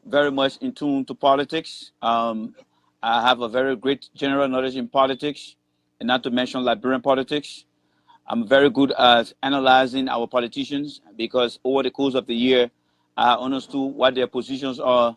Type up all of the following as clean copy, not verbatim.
very much in tune to politics. I have a very great general knowledge in politics, and not to mention Liberian politics. I'm very good at analyzing our politicians because over the course of the year, I understood what their positions are,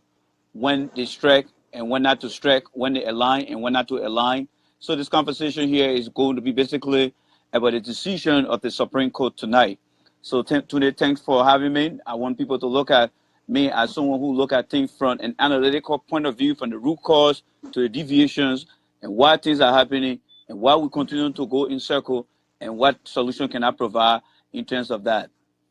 when they strike and when not to strike, when they align and when not to align. So this conversation here is going to be basically about the decision of the Supreme Court tonight. So today, thanks for having me. I want people to look at me as someone who look at things from an analytical point of view, from the root cause to the deviations, and why things are happening, and why we continue to go in circle, and what solution can I provide in terms of that.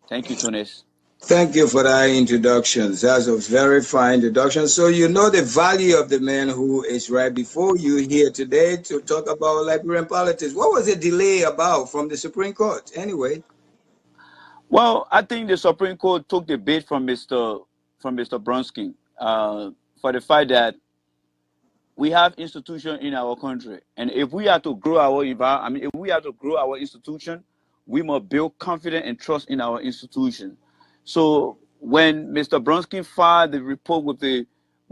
Thank you, Tunis. Thank you for that introduction. That's a very fine introduction. So you know the value of the man who is right before you here today to talk about Liberian politics. What was the delay about from the Supreme Court anyway? Well, I think the Supreme Court took the bait from Mr. Bronsky for the fact that we have institutions in our country, and if we are to grow our environment, I mean, if we are to grow our institution, we must build confidence and trust in our institution. So when Mr. Bronsky filed the report with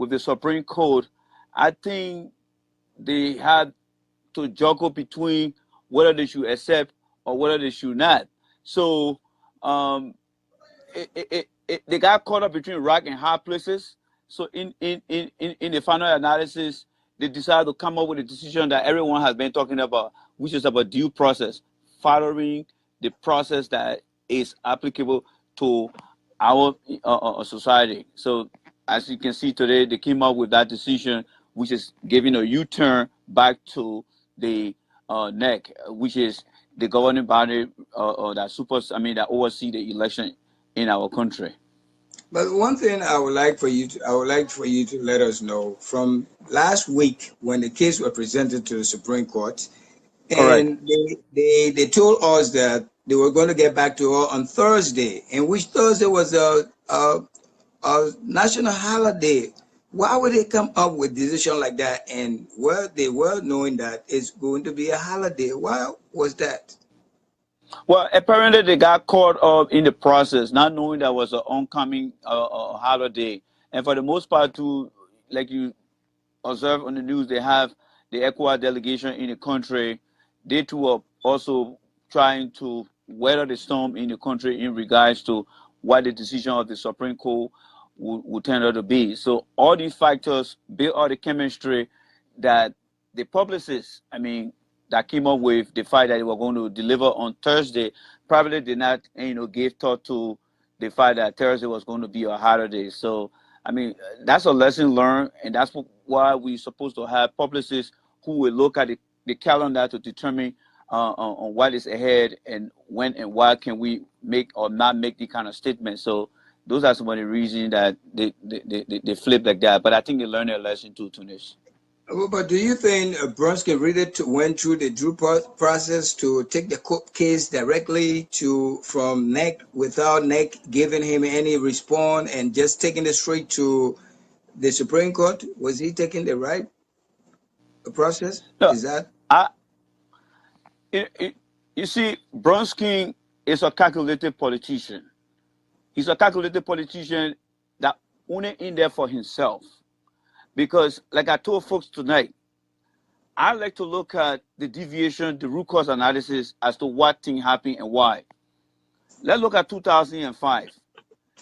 the Supreme Court, I think they had to juggle between whether they should accept or whether they should not. So they got caught up between rock and hard places. So in the final analysis, they decided to come up with a decision that everyone has been talking about, which is about due process, following the process that is applicable to our society. So as you can see today, they came up with that decision, which is giving a U-turn back to the NEC, which is the governing body that oversee the election in our country. But one thing I would like for you to let us know from last week when the case was presented to the Supreme Court, Correct. and they told us that they were going to get back to us on Thursday, and which Thursday was a national holiday. Why would they come up with a decision like that? And they were knowing that it's going to be a holiday. Why was that? Well, apparently they got caught up in the process, not knowing that was an oncoming holiday. And for the most part, too, like you observe on the news, they have the ECOWAS delegation in the country. They too are also trying to weather the storm in the country in regards to what the decision of the Supreme Court would turn out to be. So all these factors build all the chemistry that the publicists, that came up with the fact that they were going to deliver on Thursday, probably did not, give thought to the fact that Thursday was going to be a holiday. So, that's a lesson learned, and that's why we're supposed to have publicists who will look at the calendar to determine on what is ahead and when and why can we make or not make the kind of statement. So those are some of the reasons that they flip like that. But I think they learned their lesson too, Tunis. But do you think Bronsky really went through the due process to take the court case directly from NEC without NEC giving him any response and just taking it straight to the Supreme Court? Was he taking the right process? No, Is that? You see, Bronsky is a calculated politician. He's a calculated politician that only in there for himself. Because, like I told folks tonight, I like to look at the deviation, the root cause analysis as to what thing happened and why. Let's look at 2005.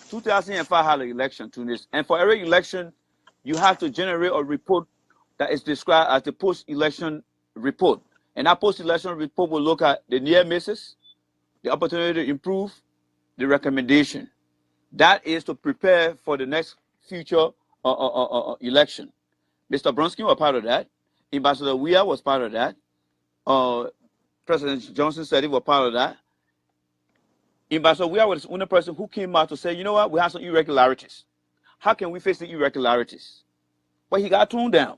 2005 had an election, Tunis, and for every election, you have to generate a report that is described as the post-election report. And that post-election report will look at the near misses, the opportunity to improve, the recommendation. That is to prepare for the next future election. Mr. Bronsky was part of that. Ambassador Weah was part of that. President Johnson said he was part of that. Ambassador Weah was the only person who came out to say, you know what, we have some irregularities. How can we face the irregularities? But he got toned down.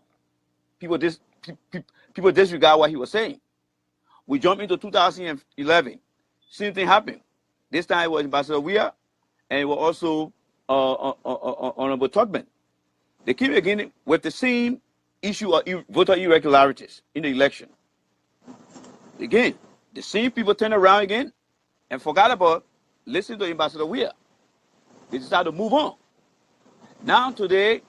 People disregard what he was saying. We jumped into 2011. Same thing happened. This time it was Ambassador Weah, and it was also Honorable Tubman. They came again with the same issue of voter irregularities in the election. Again, the same people turned around again and forgot about listening to Ambassador Weah. They decided to move on. Now today,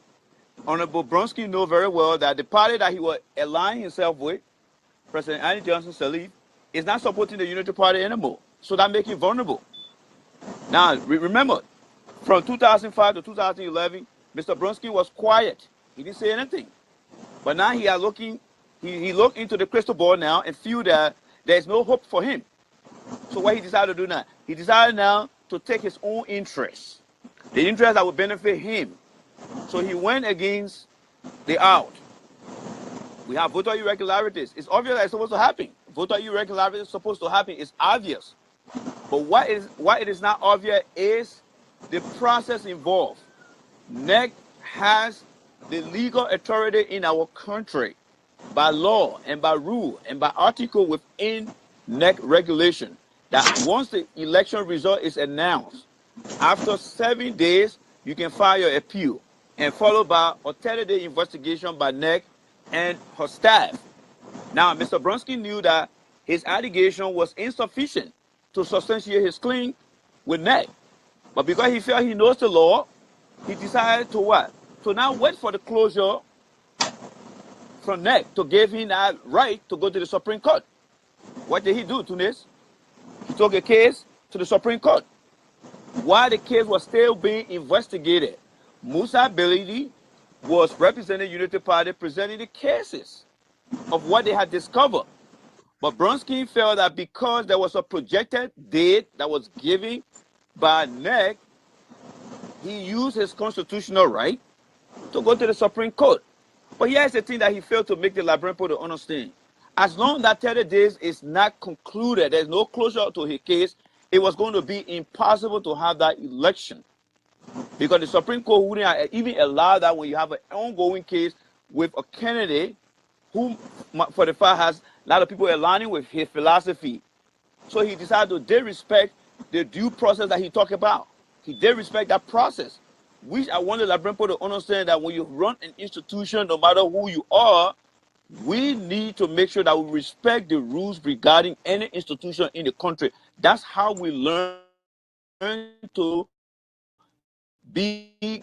Honorable Bronsky knows very well that the party that he was aligning himself with, President Andy Johnson Sirleaf, is not supporting the Unity Party anymore. So that makes him vulnerable. Now, remember, from 2005 to 2011, Mr. Bronsky was quiet. He didn't say anything. But now he looked into the crystal ball now and feel that there's no hope for him. So what he decided to do now? He decided now to take his own interests, the interest that would benefit him. So he went against the out. We have voter irregularities. It's obvious that it's supposed to happen. Voter irregularities is supposed to happen. It's obvious. But what it is not obvious is the process involved. NEC has the legal authority in our country by law and by rule and by article within NEC regulation that once the election result is announced, after 7 days, you can file your appeal and followed by a 30-day investigation by NEC and her staff. Now, Mr. Bronsky knew that his allegation was insufficient to substantiate his claim with NEC. But because he felt he knows the law, he decided to what? To now wait for the closure from NEC to give him that right to go to the Supreme Court. What did he do, Tunis? He took a case to the Supreme Court. While the case was still being investigated, Musa Belidi was representing Unity Party, presenting the cases of what they had discovered. But Bronsky felt that because there was a projected date that was given by NEC, he used his constitutional right to go to the Supreme Court. But here's the thing that he failed to make the Liberian people to understand. As long as that 30 days is not concluded, there's no closure to his case, it was going to be impossible to have that election. Because the Supreme Court wouldn't even allow that when you have an ongoing case with a candidate who, for the fact, has a lot of people aligning with his philosophy. So he decided to disrespect the due process that he talked about. He disrespect that process, which I want the Liberian people to understand that when you run an institution, no matter who you are, we need to make sure that we respect the rules regarding any institution in the country. That's how we learn to be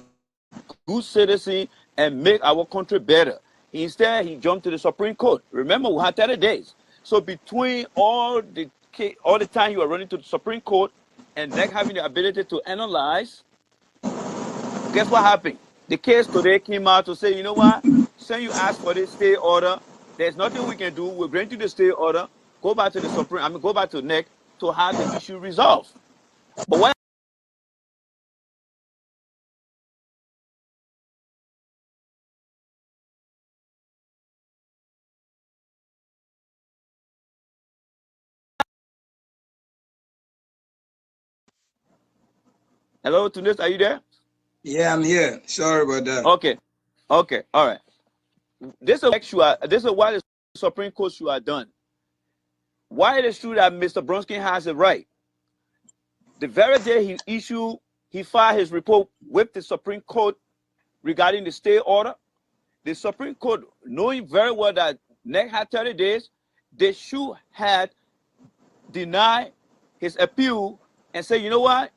good citizens and make our country better. Instead, he jumped to the Supreme Court. Remember, we had 30 days. So between all the time you were running to the Supreme Court and NEC having the ability to analyze, guess what happened? The case today came out to say, you know what? Since you asked for this stay order, there's nothing we can do. We're granting the stay order. Go back to the go back to NEC to have the issue resolved. But what Hello, Tunis, are you there? Yeah, I'm here. Sorry about that. Okay. Okay. All right. This is why the Supreme Court should have done. Why it is true that Mr. Bronsky has a right. The very day he filed his report with the Supreme Court regarding the stay order, the Supreme Court, knowing very well that NEC had 30 days, they should have denied his appeal and say, you know what?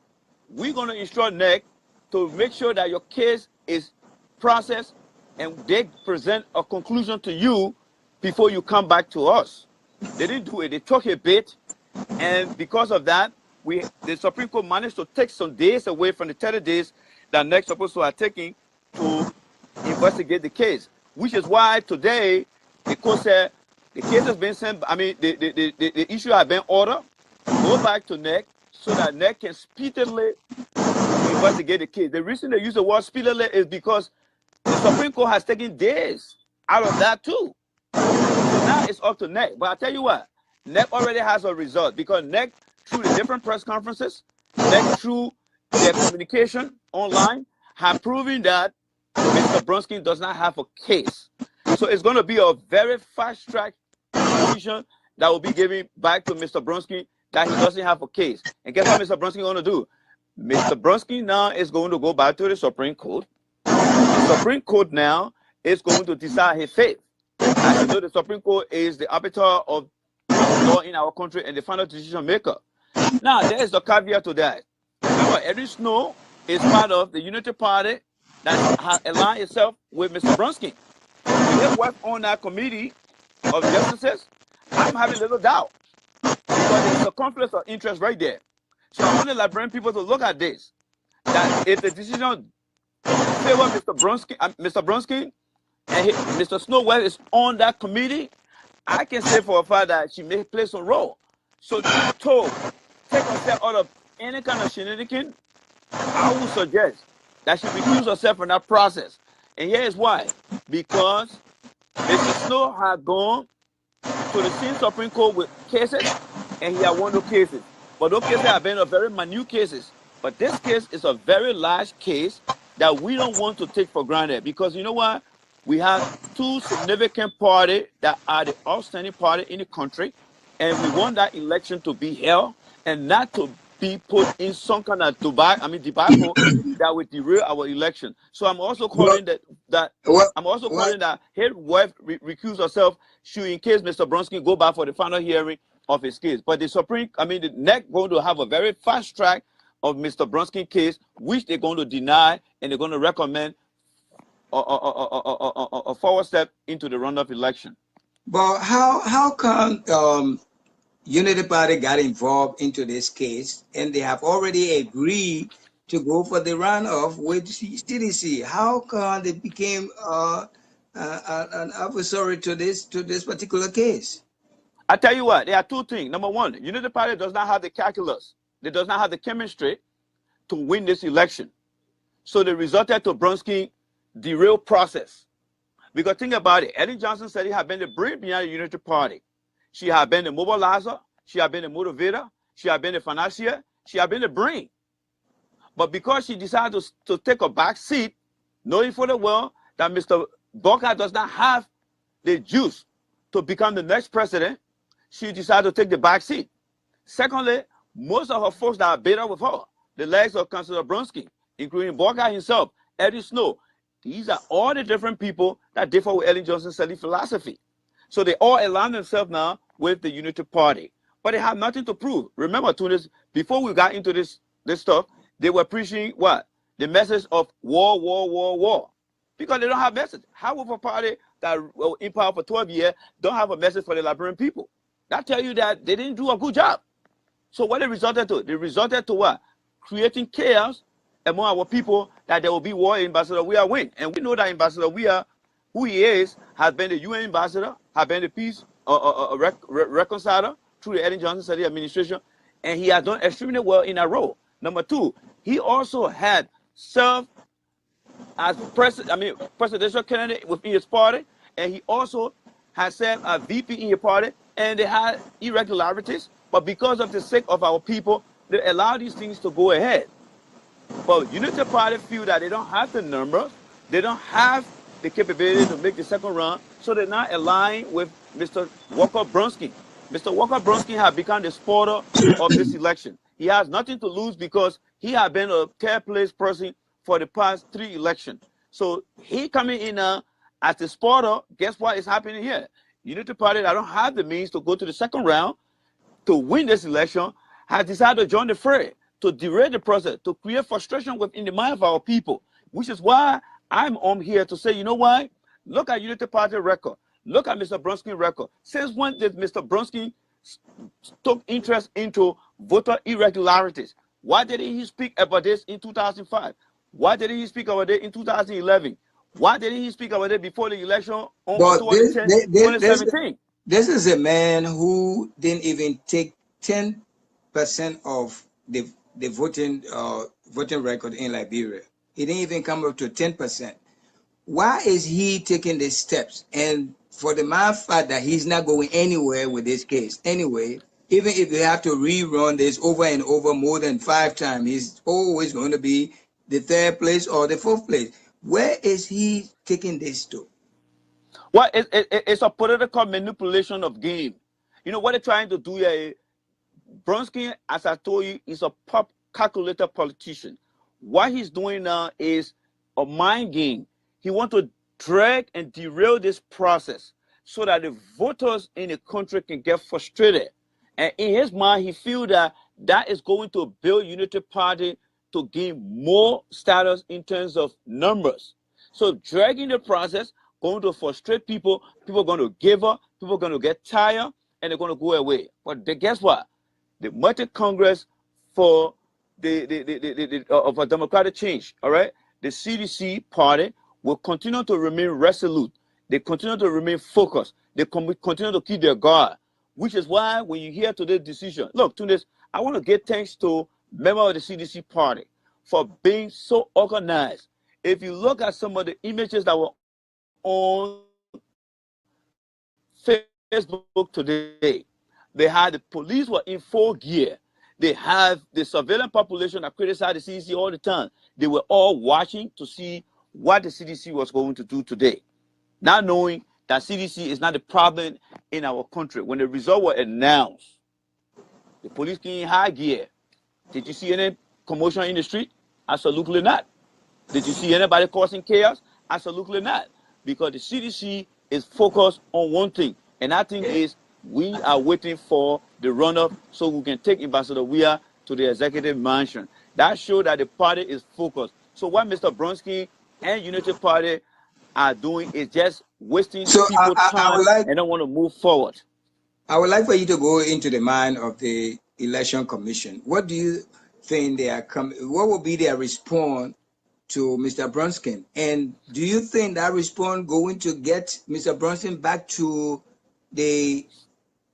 We're going to instruct NEC to make sure that your case is processed and they present a conclusion to you before you come back to us. They didn't do it. They took a bit, and because of that, the Supreme Court managed to take some days away from the 30 days that NEC supposed to have taken to investigate the case, which is why today the court said the case has been sent, the issue has been ordered, go back to NEC so that NEC can speedily investigate the case. The reason they use the word speedily is because the Supreme Court has taken days out of that too. So now it's up to NEC. But I tell you what, NEC already has a result because NEC, through the different press conferences, NEC through their communication online, have proven that Mr. Bronsky does not have a case. So it's going to be a very fast-track decision that will be given back to Mr. Bronsky that he doesn't have a case. And guess what Mr. Bronsky is going to do? Mr. Bronsky now is going to go back to the Supreme Court. The Supreme Court now is going to decide his fate. As you know, the Supreme Court is the arbiter of law in our country and the final decision maker. Now, there is the caveat to that. Remember, Edwin Snow is part of the Unity Party that has aligned itself with Mr. Brunsky. With his wife on that committee of justices, I'm having little doubt because there's a conflict of interest right there. So I want the Liberian people to look at this, that if the decision favor Mr. Brunsky and Mr. Snowwell is on that committee, I can say for a fact that she may play some role. So to take herself out of any kind of shenanigan, I would suggest that she recuse herself from that process. And here is why. Because Mr. Snow had gone to the same Supreme Court with cases, and he had won those cases. But those cases have been a very minute cases. But this case is a very large case that we don't want to take for granted. Because you know what? We have two significant parties that are the outstanding party in the country, and we want that election to be held and not to be put in some kind of debacle that would derail our election. So I'm also calling What, I'm also what, calling that his wife recuse herself should, in case Mr. Brunsky go back for the final hearing of his case. But the the NEC going to have a very fast track of Mr. Brunsky case, which they're going to deny, and they're going to recommend a forward step into the runoff election. but how come Unity Party got involved into this case, and they have already agreed to go for the runoff with CDC? How come they became an adversary to this particular case? I tell you what, there are two things. Number one, Unity Party does not have the calculus. They does not have the chemistry to win this election. So they resulted to Brunsky derail process. Because think about it, Ellen Johnson said he had been the brain behind the Unity Party. She had been the mobilizer, she had been the motivator, she had been the financier, she had been the brain. But because she decided to take a back seat, knowing full well that Mr. Bokar does not have the juice to become the next president, she decided to take the back seat. Secondly, most of her folks that are better with her, the legs of Councilor Brunsky, including Bokar himself, Eddie Snow, these are all the different people that differ with Ellen Johnson's selling philosophy. So they all align themselves now with the Unity Party. But they have nothing to prove. Remember, Tunis, before we got into this stuff, they were preaching what? The message of war, war, war, war. Because they don't have message. How will a party that in power for 12 years don't have a message for the Liberian people? That tell you that they didn't do a good job. So what they resulted to? They resulted to what? Creating chaos among our people, that there will be war. Ambassador Weah win. And we know that Ambassador Weah, who he is, has been the UN ambassador, has been the peace reconciler through the Ellen Johnson Study administration, and he has done extremely well in that role. Number two, he also had served as presidential candidate within his party, and he also has served as VP in his party, and they had irregularities, but because of the sake of our people, they allow these things to go ahead. But Unity Party feel that they don't have the numbers, they don't have the capability to make the second round, so they're not aligned with Mr. Walker Brunsky. Mr. Walker Brunsky has become the spoiler of this election. He has nothing to lose because he has been a third place person for the past 3 elections. So he coming in now as the spoiler. Guess what is happening here? Unity Party that don't have the means to go to the second round to win this election has decided to join the fray, to derail the process, to create frustration within the mind of our people, which is why I'm on here to say, you know why? Look at Unity Party record. Look at Mr. Brunsky's record. Since when did Mr. Brunsky took interest into voter irregularities? Why didn't he speak about this in 2005? Why didn't he speak about it in 2011? Why didn't he speak about it before the election on But 2017? this is a man who didn't even take 10% of the voting record in Liberia. He didn't even come up to 10%. Why is he taking these steps? And for the matter of fact that he's not going anywhere with this case anyway, even if they have to rerun this over and over more than 5 times, he's always going to be the 3rd place or the 4th place. Where is he taking this to? Well, it's a political manipulation of game. You know what they're trying to do here? Brunsky, as I told you, is a calculator politician. What he's doing now is a mind game. He wants to drag and derail this process so that the voters in the country can get frustrated. And in his mind, he feels that that is going to build Unity Party to gain more status in terms of numbers. So dragging the process going to frustrate people. People are going to give up. People are going to get tired, and they're going to go away. But guess what? The Multi Congress for for democratic change, all right, the CDC party will continue to remain resolute. They continue to remain focused. They continue to keep their guard, which is why when you hear today's decision, look, to this, I want to give thanks to members of the CDC party for being so organized. If you look at some of the images that were on Facebook today, they had the police were in full gear. They have the surveillance population that criticize the CDC all the time. They were all watching to see what the CDC was going to do today, not knowing that CDC is not the problem in our country. When the result was announced, the police came in high gear. Did you see any commotion in the street? Absolutely not. Did you see anybody causing chaos? Absolutely not. Because the CDC is focused on one thing, and that thing is we are waiting for the runoff so we can take Ambassador Weah to the executive mansion. That shows that the party is focused. So what Mr. Bronsky and Unity Party are doing is just wasting So people's I time would like and don't want to move forward. I would like for you to go into the mind of the Election Commission. What do you think they are coming? What will be their response to Mr. Brunskin? And do you think that response going to get Mr. Brunskin back to the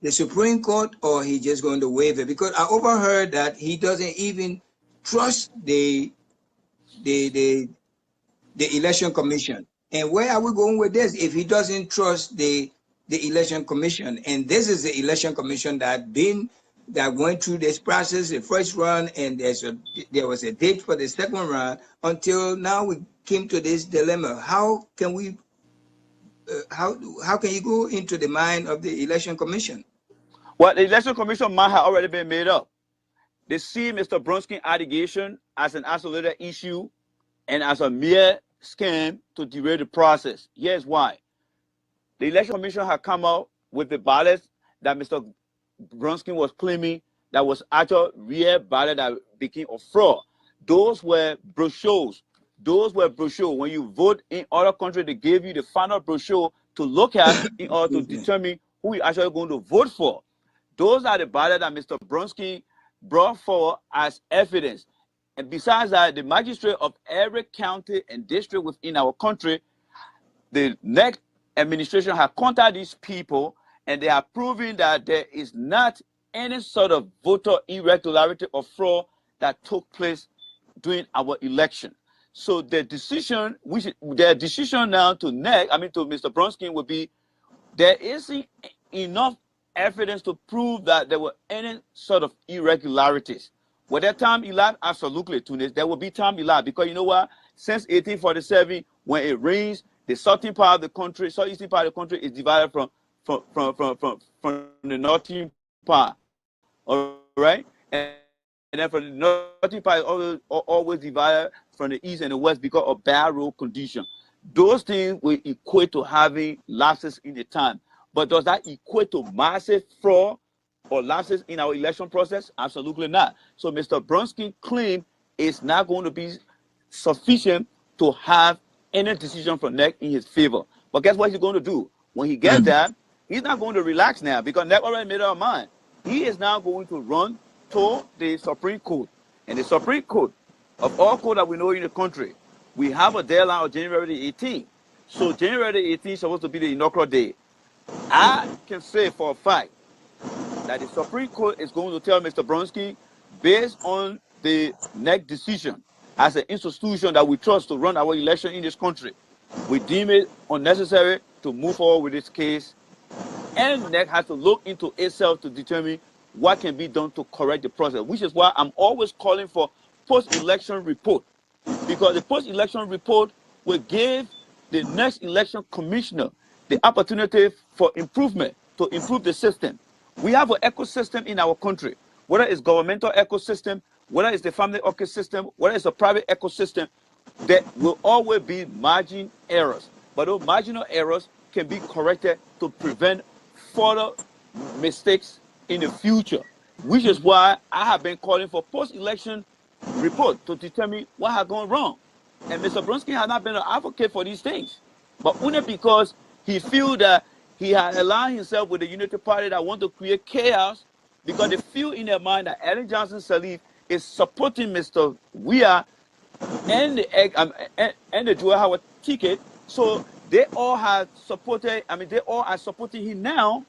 Supreme Court, or he just going to waive it? Because I overheard that he doesn't even trust the Election Commission. And where are we going with this if he doesn't trust the Election Commission? And this is the Election Commission that went through this process, the first run, and there was a date for the second run. Until now, we came to this dilemma. How can we? How can you go into the mind of the Election Commission? Well, the Election Commission might have already been made up. They see Mr. Brunskin allegation as an isolated issue and as a mere scam to derail the process. Here's why. The Election Commission had come out with the ballots that Mr. Brunskin was claiming that was actual real ballot that became a fraud. Those were brochures. Those were brochures. When you vote in other countries, they gave you the final brochure to look at in order to determine who you're actually going to vote for. Those are the ballots that Mr. Brunskin brought forward as evidence. And besides that, the magistrate of every county and district within our country, the next administration have contacted these people, and they are proving that there is not any sort of voter irregularity or fraud that took place during our election. So the decision, their decision now to Mr. Brunskin would be, there isn't enough evidence to prove that there were any sort of irregularities. Will there time elapse? Absolutely, Tunis. There will be time elapse because you know what? Since 1847, when it rains, the southeastern part of the country is divided from the northern part. All right, and then from the northern part is always divided from the east and the west because of bad road condition. Those things will equate to having lapses in the time. But does that equate to massive fraud or lapses in our election process? Absolutely not. So Mr. Brunskin's claim is not going to be sufficient to have any decision from NEC in his favor. But guess what he's going to do? When he gets that, he's not going to relax now because NEC already made up his mind. He is now going to run to the Supreme Court. And the Supreme Court, of all courts that we know in the country, we have a deadline of January 18th. So January 18th is supposed to be the inaugural day. I can say for a fact that the Supreme Court is going to tell Mr. Brunskin, based on the NEC decision, as an institution that we trust to run our election in this country, we deem it unnecessary to move forward with this case, and NEC has to look into itself to determine what can be done to correct the process, which is why I'm always calling for post-election report, because the post-election report will give the next election commissioner the opportunity for improvement, to improve the system. We have an ecosystem in our country, whether it's governmental ecosystem, whether it's the family ecosystem, whether it's a private ecosystem, there will always be margin errors. But those marginal errors can be corrected to prevent further mistakes in the future, which is why I have been calling for post-election report to determine what had gone wrong. And Mr. Bronsky had not been an advocate for these things, but only because he feel that he had aligned himself with the Unity Party that want to create chaos, because they feel in their mind that Ellen Johnson Sirleaf is supporting Mr. Weah and the Joel Howard ticket. So they all had supported, they all are supporting him now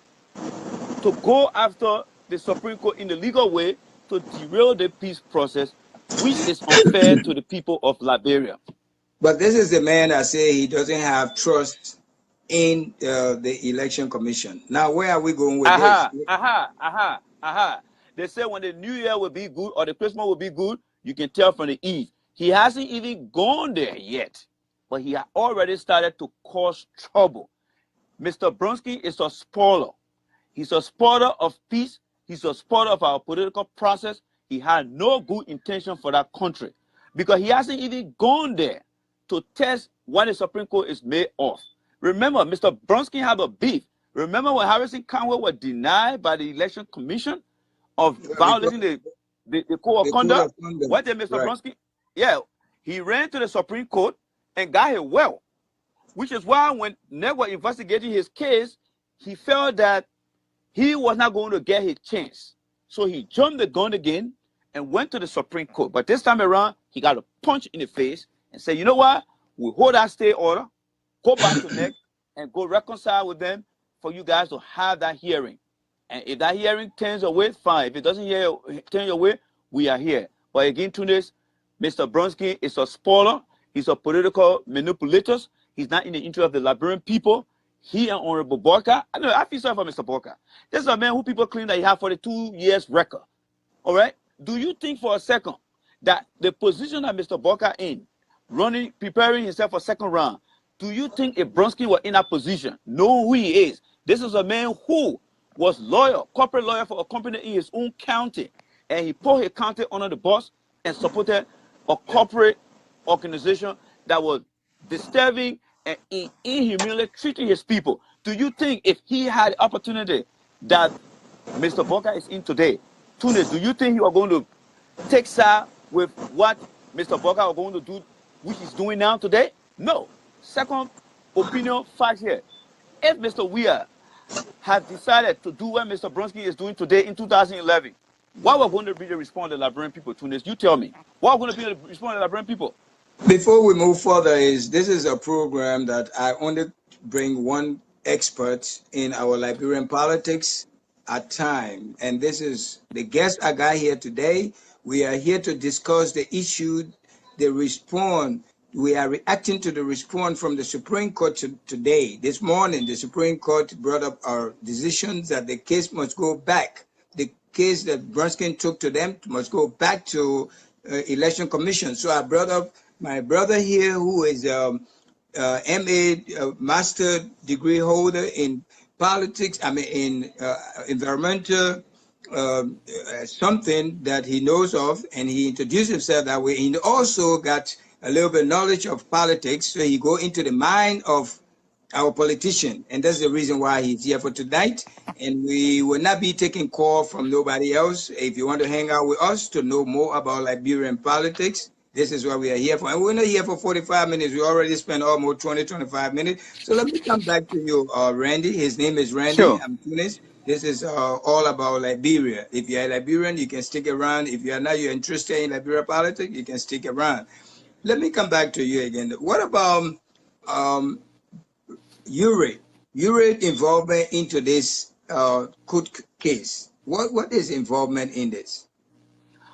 to go after the Supreme Court in the legal way to derail the peace process, which is unfair to the people of Liberia. But this is the man that say he doesn't have trust in the election commission. Now, where are we going with this? They say when the New Year will be good or the Christmas will be good, you can tell from the Eve. He hasn't even gone there yet, but he has already started to cause trouble. Mr. Bronsky is a spoiler. He's a spoiler of peace. He's a spoiler of our political process. He had no good intention for that country because he hasn't even gone there to test when the Supreme Court is made off. Remember, Mr. Bronsky had a beef. Remember when Harrison Conway was denied by the Election Commission of violating the code of conduct? What did Mr. Bronsky? Yeah, he ran to the Supreme Court and got it well, which is why when Ned was investigating his case, he felt that he was not going to get his chance. So he jumped the gun again and went to the Supreme Court. But this time around, he got a punch in the face and said, you know what? We hold our stay order, go back to NEC and go reconcile with them for you guys to have that hearing. And if that hearing turns your way, fine. If it doesn't turn your way, we are here. But again, Tunis, Mr. Bronsky is a spoiler. He's a political manipulator. He's not in the interest of the Liberian people. He and Honorable Borka, I feel sorry for Mr. Borka. This is a man who people claim that he has 42 years record. All right? Do you think for a second that the position that Mr. Borka in, running, preparing himself for second round, do you think if Bronsky were in that position, know who he is? This is a man who was corporate lawyer for a company in his own county, and he put his county under the bus and supported a corporate organization that was disturbing and inhumanly treating his people. Do you think if he had the opportunity that Mr. Borka is in today, Tunis, do you think he was going to take side with what Mr. Borka was going to do, which he's doing now today? No. Second opinion, fact here. If Mr. Weah had decided to do what Mr. Bronsky is doing today in 2011, what was going to be the response of the Liberian people, Tunis? You tell me. What was going to be the response of the Liberian people? Before we move further, this is a program that I only bring one expert in our Liberian politics at time, and this is the guest I got here today. We are here to discuss the issue, the response. We are reacting to the response from the Supreme Court today. This morning, the Supreme Court brought up our decisions that the case must go back. The case that Bronsky took to them must go back to Election Commission. So I brought up my brother here, who is MA master degree holder in politics, in environmental something that he knows of, and he introduced himself that way. He also got a little bit of knowledge of politics, so he go into the mind of our politician, and that's the reason why he's here for tonight. And we will not be taking call from nobody else. If you want to hang out with us to know more about Liberian politics, this is what we are here for. And we're not here for 45 minutes. We already spent almost 20, 25 minutes. So let me come back to you, Randy. His name is Randy. Sure. I'm Tunis. This is all about Liberia. If you're a Liberian, you can stick around. If you're not, you're interested in Liberian politics, you can stick around. Let me come back to you again. What about URE involvement into this court case? What is involvement in this?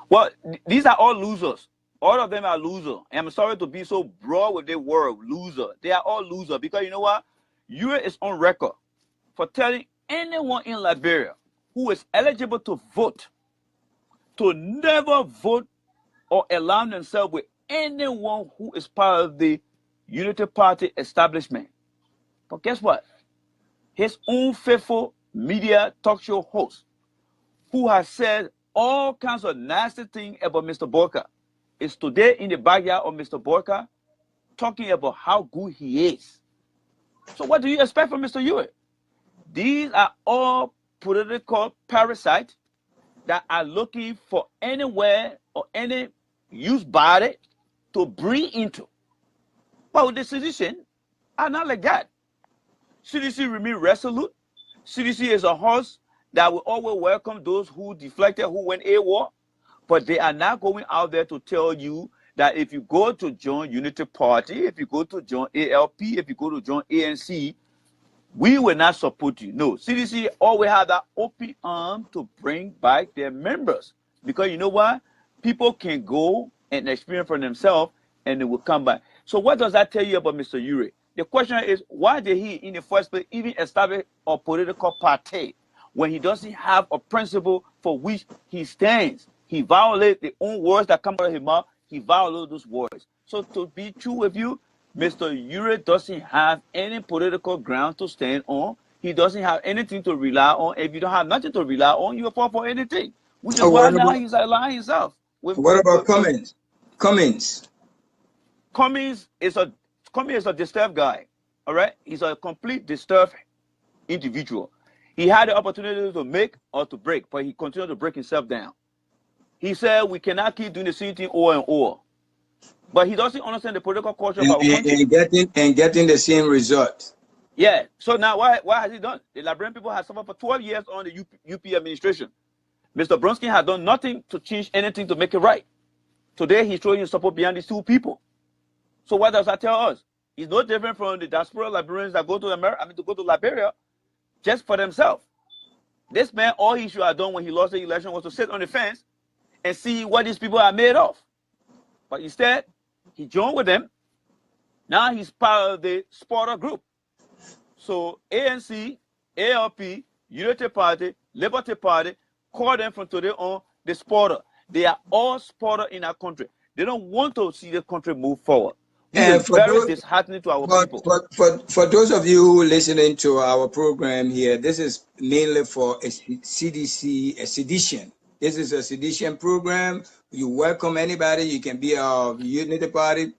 Well, these are all losers. All of them are losers. And I'm sorry to be so broad with the word loser. They are all losers because you know what? URE is on record for telling anyone in Liberia who is eligible to vote to never vote or align themselves with anyone who is part of the Unity Party establishment. But guess what? His own faithful media talk show host, who has said all kinds of nasty things about Mr. Borka, is today in the backyard of Mr. Borka talking about how good he is. So what do you expect from Mr. Ure? These are all political parasites that are looking for anywhere or any use body to breathe into. But with the citizen are not like that. CDC remain resolute. CDC is a horse that will always welcome those who deflected, who went AWOL. But they are not going out there to tell you that if you go to join Unity Party, if you go to join ALP, if you go to join ANC, we will not support you. No, CDC always have that open arm to bring back their members. Because you know what? People can go and experience for themselves and they will come back. So what does that tell you about Mr. Ure? The question is, why did he, in the first place, even establish a political party when he doesn't have a principle for which he stands? He violates the own words that come out of his mouth. He violates those words. So to be true with you, Mr. Ure doesn't have any political ground to stand on. He doesn't have anything to rely on. If you don't have nothing to rely on, you will fall for anything. Which is why now he's aligning himself. What about Cummins? Cummins is a disturbed guy. All right? He's a complete disturbed individual. He had the opportunity to make or to break, but he continued to break himself down. He said we cannot keep doing the same thing over and over. But he doesn't understand the political culture of our country. And getting the same result. Yeah. So now why has he done? The Liberian people have suffered for 12 years on the UP administration. Mr. Bronsky has done nothing to change anything to make it right. Today he's showing his support behind these two people. So what does that tell us? He's no different from the diaspora Liberians that go to America, to go to Liberia just for themselves. This man, all he should have done when he lost the election was to sit on the fence and see what these people are made of. But instead, he joined with them. Now he's part of the supporter group. So ANC, ALP, Unity Party, Liberty Party, call them from today on the supporter. They are all supporters in our country. They don't want to see the country move forward. It's very disheartening to our people. For those of you listening to our program here, this is mainly for a CDC, a sedition. This is a sedition program. You welcome anybody. You can be a Unity Party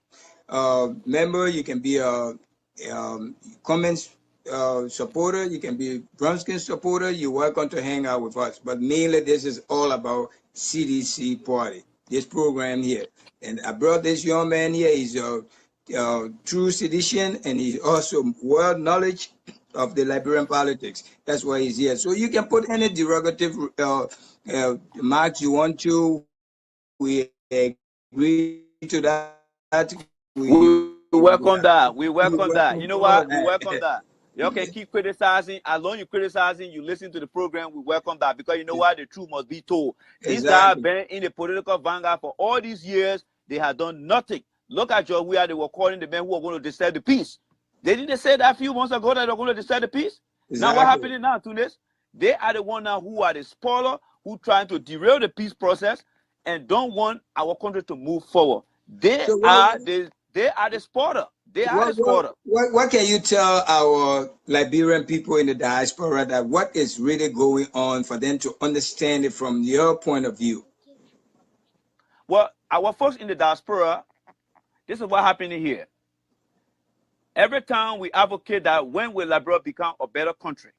member. You can be a Cummins supporter. You can be Brunskin supporter. You're welcome to hang out with us. But mainly, this is all about CDC Party, this program here. And I brought this young man here. He's a true sedition, and he's also well knowledge of the Liberian politics. That's why he's here. So you can put any derogative marks you want to. We agree to that. We welcome that. We welcome that. You know what? We welcome that. You can keep criticizing. As long as you're criticizing, you listen to the program, we welcome that. Because you know what? The truth must be told. These guys have been in the political vanguard for all these years. They have done nothing. Look at George Weah. They were calling the men who are going to disturb the peace. They didn't say that a few months ago that they're going to disturb the peace. Now what happening now, Tunis? They are the one now who are the spoiler, who trying to derail the peace process and don't want our country to move forward. They are the spoiler. They are the spoiler. What can you tell our Liberian people in the diaspora that what is really going on for them to understand it from your point of view? Well, our folks in the diaspora, this is what happened here. Every time we advocate that when will Liberia become a better country,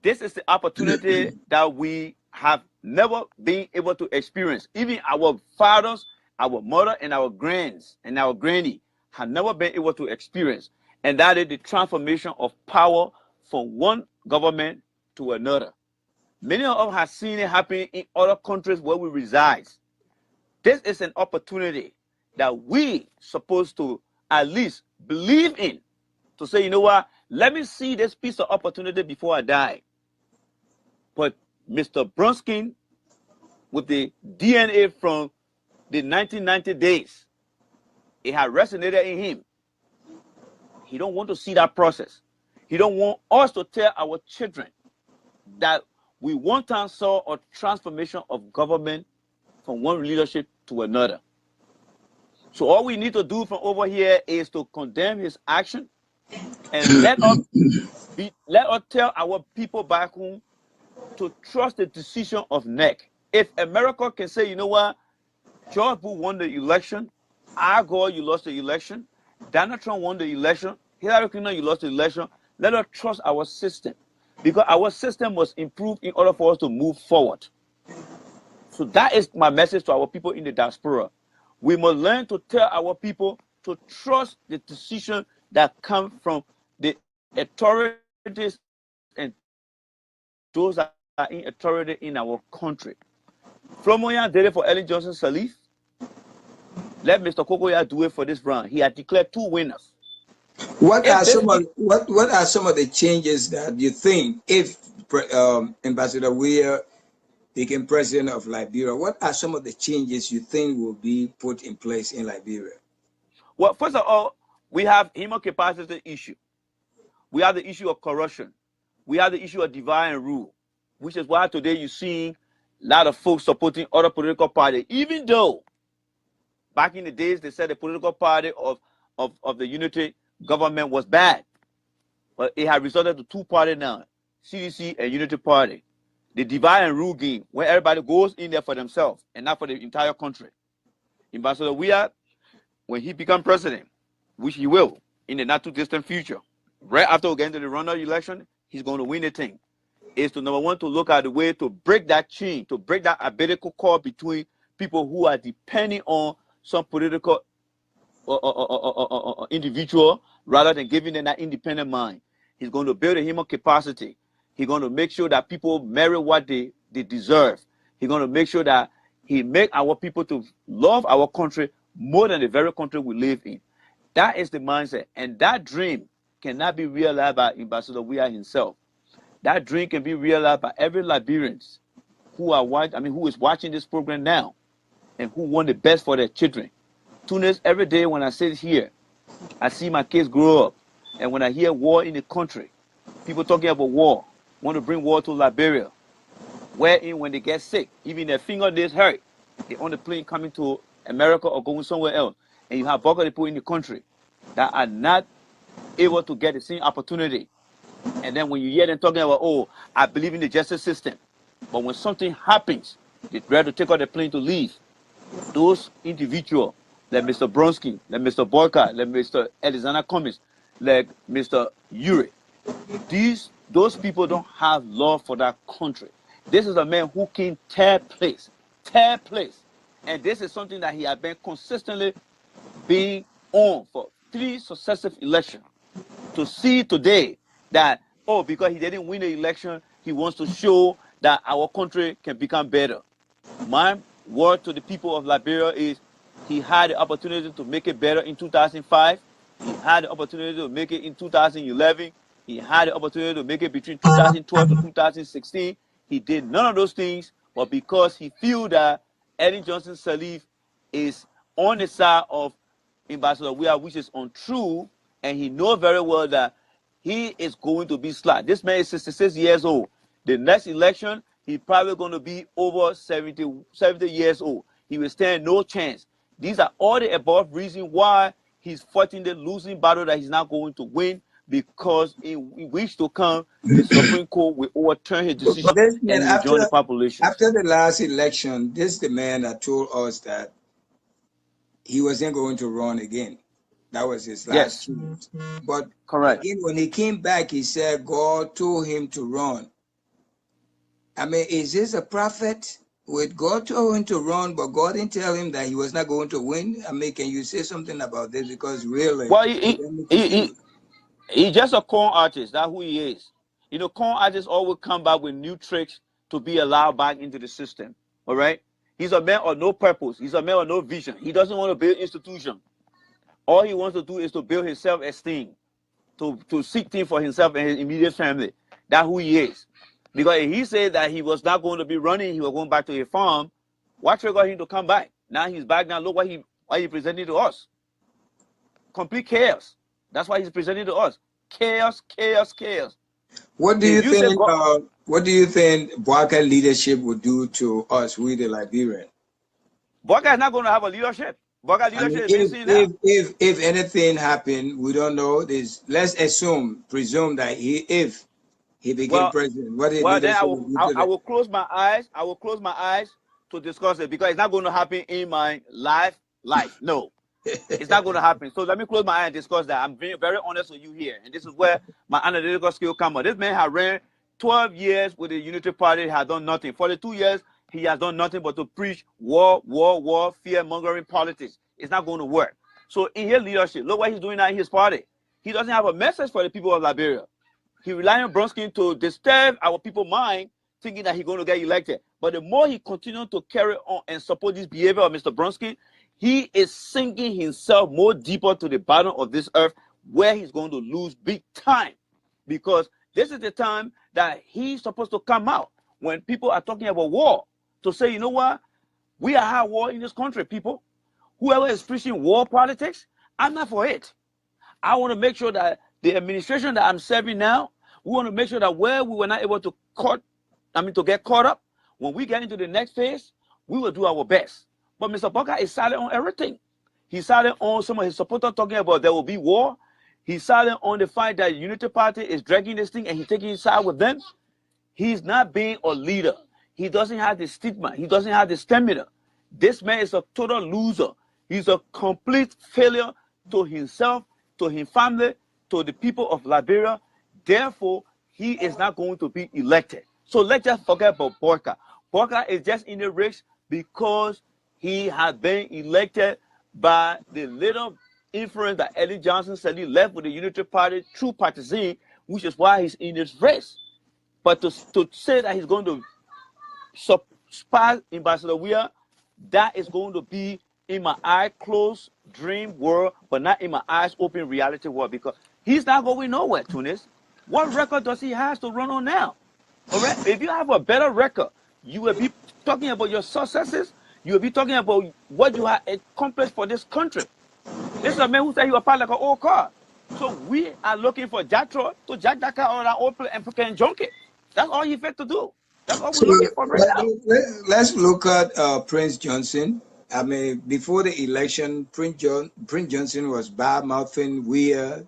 this is the opportunity that we have never been able to experience. Even our fathers, our mother, and our grands and our granny have never been able to experience. And that is the transformation of power from one government to another. Many of us have seen it happen in other countries where we reside. This is an opportunity that we supposed to at least believe in, to say, you know what, let me see this piece of opportunity before I die. But Mr. Brunskin, with the DNA from the 1990 days, it had resonated in him. He don't want to see that process. He don't want us to tell our children that we one time saw a transformation of government from one leadership to another. So all we need to do from over here is to condemn his action and let us tell our people back home to trust the decision of NEC. If America can say, you know what, George Bush won the election, Al Gore, you lost the election, Donald Trump won the election, Hillary Clinton, you lost the election, let us trust our system. Because our system must improve in order for us to move forward. So that is my message to our people in the diaspora. We must learn to tell our people to trust the decision that come from the authorities and those that are in authority in our country. Flomoyan did it for Ellen Johnson Sirleaf. Let Mr. Kokoya do it for this round. He had declared 2 winners. What are some of the changes that you think, if Ambassador Weir became president of Liberia, what are some of the changes you think will be put in place in Liberia? Well, first of all, we have human capacity issue. We have the issue of corruption. We have the issue of divide and rule, which is why today you're seeing a lot of folks supporting other political parties, even though back in the days they said the political party of the unity government was bad. But it has resulted to 2 parties now, CDC and Unity Party. The divide and rule game, where everybody goes in there for themselves and not for the entire country. Ambassador Weir, when he becomes president, which he will in the not too distant future, right after we get into the runoff election, he's going to win the thing. Is to, number one, to look at the way to break that chain, to break that umbilical cord between people who are depending on some political individual rather than giving them that independent mind. He's going to build a human capacity. He's going to make sure that people marry what they deserve. He's going to make sure that he make our people to love our country more than the very country we live in. That is the mindset. And that dream cannot be realized by Ambassador Weir himself. That dream can be realized by every Liberian who is watching this program now and who want the best for their children. Tunis, every day when I sit here, I see my kids grow up. And when I hear war in the country, people talking about war, want to bring war to Liberia, wherein when they get sick, even their fingernails hurt, they on the plane coming to America or going somewhere else. And you have bulk of people in the country that are not able to get the same opportunity. And then when you hear them talking about, oh, I believe in the justice system. But when something happens, they're ready to take out the plane to leave. Those individuals, like Mr. Bronsky, like Mr. Boyka, like Mr. Alexander Cummings, like Mr. Uri, those people don't have love for that country. This is a man who can tear place. And this is something that he has been consistently being on for 3 successive elections. To see today that, oh, because he didn't win the election, he wants to show that our country can become better. My word to the people of Liberia is he had the opportunity to make it better in 2005. He had the opportunity to make it in 2011. He had the opportunity to make it between 2012 to 2016. He did none of those things, but because he feels that Ellen Johnson Sirleaf is on the side of Ambassador Weir, which is untrue, and he knows very well that he is going to be slapped. This man is 66 years old. The next election, he's probably going to be over 70 years old. He will stand no chance. These are all the above reasons why he's fighting the losing battle that he's not going to win, because in weeks to come, the Supreme Court will overturn his decision and he will join the population. After the last election, this is the man that told us that he wasn't going to run again. That was his last choice. But correct. Again, when he came back, he said God told him to run. I mean, is this a prophet? With God told him to run, but God didn't tell him that he was not going to win? I mean, can you say something about this? Because really, well, he's just a corn artist. That's who he is. You know, corn artists always come back with new tricks to be allowed back into the system. All right? He's a man of no purpose. He's a man of no vision. He doesn't want to build institution. All he wants to do is to build his self-esteem, to seek things for himself and his immediate family. That's who he is. Because if he said that he was not going to be running, he was going back to his farm, what triggered him to come back? Now he's back. Now look what he presented to us. Complete chaos. That's why he's presenting to us. Chaos. What do you think? What do you think Boyka leadership would do to us, we the Liberian? Boyka is not going to have a leadership. Boyka leadership is if anything happened, we don't know. Let's presume that if he became president, what then I will close my eyes. I will close my eyes to discuss it, because it's not going to happen in my life. No. It's not going to happen. So let me close my eye and discuss that. I'm being very honest with you here. And this is where my analytical skill comes. This man has ran 12 years with the Unity Party. He has done nothing. For the 2 years, he has done nothing but to preach war, fear-mongering politics. it's not going to work. So in his leadership, look what he's doing now in his party. He doesn't have a message for the people of Liberia. He relies on Bronsky to disturb our people's mind, thinking that he's going to get elected. But the more he continues to carry on and support this behavior of Mr. Bronsky, he is sinking himself more deeper to the bottom of this earth, where he's going to lose big time. Because this is the time that he's supposed to come out when people are talking about war, to say, you know what, we are at war in this country, people. Whoever is preaching war politics, I'm not for it. I want to make sure that the administration that I'm serving now, we want to make sure that where we were not able to get caught up, when we get into the next phase, we will do our best. But Mr. Booker is silent on everything. He's silent on some of his supporters talking about there will be war. He's silent on the fact that Unity Party is dragging this thing and he's taking side with them. He's not being a leader. He doesn't have the stigma. He doesn't have the stamina. This man is a total loser. He's a complete failure to himself, to his family, to the people of Liberia. Therefore, he is not going to be elected. So let's just forget about Booker. Booker is just in the race because he has been elected by the little influence that Eddie Johnson said he left with the Unity Party through partisan, which is why he's in this race. But to say that he's going to spy Ambassador Weir, that is going to be in my eye closed dream world, but not in my eyes open reality world, because he's not going nowhere, Tunis. What record does he have to run on now? All right, if you have a better record, you will be talking about your successes. You will be talking about what you have accomplished for this country. This is a man who said he was part like an old car. So we are looking for Jatro to jack that car on our old and can junk it. That's all you fit to do. That's all we're looking for right now. Let's look at Prince Johnson. I mean, before the election, Prince Johnson was bad-mouthing Weir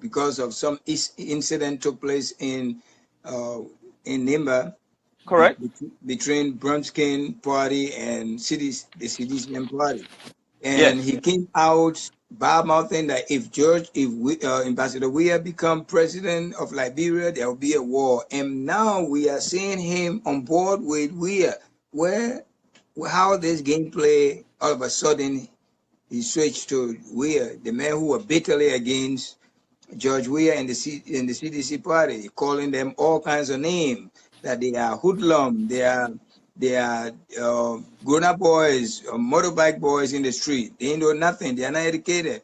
because of some incident took place in Nimba. Correct. Between Brunskin Party and the Citizen Party. And yes, he came out bad-mouthing that if Ambassador Weir become president of Liberia, there will be a war. And now we are seeing him on board with Weir, how this gameplay all of a sudden he switched to Weir, the man who was bitterly against George Weir and the CDC party, calling them all kinds of names, that they are hoodlum, they are grown-up boys, motorbike boys in the street. They know nothing. They are not educated.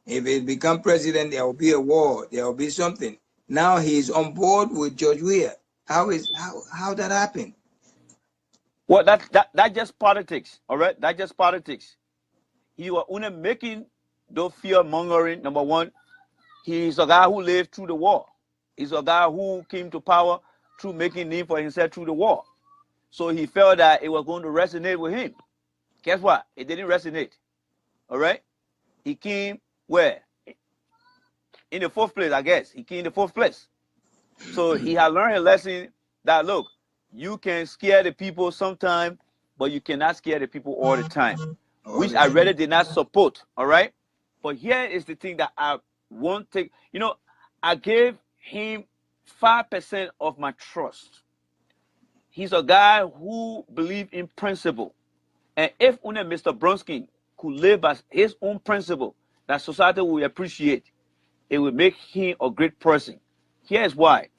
If it become president, there will be a war. There will be something. Now he's on board with George Weir. How that happened? Well, that just politics. All right, that just politics. He was only making those fear mongering. Number one, he's a guy who lived through the war. He's a guy who came to power through making name for himself through the war. So he felt that it was going to resonate with him. Guess what? It didn't resonate. All right? He came where? In the fourth place, I guess. He came in the fourth place. So he had learned a lesson that, look, you can scare the people sometime, but you cannot scare the people all the time, which I really did not support. All right? But here is the thing that I won't take. You know, I gave him 5% of my trust. He's a guy who believes in principle. And if only Mr. Bronsky could live by his own principle that society will appreciate, it will make him a great person. Here's why.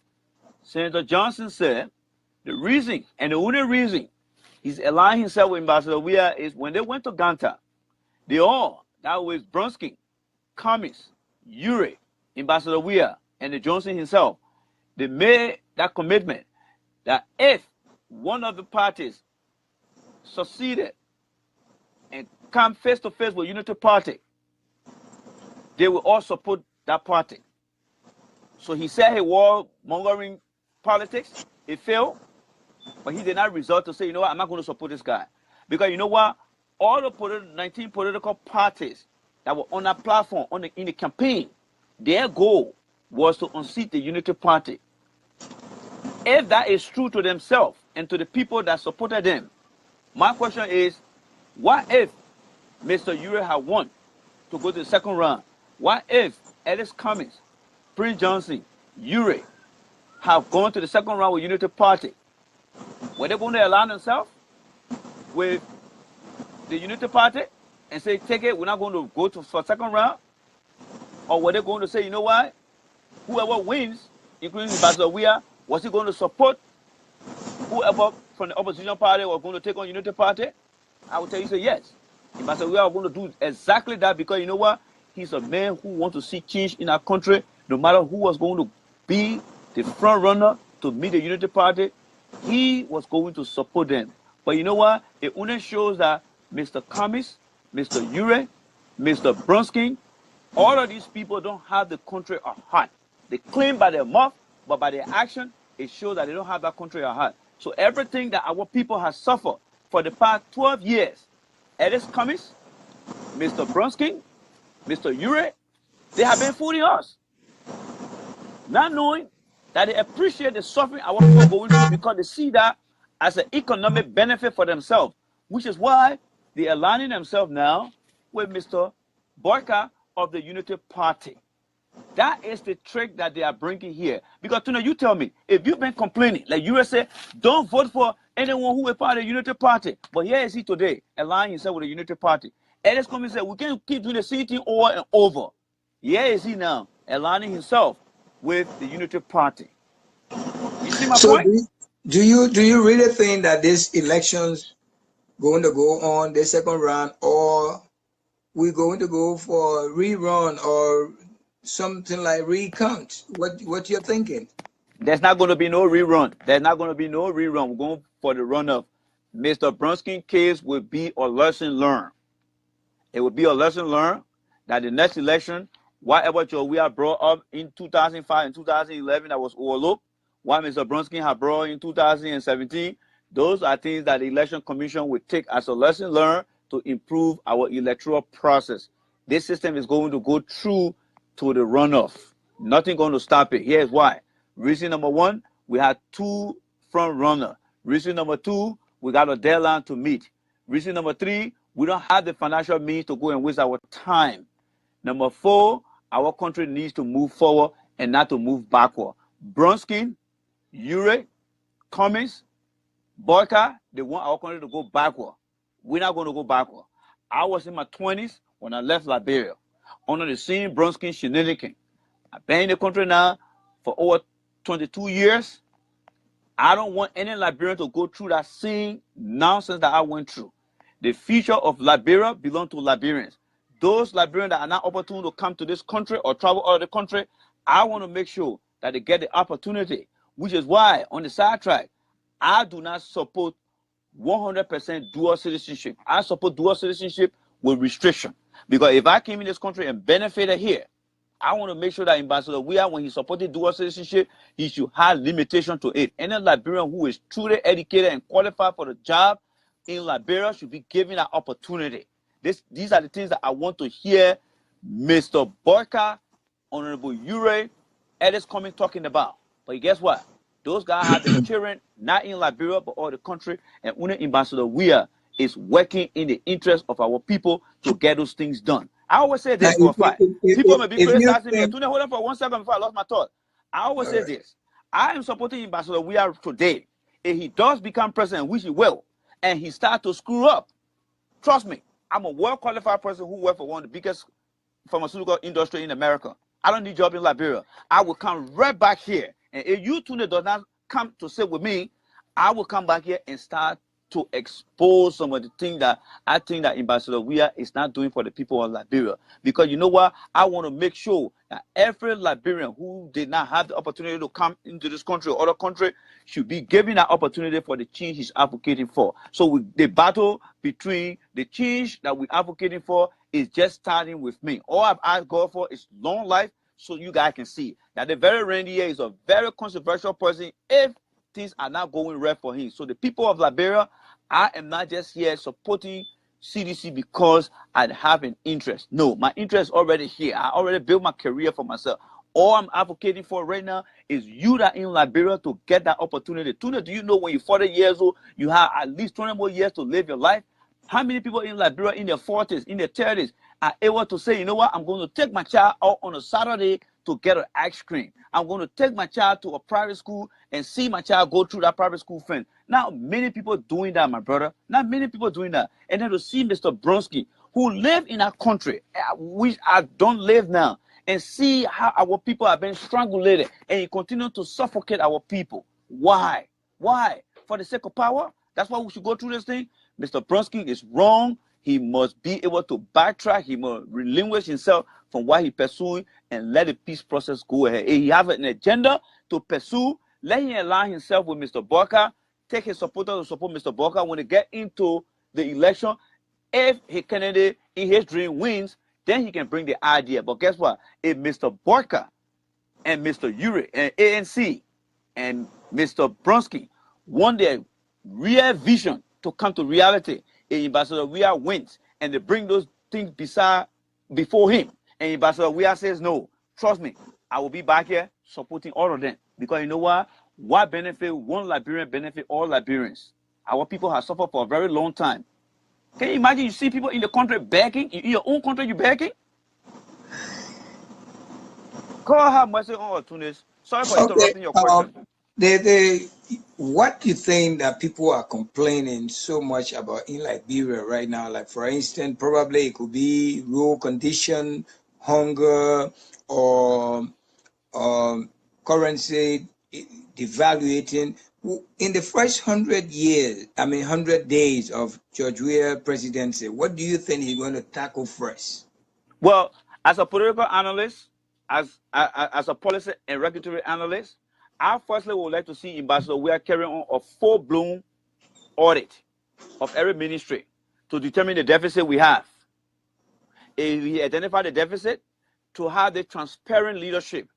Senator Johnson said the reason, and the only reason he's aligning himself with Ambassador Weir is when they went to Ganta, they all, that was Bronsky, Cummings, Ure, Ambassador Weir, and the Johnson himself, they made that commitment that if one of the parties succeeded and come face to face with Unity Party, they will all support that party. So he said he war mongering politics. It failed, but he did not resort to say, you know what, I'm not going to support this guy. Because you know what? All the 19 political parties that were on that platform in the campaign, their goal was to unseat the Unity Party. If that is true to themselves and to the people that supported them, my question is, what if Mr. Ure had won to go to the second round? What if Ellis Cummings, Prince Johnson, Ure have gone to the second round with Unity Party? Were they going to align themselves with the Unity Party? and say, take it, we're not going to go to for second round? Or were they going to say, you know what? Whoever wins, including Ambassador Weah, was he going to support whoever from the opposition party was going to take on Unity Party? I would tell you, say yes. Ambassador Weah are going to do exactly that because you know what? He's a man who wants to see change in our country, no matter who was going to be the front runner to meet the Unity Party. He was going to support them. But you know what? It only shows that Mr. Cummings, Mr. Ure, Mr. Brunskin, all of these people don't have the country at heart. They claim by their mouth, but by their action, it shows that they don't have that country at heart. So everything that our people have suffered for the past 12 years, Edis Cummings, Mr. Brunskin, Mr. Ure, they have been fooling us. Not knowing that they appreciate the suffering our people are going through because they see that as an economic benefit for themselves, which is why they are aligning themselves now with Mr. Boyka of the Unity Party. That is the trick that they are bringing here. Because, Tuna, you tell me, if you've been complaining, like you say, don't vote for anyone who is part of the Unity Party. But here is he today, aligning himself with the Unity Party. Ellis Cummings said, we can't keep doing the same thing over and over. Here is he now, aligning himself with the Unity Party. You see my point? Do you really think that these elections going to go on the second round, or we're going to go for rerun or something like recount? What you're thinking? There's not going to be no rerun. There's not going to be no rerun. We're going for the runoff. Mr. Brunskin case will be a lesson learned. It will be a lesson learned that the next election, whatever we have brought up in 2005 and 2011 that was overlooked, what Mr. Brunskin had brought in 2017, those are things that the Election Commission will take as a lesson learned to improve our electoral process. This system is going to go through to the runoff. Nothing going to stop it. Here's why. Reason number one, we had 2 front runners. Reason number 2, we got a deadline to meet. Reason number 3, we don't have the financial means to go and waste our time. Number 4, our country needs to move forward and not to move backward. Brunskin, Ure, Cummings, Boyka, they want our country to go backward. We're not going to go backward. I was in my 20s when I left Liberia under the same Brunskin shenanigan. I've been in the country now for over 22 years. I don't want any Liberian to go through that same nonsense that I went through. The future of Liberia belongs to Liberians. Those Liberians that are not opportune to come to this country or travel out of the country, I want to make sure that they get the opportunity, which is why on the sidetrack, I do not support 100% dual citizenship. I support dual citizenship with restriction. Because if I came in this country and benefited here, I want to make sure that Ambassador Weah, when he supported dual citizenship, he should have limitation to it. Any Liberian who is truly educated and qualified for the job in Liberia should be given an opportunity. These are the things that I want to hear Mr. Boyka, Honorable Ure, Ellis Cummings talking about. But guess what? Those guys have been cheering, not in Liberia, but all the country. And only Ambassador Weah is working in the interest of our people to get those things done. I always say this for a fact. People may be criticizing me. Hold on for 1 second before I lost my thought. I always say this. I am supporting Ambassador Weah today. If he does become president, which he will, and he starts to screw up, trust me, I'm a well-qualified person who works for one of the biggest pharmaceutical industry in America. I don't need a job in Liberia. I will come right back here. And if you two does not come to sit with me, I will come back here and start to expose some of the things that I think that Ambassador Weah is not doing for the people of Liberia. Because you know what? I want to make sure that every Liberian who did not have the opportunity to come into this country or other country should be given that opportunity for the change he's advocating for. So the battle between the change that we're advocating for is just starting with me. All I've asked God for is long life, so you guys can see that the very Randy here is a very controversial person if things are not going right for him. So the people of Liberia, I am not just here supporting CDC because I have an interest. No, my interest is already here. I already built my career for myself. All I'm advocating for right now is you that in Liberia to get that opportunity. Tuna, do you know when you're 40 years old, you have at least 20 more years to live your life? How many people in Liberia in their 40s, in their 30s are able to say, you know what, I'm going to take my child out on a Saturday to get an ice cream. I'm going to take my child to a private school and see my child go through that private school fence. Not many people doing that, my brother. Not many people doing that. And then to see Mr. Bronsky, who live in our country, which I don't live now, and see how our people are being strangulated, and you continue to suffocate our people. Why? Why? For the sake of power? That's why we should go through this thing. Mr. Bronsky is wrong. He must be able to backtrack. He must relinquish himself from what he pursuing and let the peace process go ahead. If he have an agenda to pursue, let him align himself with Mr. Barker. Take his supporters to support Mr. Barker when they get into the election. If his candidate in his dream wins, then he can bring the idea. But guess what? If Mr. Barker and Mr. Uri and ANC and Mr. Bronsky want their real vision to come to reality, and Ambassador Weah wins, and they bring those things before him, and Ambassador Weah says no, trust me, I will be back here supporting all of them. Because you know what? What benefit one Liberian benefit all Liberians? Our people have suffered for a very long time. Can you imagine you see people in the country begging? In your own country, you begging? God have mercy on Tunis. Sorry for interrupting your question. What do you think that people are complaining so much about in Liberia right now? Like, for instance, probably it could be rural condition, hunger, or currency devaluating. In the first 100 years, 100 days of George Weah presidency, what do you think he's going to tackle first? Well, as a political analyst, as a policy and regulatory analyst, I firstly would like to see Ambassador Weah carrying on a full-blown audit of every ministry to determine the deficit we have. If we identify the deficit, to have the transparent leadership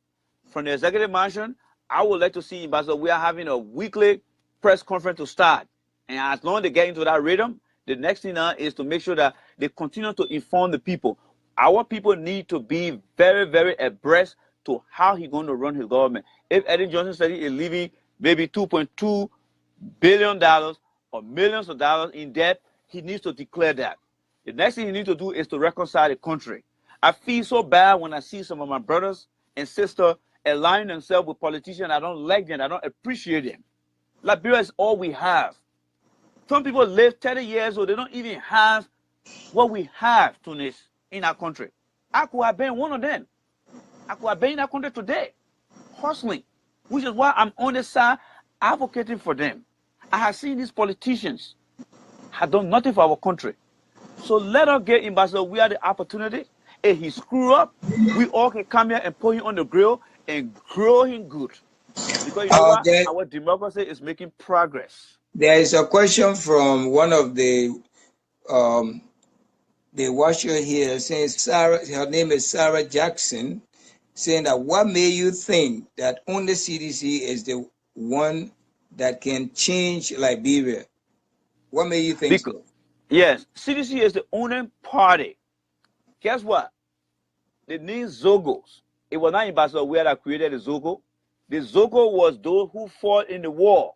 from the executive mansion, I would like to see Ambassador Weah having a weekly press conference to start. And as long as they get into that rhythm, the next thing now is to make sure that they continue to inform the people. Our people need to be very, very abreast to how he's going to run his government. If Eddie Johnson said he is leaving maybe $2.2 billion or millions of dollars in debt, he needs to declare that. The next thing he needs to do is to reconcile the country. I feel so bad when I see some of my brothers and sisters aligning themselves with politicians. I don't like them. I don't appreciate them. Liberia is all we have. Some people live 30 years old. They don't even have what we have, Tunis, in our country. I could have been one of them. I could have been in our country today, hustling, which is why I'm on the side advocating for them. I have seen these politicians have done nothing for our country. So let us get Ambassador Weah the opportunity. If he screw up, we all can come here and put him on the grill and grill him good. Because you know what? Our democracy is making progress. There is a question from one of the watcher here saying, Sarah, her name is Sarah Jackson, saying that what made you think that only CDC is the one that can change Liberia? What made you think so? Yes, CDC is the only party. Guess what? The name Zogos. It was not Ambassador Weah that created the Zogo. The Zogo was those who fought in the war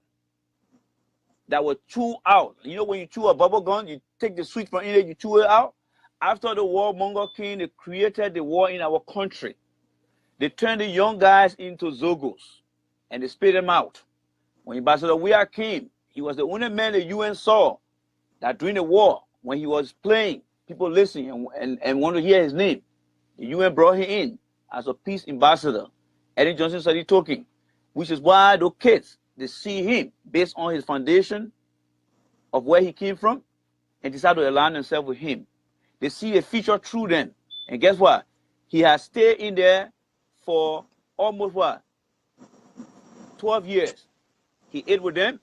that were chewed out. You know, when you chew a bubble gum, you take the sweet from in it, you chew it out. After the war, Monger King, they created the war in our country. They turned the young guys into Zogos, and they spit them out. When Ambassador Weah came, he was the only man the UN saw that during the war, when he was playing, people listening and want to hear his name. The UN brought him in as a peace ambassador. Eddie Johnson started talking, which is why those kids, they see him based on his foundation of where he came from and decide to align themselves with him. They see a future through them. And guess what? He has stayed in there for almost what? 12 years. He ate with them.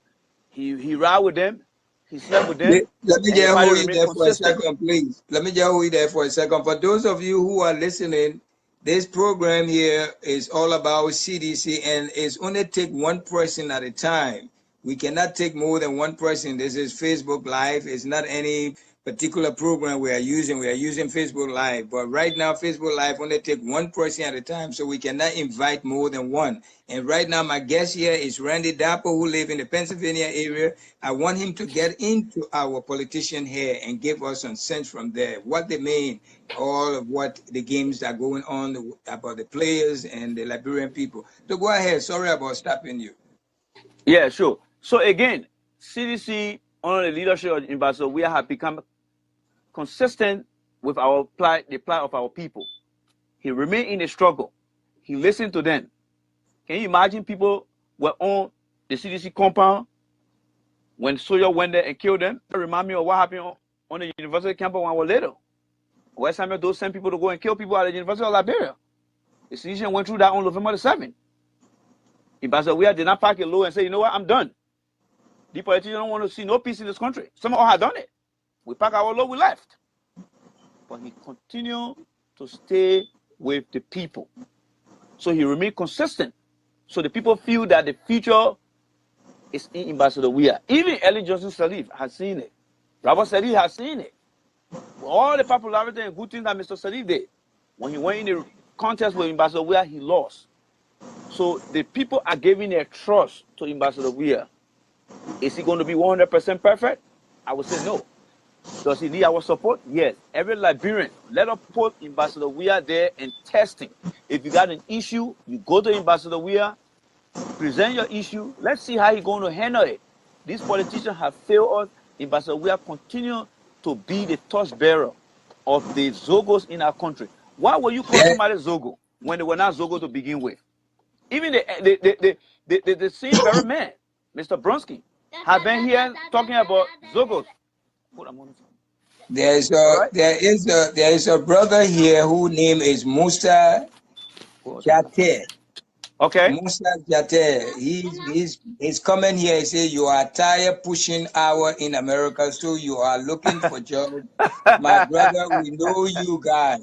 He ride with them. He slept with them. Let me just hold you there for a second, please. Let me just hold you there for a second. For those of you who are listening, this program here is all about CDC, and it's only take one person at a time. We cannot take more than one person. This is Facebook Live. It's not any particular program we are using. We are using Facebook Live. But right now, Facebook Live only take one person at a time, so we cannot invite more than one. And right now, my guest here is Randy Dapper, who lives in the Pennsylvania area. I want him to get into our politician here and give us some sense from there, what they mean, all of what the games that are going on, about the players and the Liberian people. So go ahead. Sorry about stopping you. Yeah, sure. So again, CDC, under the leadership of Ambassador Weah, have become consistent with the plight of our people. He remained in the struggle. He listened to them. Can you imagine people were on the CDC compound when soldiers went there and killed them? It reminds me of what happened on the university campus when I was little. West Samuel those sent people to go and kill people at the University of Liberia. The CDC went through that on November the 7th. Ambassador Weah did not pack it low and say, you know what, I'm done. The politicians don't want to see no peace in this country. Some of us had done it. We packed our load, we left. But he continued to stay with the people. So he remained consistent. So the people feel that the future is in Ambassador Weah. Even Ellen Johnson Sirleaf has seen it. Robert Sirleaf has seen it. All the popularity and good things that Mr. Sirleaf did, when he went in the contest with Ambassador Weah, he lost. So the people are giving their trust to Ambassador Weah. Is he going to be 100% perfect? I would say no. Does he need our support? Yes. Every Liberian, let us put Ambassador Weah there and testing. If you got an issue, you go to Ambassador Weah, present your issue. Let's see how he's going to handle it. These politicians have failed us. Ambassador Weah continue to be the torchbearer of the Zogos in our country. Why were you calling somebody Zogo when they were not Zogo to begin with? Even the same very man, Mr. Bronsky, have been here talking about Zogos. There is a brother here whose name is Musa Jate. Okay. Musa Jate. He's coming here. He says you are tired pushing hour in America, so you are looking for job. My brother, we know you guys.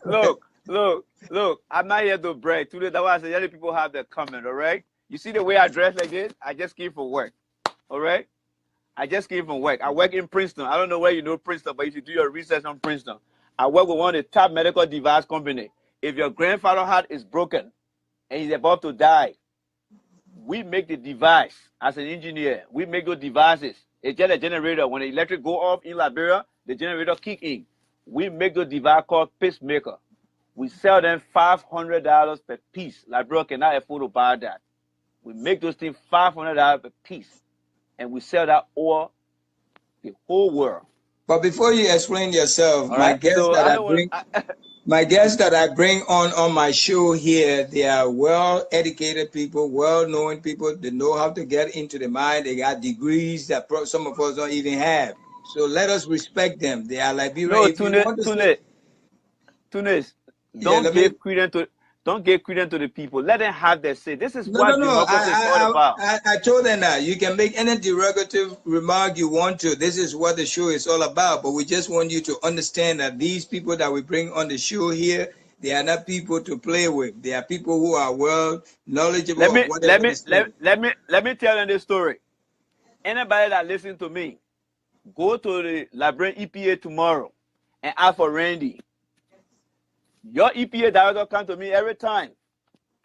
Look. I'm not here to brag. Today, that's why I say other people have their comment. All right. You see the way I dress like this? I just came for work. All right. I just came from work. I work in Princeton. I don't know where you know Princeton, but you should do your research on Princeton. I work with one of the top medical device companies. If your grandfather's heart is broken and he's about to die, we make the device as an engineer. We make those devices. It's just a generator. When the electric go off in Liberia, the generator kick in. We make those device called pacemaker. We sell them $500 per piece. Liberia cannot afford to buy that. We make those things $500 per piece. And we sell that all the whole world. But before you explain yourself, my guests that I bring on my show here, they are well-educated people, well-known people. They know how to get into the mind. They got degrees that some of us don't even have. So let us respect them. They are Liberian. No, Tunis, don't give credence to the people. Let them have their say. This is what democracy is all about. I told them that you can make any derogatory remark you want to. This is what the show is all about. But we just want you to understand that these people that we bring on the show here, they are not people to play with. They are people who are well knowledgeable. Let me tell you this story. Anybody that listens to me, go to the Liberian EPA tomorrow and ask for Randy. Your EPA director comes to me every time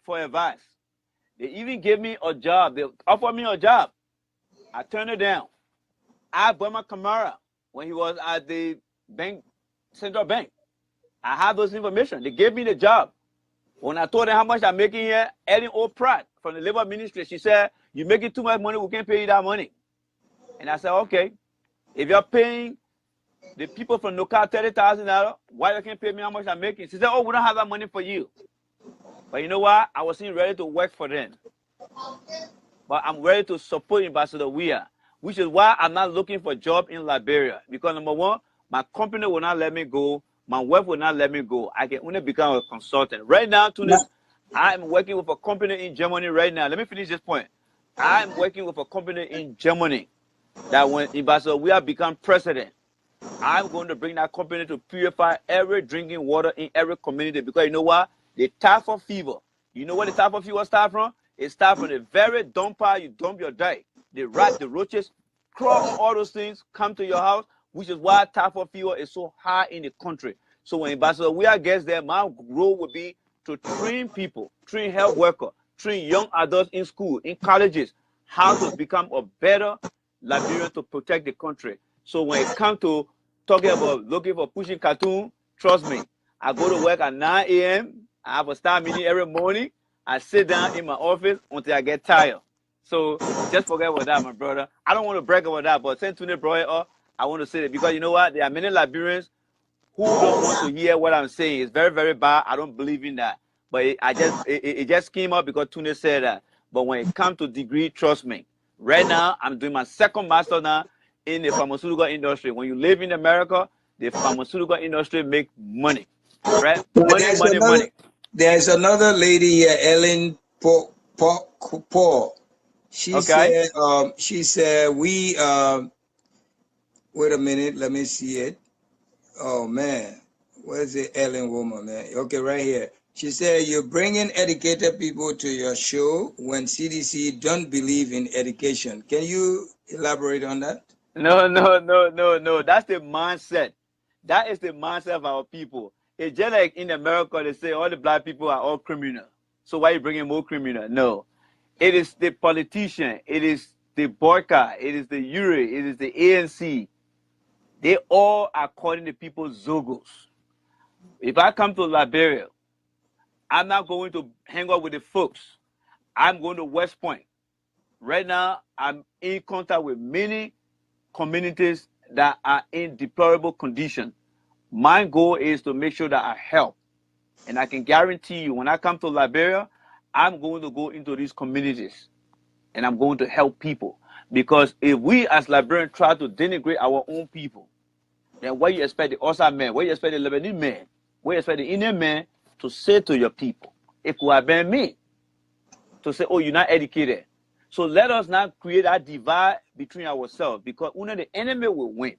for advice. They even gave me a job. They offered me a job. I turned it down. I bought my Camara when he was at the bank, Central Bank. I have those information. They gave me the job. When I told them how much I'm making here, Ellen O. Pratt from the Labor Ministry, she said, you're making too much money, we can't pay you that money. And I said, okay, if you're paying the people from NOCA $30,000, why you can't pay me how much I'm making? She said, oh, we don't have that money for you. But you know what? I wasn't ready to work for them. But I'm ready to support Ambassador Weah, which is why I'm not looking for a job in Liberia. Because number one, my company will not let me go. My wife will not let me go. I can only become a consultant. Right now, Tunis, I'm working with a company in Germany right now. Let me finish this point. I'm working with a company in Germany that when Ambassador Weah become president, I'm going to bring that company to purify every drinking water in every community. Because you know what? The typhoid fever. You know where the typhoid fever starts from? It starts from the very dumper you dump your dirt. The rat, the roaches, crawl on all those things, come to your house, which is why typhoid fever is so high in the country. So when Ambassador Weah gets there, my role will be to train people, train health workers, train young adults in school, in colleges, how to become a better Liberian to protect the country. So when it comes to talking about looking for pushing cartoon, trust me, I go to work at 9 a.m. I have a staff meeting every morning. I sit down in my office until I get tired. So just forget about that, my brother. I don't want to brag about that, but since today, bro, I want to say that because you know what? There are many Liberians who don't want to hear what I'm saying. It's very, very bad. I don't believe in that. But it just came up because Tune said that. But when it comes to degree, trust me. Right now, I'm doing my second master now in the pharmaceutical industry. When you live in America, the pharmaceutical industry make money, right? But Money, money, money. there's another lady here, Ellen Paul. Okay? She said we wait a minute, let me see it. Oh man, where's the Ellen woman, man? Okay, right here. She said you're bringing educated people to your show when CDC don't believe in education. Can you elaborate on that? No, no, no, no, no. That's the mindset. That is the mindset of our people. It's just like in America, they say all the black people are all criminal. So why you bringing more criminal? No. It is the politician. It is the boycott. It is the URI. It is the ANC. They all are calling the people Zogos. If I come to Liberia, I'm not going to hang out with the folks. I'm going to West Point. Right now, I'm in contact with many communities that are in deplorable condition. My goal is to make sure that I help. And I can guarantee you, when I come to Liberia, I'm going to go into these communities and I'm going to help people. Because if we as Liberians try to denigrate our own people, then what you expect the Osa man, what you expect the Lebanese man, what you expect the Indian man to say to your people? It could have been me to say, oh, you're not educated. So let us not create a divide between ourselves because the enemy will win.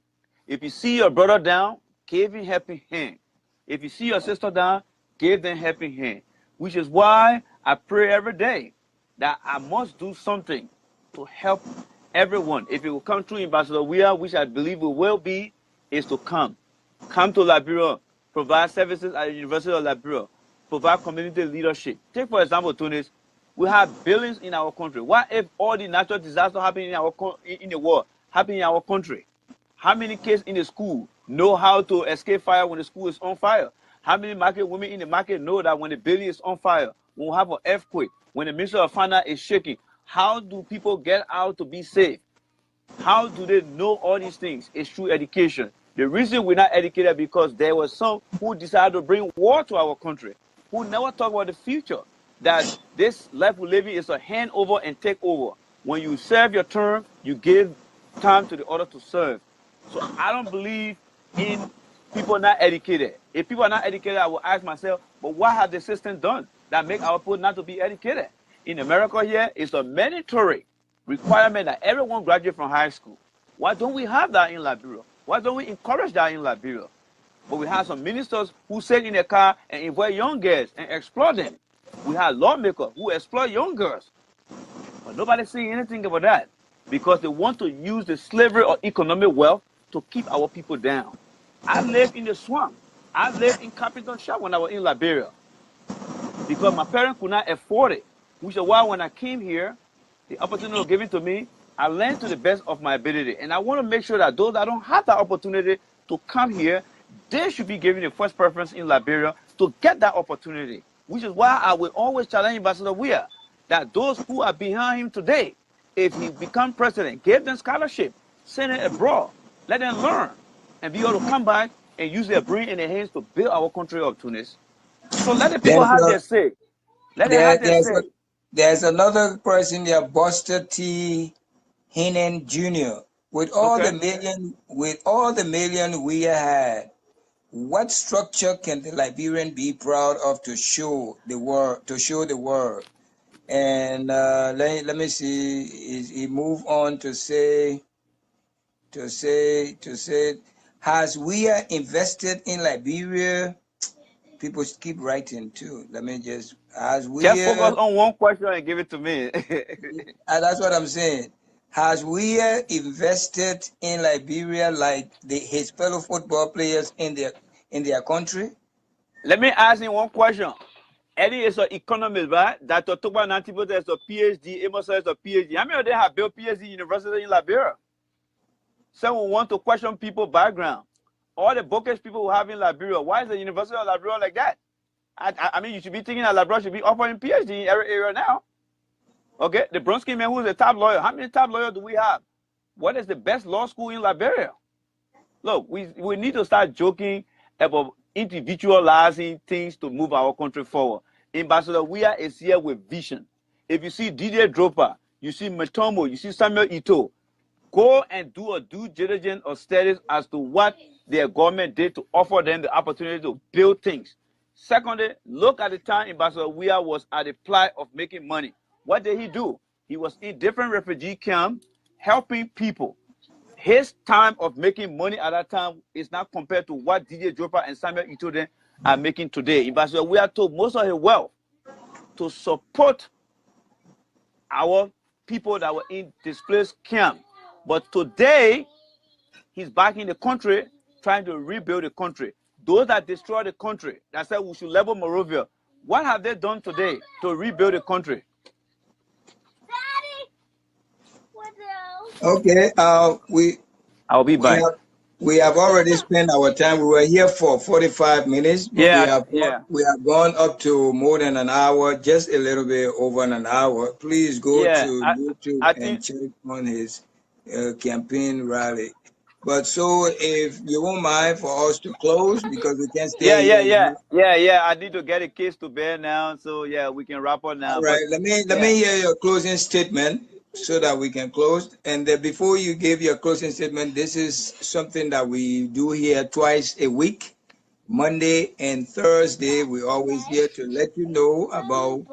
If you see your brother down, give him helping hand. If you see your sister down, give them helping hand. Which is why I pray every day that I must do something to help everyone. If it will come through Ambassador Weir, which I believe it will be, is to come. Come to Liberia, provide services at the University of Liberia, provide community leadership. Take, for example, Tunis, we have billions in our country. What if all the natural disasters happening in the world happen in our country? How many kids in the school know how to escape fire when the school is on fire? How many market women in the market know that when the building is on fire, when we have an earthquake, when the Ministry of Finance is shaking, how do people get out to be safe? How do they know all these things? It's through education. The reason we're not educated because there were some who decided to bring war to our country, who never talk about the future, that this life we're living is a handover and take over. When you serve your term, you give time to the other to serve. So I don't believe in people not educated. If people are not educated, I will ask myself, but what has the system done that make our people not to be educated? In America here, it's a mandatory requirement that everyone graduate from high school. Why don't we have that in Liberia? Why don't we encourage that in Liberia? But we have some ministers who sit in a car and invite young girls and exploit them. We have lawmakers who exploit young girls. But nobody's saying anything about that because they want to use the slavery or economic wealth to keep our people down. I lived in the swamp. I lived in Capitol Shop when I was in Liberia because my parents could not afford it. Which is why when I came here, the opportunity was given to me, I learned to the best of my ability. And I want to make sure that those that don't have that opportunity to come here, they should be given the first preference in Liberia to get that opportunity. Which is why I will always challenge Ambassador Weir that those who are behind him today, if he become president, give them scholarship, send it abroad, let them learn, and be able to come back and use their brain and their hands to build our country of Tunis. So let the people There's have a, their say. Let them there, have their there's a, say. there's another person there, Buster T. Heenan Jr. Okay. With all the million we had, what structure can the Liberian be proud of to show the world? And let me see. He move on to say, has we invested in Liberia? People keep writing too. Let me just, has Just we, focus on one question and give it to me. that's what I'm saying. Has we invested in Liberia like his fellow football players in their country? Let me ask you one question. Eddie is an economist, right? Dr. Tuba Nantibo is a PhD. Amos is a PhD. How many of them have built PhD university in Liberia? Some want to question people's background. All the bookish people who have in Liberia, why is the University of Liberia like that? I mean, you should be thinking that Liberia should be offering PhD in every area now. Okay, the Bronsky man who is a top lawyer. How many top lawyers do we have? What is the best law school in Liberia? Look, we need to start joking about individualizing things to move our country forward. Ambassador Weah is here with vision. If you see DJ Dropa, you see Matomo, you see Samuel Ito, go and do a due diligence or studies as to what their government did to offer them the opportunity to build things. Secondly, look at the time Ambassador Weah was at the plight of making money. What did he do? He was in different refugee camps helping people. His time of making money at that time is not compared to what DJ Dropa and Samuel Ito are making today. Ambassador Weah took most of his wealth to support our people that were in displaced camp. But today, he's back in the country trying to rebuild the country. Those that destroy the country, that said we should level Morovia, what have they done today to rebuild the country? Okay, I'll be we back. have already spent our time. We were here for 45 minutes, but Yeah. we have gone up to more than an hour, just a little bit over an hour. Please go Yeah. to YouTube I and think. check on his campaign rally. But so, if you won't mind for us to close because we can't Yeah, stay yeah, here. yeah, yeah, yeah. I need to get a case to bear now, so yeah, we can wrap up now. All But right, let yeah, me hear your closing statement so that we can close. And then before you give your closing statement, this is something that we do here twice a week, Monday and Thursday. We're always here to let you know about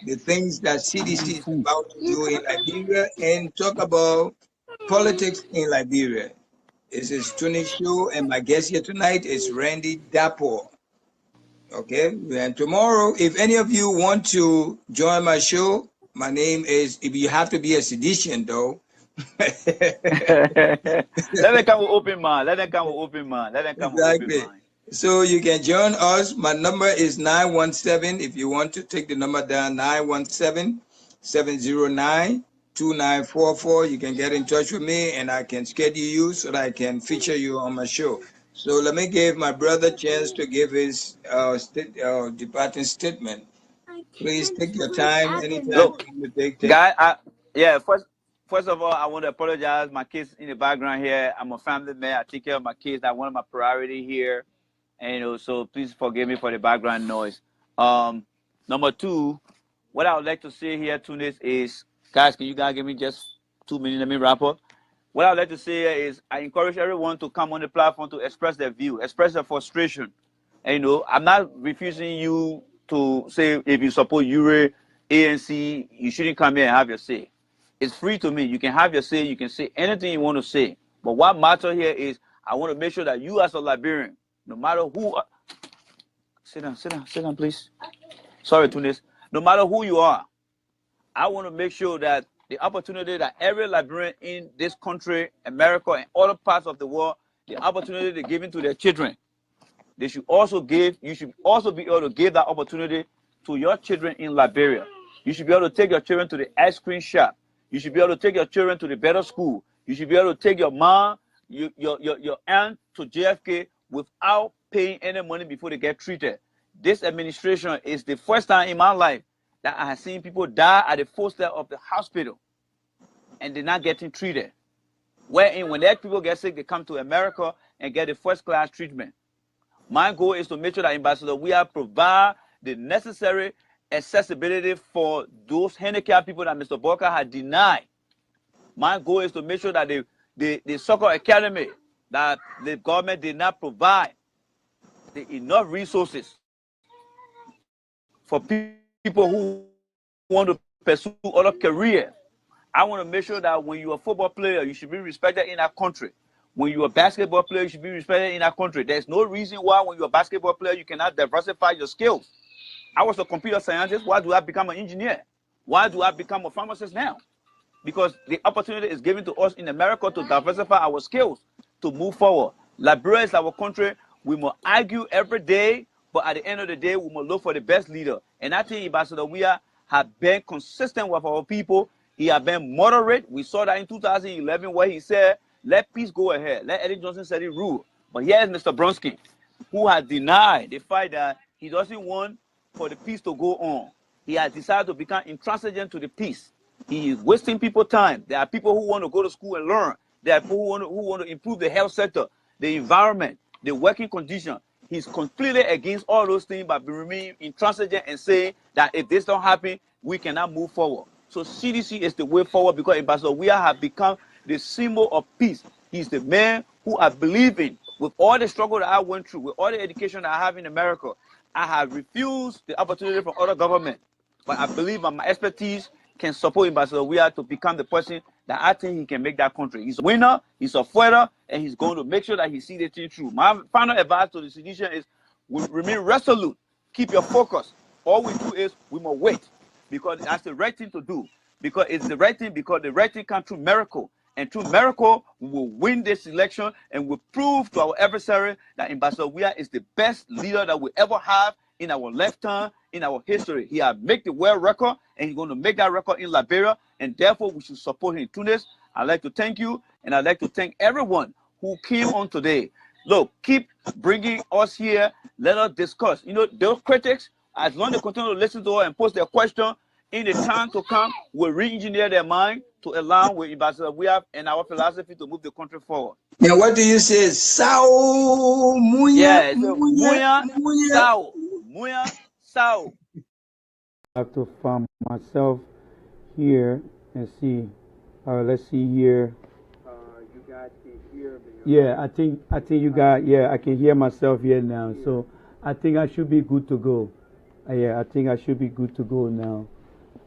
the things that CDC is about to do in Liberia and talk about politics in Liberia. This is Tony's show, and my guest here tonight is Randy Dapo. Okay, and tomorrow, if any of you want to join my show, my name is, if you have to be a sedition though. let them come with open mind. Let them come with open mind. Let them come with open Exactly. mind. So you can join us. My number is 917. If you want to take the number down, 917-709-2944. You can get in touch with me and I can schedule you so that I can feature you on my show. So let me give my brother a chance to give his departing statement. Please take your time. Anytime Look, you want to take. guy, yeah. First of all, I want to apologize. My kids in the background here. I'm a family man. I take care of my kids. That's one of my priority here, and so please forgive me for the background noise. Number two, what I would like to say here, Tunis, is guys, can you guys give me just 2 minutes? Let me wrap up. What I would like to say here is I encourage everyone to come on the platform to express their view, express their frustration. And, I'm not refusing you to say if you support URE, ANC, you shouldn't come here and have your say. It's free to me. You can have your say. You can say anything you want to say. But what matters here is I want to make sure that you as a Liberian, no matter who, sit down, please. Sorry, Tunis. No matter who you are, I want to make sure that the opportunity that every Liberian in this country, America, and other parts of the world, the opportunity they're giving to their children, you should also be able to give that opportunity to your children in Liberia. You should be able to take your children to the ice cream shop. You should be able to take your children to the better school. You should be able to take your mom, your aunt to JFK without paying any money before they get treated. This administration is the first time in my life that I have seen people die at the footstep of the hospital and they're not getting treated. Wherein when their people get sick, they come to America and get the first class treatment. My goal is to make sure that Ambassador Weah provide the necessary accessibility for those handicapped people that Mr. Barker had denied. My goal is to make sure that the soccer academy that the government did not provide enough resources for people who want to pursue other careers. I want to make sure that when you're a football player, you should be respected in our country. When you're a basketball player, you should be respected in our country. There's no reason why when you're a basketball player, you cannot diversify your skills. I was a computer scientist. Why do I become an engineer? Why do I become a pharmacist now? Because the opportunity is given to us in America to diversify our skills, to move forward. Liberia is our country. We must argue every day, but at the end of the day, we must look for the best leader. And I think Ambassador Weah has been consistent with our people. He has been moderate. We saw that in 2011 where he said, let peace go ahead. Let Eddie Johnson say it rule. But here is Mr. Bronsky, who has denied the fact that he doesn't want for the peace to go on. He has decided to become intransigent to the peace. He is wasting people's time. There are people who want to go to school and learn. There are people who want to improve the health sector. the environment, the working condition. He's completely against all those things, but remaining intransigent and saying that if this don't happen, we cannot move forward. So CDC is the way forward because Ambassador Weah have become the symbol of peace. He's the man who I believe in. With all the struggle that I went through, with all the education that I have in America, I have refused the opportunity from other government. But I believe that my expertise can support Ambassador Weah to become the person that I think he can make that country. He's a winner, he's a fighter, and he's going to make sure that he sees the thing through. My final advice to the sedition is we remain resolute. Keep your focus. All we do is we must wait because that's the right thing to do. Because it's the right thing, because the right thing comes through miracle. And through miracle, we will win this election and will prove to our adversary that Ambassador Weah is the best leader that we ever have in our lifetime, in our history. He has made the world record, and he's going to make that record in Liberia, and therefore we should support him. Tunis, I'd like to thank you, and I'd like to thank everyone who came on today. Look, keep bringing us here. Let us discuss. You know, those critics, as long as they continue to listen to us and post their question, in the time to come, we'll re-engineer their mind to align with Ambassador Weah and our philosophy to move the country forward. And what do you say? Sao Muya, Yeah, it's Muya, Muya. Sao. Muya Sao. I have to find myself here and see. Let's see here. You guys can hear me. Yeah, I think you guys. Yeah, I can hear myself here now. So I think I should be good to go. Yeah, I think I should be good to go now.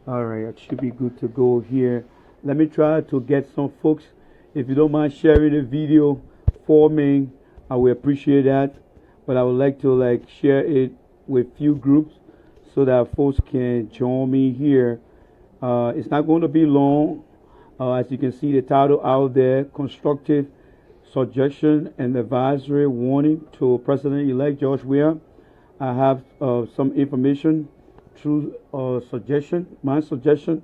All right, I should be good to go here. Let me try to get some folks. If you don't mind sharing the video for me, I will appreciate that. But I would like to share it with few groups so that folks can join me here. It's not going to be long. As you can see the title out there, Constructive Suggestion and Advisory Warning to President-elect George Weah. I have some information through my suggestion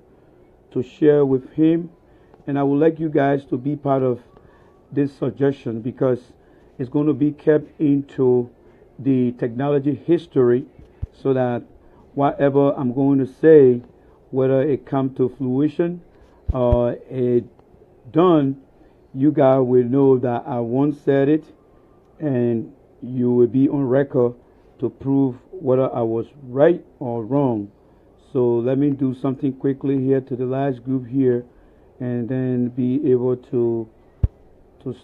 to share with him. And I would like you guys to be part of this suggestion because it's going to be kept into the technology history so that whatever I'm going to say, whether it comes to fruition or it done, you guys will know that I once said it and you will be on record to prove whether I was right or wrong. So let me do something quickly here to the last group here and then be able to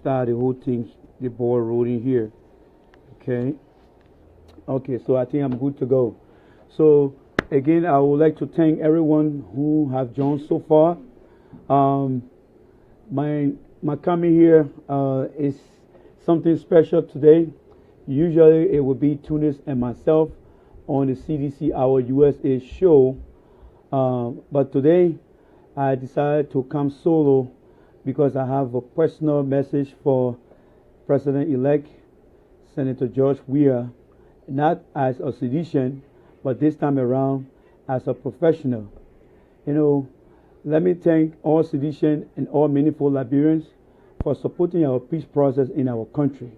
start the whole thing, the ball rolling here. Okay, so I think I'm good to go. So again, I would like to thank everyone who have joined so far. My coming here is something special today. Usually it would be Tunis and myself on the CDC Our USA show, but today I decided to come solo because I have a personal message for President-elect Senator George Weah, not as a sedition, but this time around as a professional. You know, let me thank all sedition and all meaningful Liberians for supporting our peace process in our country.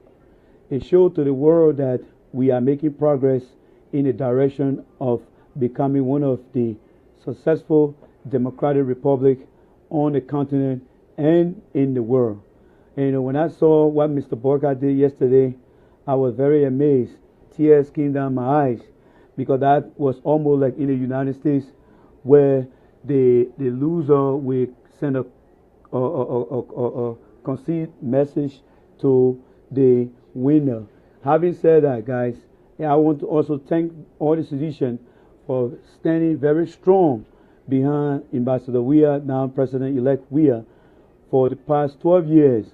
It showed to the world that we are making progress in the direction of becoming one of the successful democratic republics on the continent and in the world. And, you know, when I saw what Mr. Borka did yesterday, I was very amazed. Tears came down my eyes because that was almost like in the United States where the loser will send a concede message to the winner. Having said that, guys, I want to also thank all the citizens for standing very strong behind Ambassador Weah, now President-elect Weah, for the past 12 years.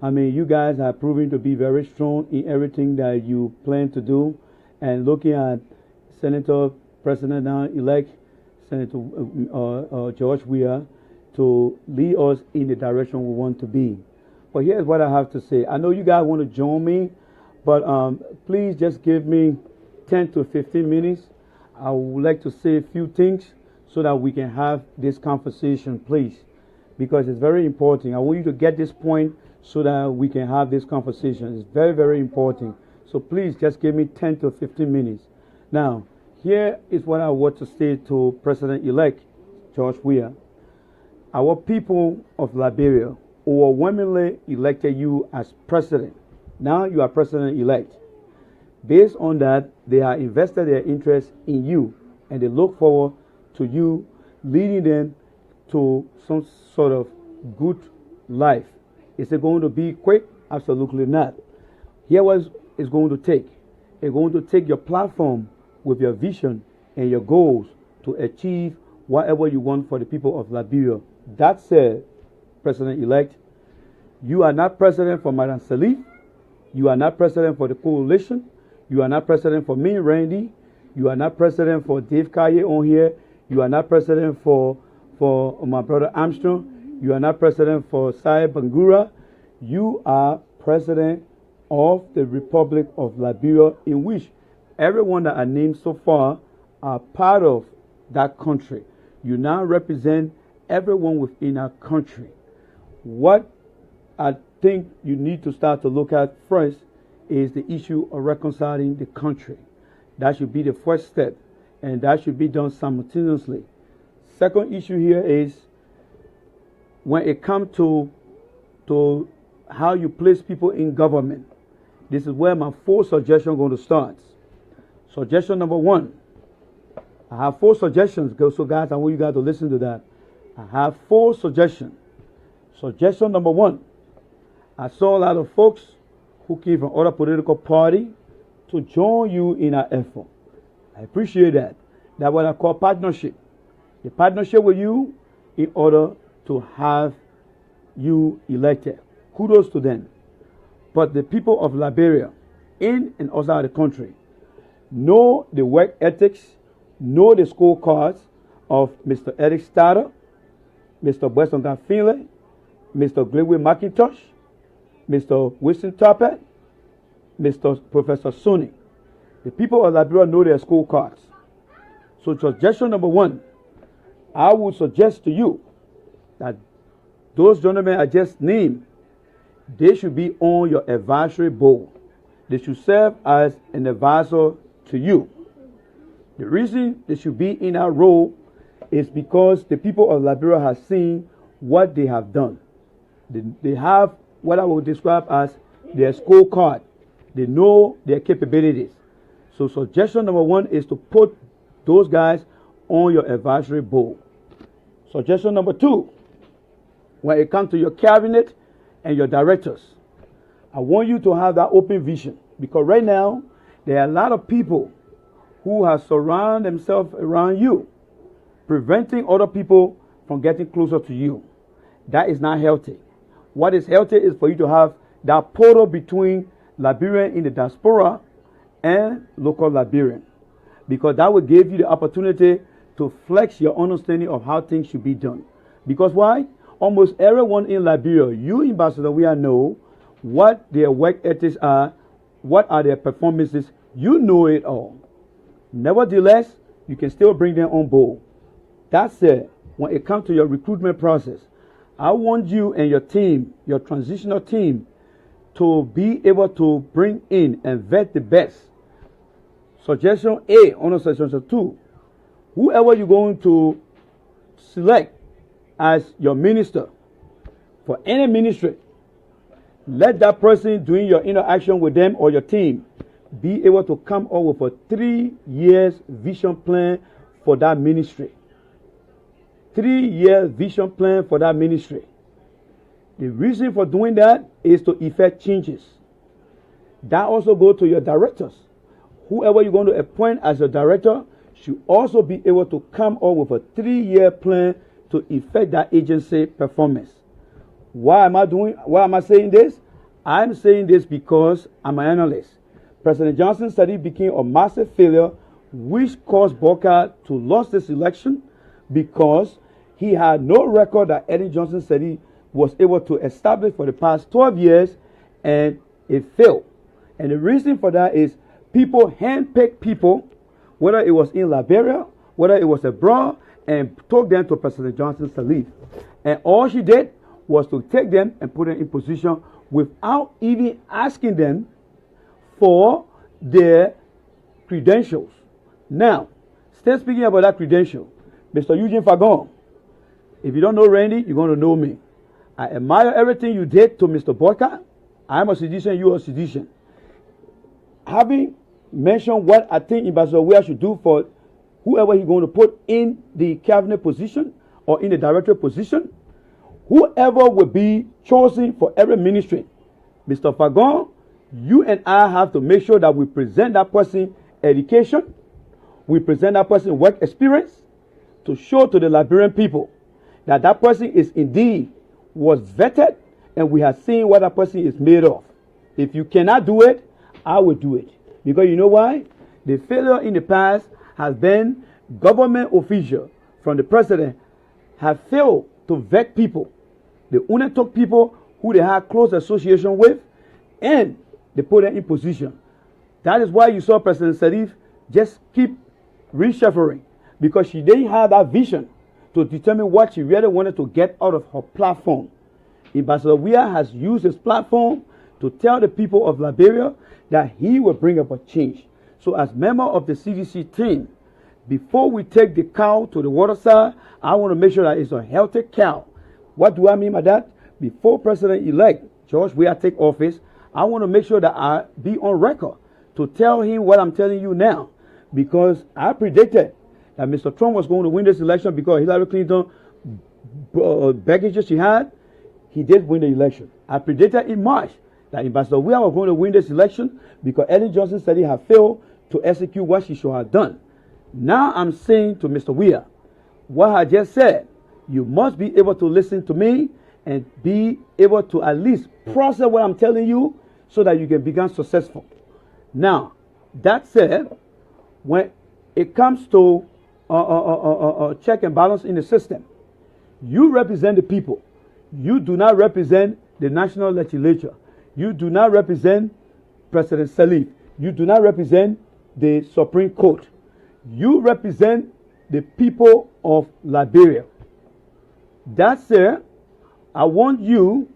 I mean, you guys are proving to be very strong in everything that you plan to do. And looking at Senator President-elect Senator George Weah to lead us in the direction we want to be. But here's what I have to say. I know you guys want to join me, but please just give me 10 to 15 minutes. I would like to say a few things so that we can have this conversation, please, because it's very important. I want you to get this point so that we can have this conversation. It's very, very important. So please just give me 10 to 15 minutes. Now, here is what I want to say to President-elect George Weah. Our people of Liberia overwhelmingly elected you as president. Now you are president-elect. Based on that, they have invested their interest in you, and they look forward to you leading them to some sort of good life. Is it going to be quick? Absolutely not. Here what it's going to take. It's going to take your platform with your vision and your goals to achieve whatever you want for the people of Liberia. That said, President-elect, you are not president for Madam Salif. You are not president for the coalition. You are not president for me, Randy. You are not president for Dave Kaye on here. You are not president for my brother Armstrong. You are not president for Sai Bangura. You are president of the Republic of Liberia, in which everyone that I named so far are part of that country. You now represent everyone within our country. What I think you need to start to look at first is the issue of reconciling the country. That should be the first step, and that should be done simultaneously. Second issue here is when it comes to how you place people in government. This is where my 4 suggestions are going to start. Suggestion number 1. I have 4 suggestions. So guys, I want you guys to listen to that. I have 4 suggestions. Suggestion number 1. I saw a lot of folks who came from other political parties to join you in our effort. I appreciate that. That's what I call partnership. The partnership with you in order to have you elected. Kudos to them. But the people of Liberia, in and outside the country, know the work ethics, know the scorecards of Mr. Eric Starter, Mr. Weston Finley, Mr. Glenwood McIntosh, Mr. Winston Toppet, Mr. Professor Suni. The people of Liberia know their scorecards. So suggestion number 1, I would suggest to you that those gentlemen I just named, they should be on your advisory board. They should serve as an advisor to you. The reason they should be in our role is because the people of Liberia have seen what they have done. They have what I would describe as their scorecard. They know their capabilities. So suggestion number 1 is to put those guys on your advisory board. Suggestion number 2, when it comes to your cabinet and your directors, I want you to have that open vision, because right now there are a lot of people who have surrounded themselves around you, preventing other people from getting closer to you. That is not healthy. What is healthy is for you to have that portal between Liberian in the diaspora and local Liberian, because that will give you the opportunity to flex your understanding of how things should be done. Because why? Almost everyone in Liberia, you Ambassador, we know what their work ethics are, what are their performances. You know it all. Nevertheless, you can still bring them on board. That said, when it comes to your recruitment process, I want you and your team, your transitional team, to be able to bring in and vet the best. Suggestion A, on suggestion 2, whoever you're going to select as your minister for any ministry, let that person doing your interaction with them or your team be able to come up with a 3 years vision plan for that ministry. 3-year vision plan for that ministry. The reason for doing that is to effect changes. That also goes to your directors. Whoever you're going to appoint as your director should also be able to come up with a 3-year plan to effect that agency performance. Why am I saying this? I'm saying this because I'm an analyst. President Johnson's study became a massive failure, which caused Booker to lose this election because he had no record that Eddie Johnson's study was able to establish for the past 12 years, and it failed. And the reason for that is people handpicked people, whether it was in Liberia, whether it was abroad, and took them to President Johnson's relief. And all she did was to take them and put them in position without even asking them for their credentials. Now, still speaking about that credential, Mr. Eugene Fagon, if you don't know Randy, you're going to know me. I admire everything you did to Mr. Boyka. I'm a citizen, you're a citizen. Having mentioned what I think Ambassador Weah should do for whoever he's going to put in the cabinet position or in the director position, whoever will be chosen for every ministry, Mr. Fagon, you and I have to make sure that we present that person education, we present that person work experience to show to the Liberian people that that person is indeed was vetted and we have seen what that person is made of. If you cannot do it, I will do it. Because you know why? The failure in the past has been government officials from the president have failed to vet people. They only took people who they had close association with and they put them in position. That is why you saw President Salif just keep reshuffling, because she didn't have that vision to determine what she really wanted to get out of her platform. Ambassador Weah has used his platform to tell the people of Liberia that he will bring about change. So as member of the CDC team, before we take the cow to the waterside, I want to make sure that it's a healthy cow. What do I mean by that? Before President-elect George Weah take office, I want to make sure that I be on record to tell him what I'm telling you now. Because I predicted that Mr. Trump was going to win this election because Hillary Clinton baggage she had. He did win the election. I predicted in March that Ambassador Weah was going to win this election because Ellen Johnson said he had failed to execute what she should have done. Now I'm saying to Mr. Weah, what I just said, you must be able to listen to me and be able to at least process what I'm telling you so that you can become successful. Now, that said, when it comes to check and balance in the system, you represent the people. You do not represent the national legislature. You do not represent President Salif. You do not represent the Supreme Court. You represent the people of Liberia. That said, I want you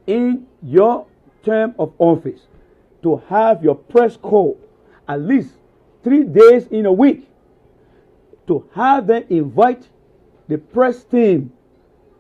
in your term of office to have your press call at least 3 days in a week, to have them invite the press team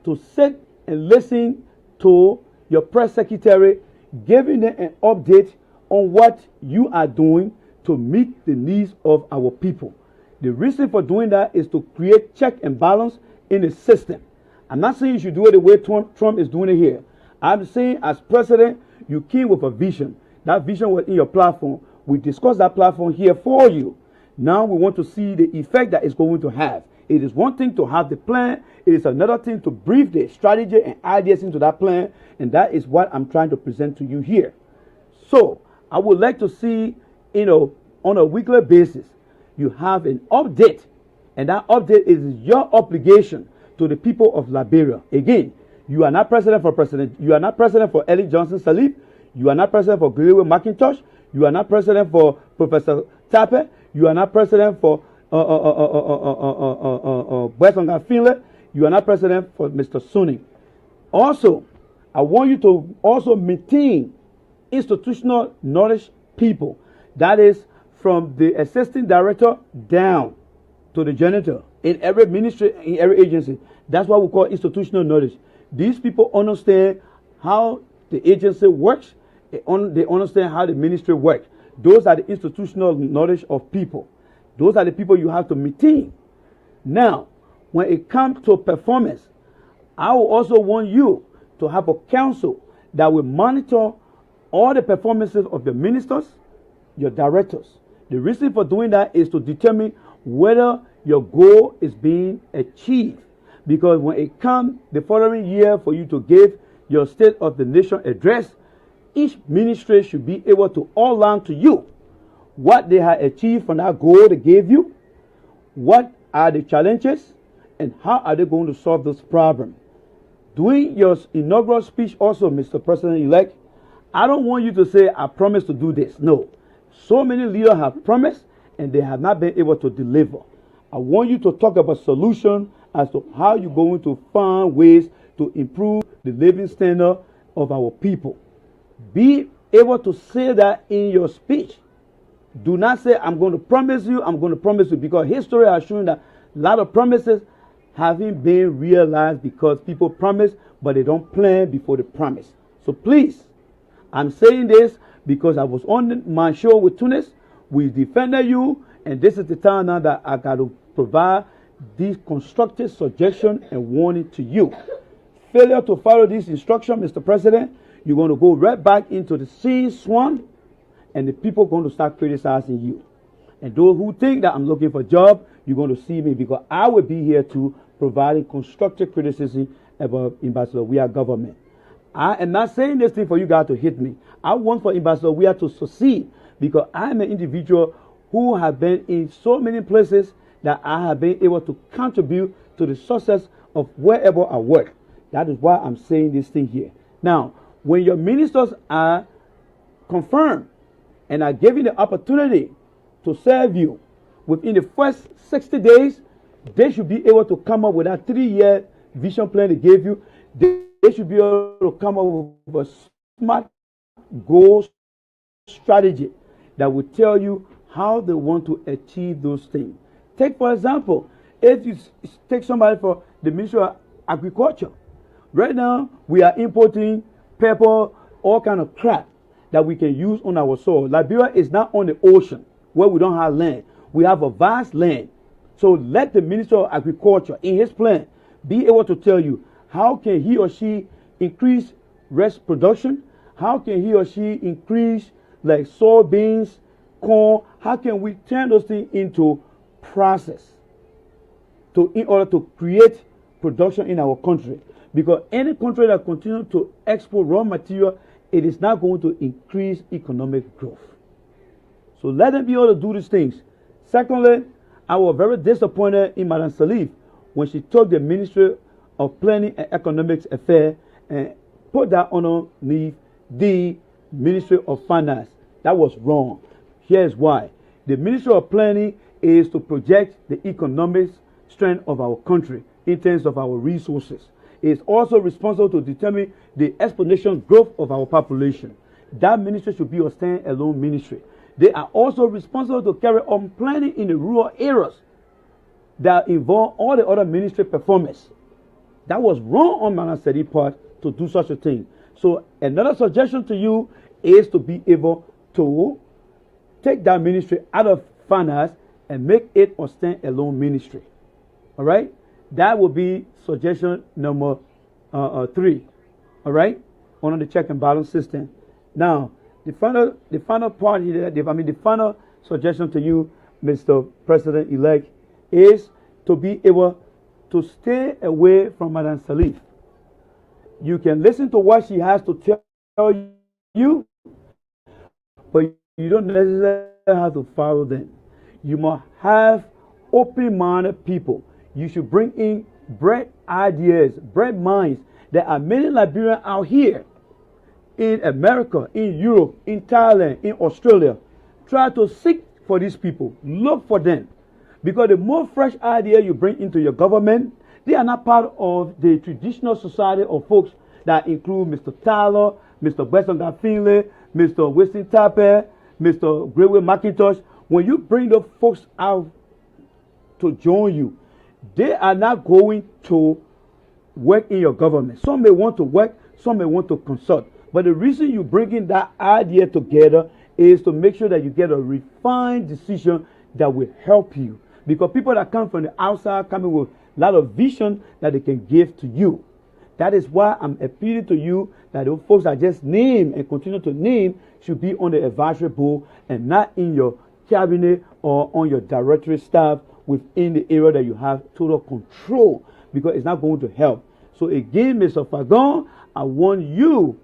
to sit and listen to your press secretary, giving them an update on what you are doing to meet the needs of our people. The reason for doing that is to create check and balance in the system. I'm not saying you should do it the way Trump is doing it here. I'm saying as president, you came with a vision. That vision was in your platform. We discussed that platform here for you. Now we want to see the effect that it's going to have. It is one thing to have the plan. It is another thing to brief the strategy and ideas into that plan. And that is what I'm trying to present to you here. So I would like to see, on a weekly basis, you have an update. And that update is your obligation to the people of Liberia. Again, you are not president for President. You are not president for Ellen Johnson Sirleaf. You are not president for Gregory McIntosh. You are not president for Professor Tappe. You are not president for Westonga Finley. You are not president for Mr. Suning. Also, I want you to also maintain institutional knowledge people. That is from the assistant director down to the janitor in every ministry, in every agency. That's what we call institutional knowledge. These people understand how the agency works. They understand how the ministry works. Those are the institutional knowledge of people. Those are the people you have to maintain. Now, when it comes to performance, I will also want you to have a council that will monitor all the performances of the ministers, your directors. The reason for doing that is to determine whether your goal is being achieved. Because when it comes the following year for you to give your State of the Nation address, each ministry should be able to outline to you what they have achieved from that goal they gave you, what are the challenges, and how are they going to solve this problem. During your inaugural speech also, Mr. President-elect, I don't want you to say, I promise to do this. No. So many leaders have promised and they have not been able to deliver. I want you to talk about solutions as to how you're going to find ways to improve the living standard of our people. Be able to say that in your speech. Do not say, I'm going to promise you, because history has shown that a lot of promises haven't been realized because people promise, but they don't plan before they promise. So please, I'm saying this because I was on my show with Tunis. We defended you, and this is the time now that I got to provide this constructive suggestion and warning to you. Failure to follow this instruction, Mr. President, you're going to go right back into the sea swan, and the people are going to start criticizing you. And those who think that I'm looking for a job, you're going to see me, because I will be here to providing constructive criticism about Ambassador Weah government. I am not saying this thing for you guys to hit me. I want for Ambassador Weah to succeed, because I'm an individual who have been in so many places that I have been able to contribute to the success of wherever I work. That is why I'm saying this thing here. Now, when your ministers are confirmed and are given the opportunity to serve you within the first 60 days, they should be able to come up with that 3-year vision plan they gave you. They should be able to come up with a smart goal strategy that will tell you how they want to achieve those things. Take, for example, if you take somebody for the Ministry of Agriculture. Right now, we are importing pepper, all kind of crap that we can use on our soil. Liberia is not on the ocean where we don't have land. We have a vast land. So let the Minister of Agriculture, in his plan, be able to tell you how can he or she increase rice production, how can he or she increase like soybeans, corn, how can we turn those things into process in order to create production in our country. Because any country that continues to export raw material, it is not going to increase economic growth. So let them be able to do these things. Secondly, I was very disappointed in Madame Salif when she took the Ministry of Planning and Economic Affairs and put that underneath the Ministry of Finance. That was wrong. Here's why. The Ministry of Planning is to project the economic strength of our country in terms of our resources. It is also responsible to determine the exponential growth of our population. That ministry should be a stand-alone ministry. They are also responsible to carry on planning in the rural areas that involve all the other ministry performance. That was wrong on Madam Salif's part to do such a thing. So another suggestion to you is to be able to take that ministry out of finance and make it a stand-alone ministry. All right? That will be suggestion number 3. All right? On the check and balance system. Now, the final part here, the final suggestion to you, Mr. President-elect, is to be able to stay away from Madame Salif. You can listen to what she has to tell you, but you don't necessarily have to follow them. You must have open-minded people. You should bring in bright ideas, bright minds. There are many Liberians out here in America, in Europe, in Thailand, in Australia. Try to seek for these people. Look for them. Because the more fresh idea you bring into your government, they are not part of the traditional society of folks that include Mr. Tyler, Mr. Weston Finley, Mr. Winston Tapper, Mr. Greyway McIntosh. When you bring those folks out to join you, they are not going to work in your government. Some may want to work, some may want to consult. But the reason you bring in that idea together is to make sure that you get a refined decision that will help you. Because people that come from the outside coming with a lot of vision that they can give to you. That is why I'm appealing to you that those folks that just name and continue to name should be on the advisory board and not in your cabinet or on your directory staff within the area that you have total control, because it's not going to help. So again, Mr. Fagon, I want you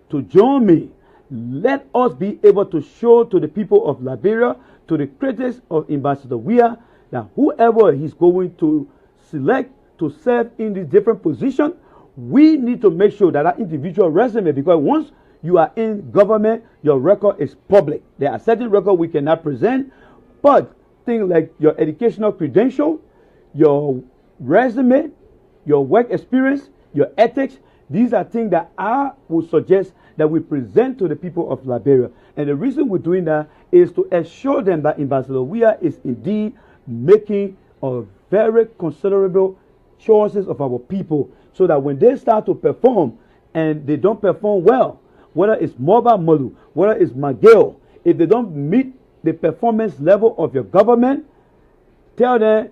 to join me. Let us be able to show to the people of Liberia, to the critics of Ambassador Weah, that whoever he's going to select to serve in this different position, we need to make sure that individual resume, because once you are in government, your record is public. There are certain records we cannot present, but things like your educational credential, your resume, your work experience, your ethics, these are things that I would suggest that we present to the people of Liberia. And the reason we're doing that is to assure them that Ambassador Weah is indeed making a very considerable choices of our people, so that when they start to perform and they don't perform well, whether it's Mobile Malu, whether it's McGill, if they don't meet the performance level of your government, tell them,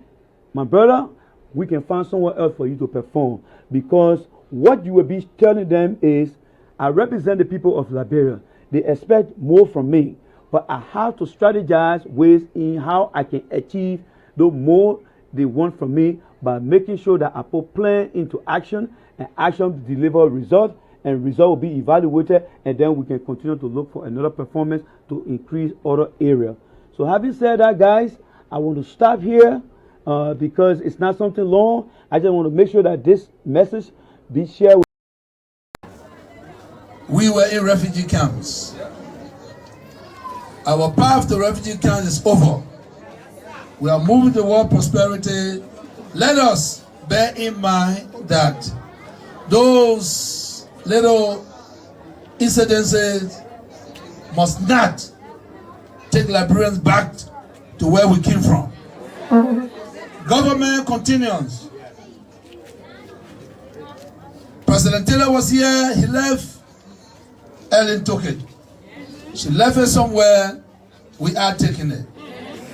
my brother, we can find somewhere else for you to perform. Because what you will be telling them is, I represent the people of Liberia. They expect more from me, but I have to strategize ways in how I can achieve the more they want from me by making sure that I put plan into action, and action deliver result, and result will be evaluated, and then we can continue to look for another performance to increase other area. So having said that, guys, I want to stop here because it's not something long. I just want to make sure that this message be shared with. We were in refugee camps. Our path to refugee camps is over. We are moving toward prosperity. Let us bear in mind that those little incidences must not take Liberians back to where we came from. Government continues. President Taylor was here, he left, Ellen took it. She left it somewhere, we are taking it.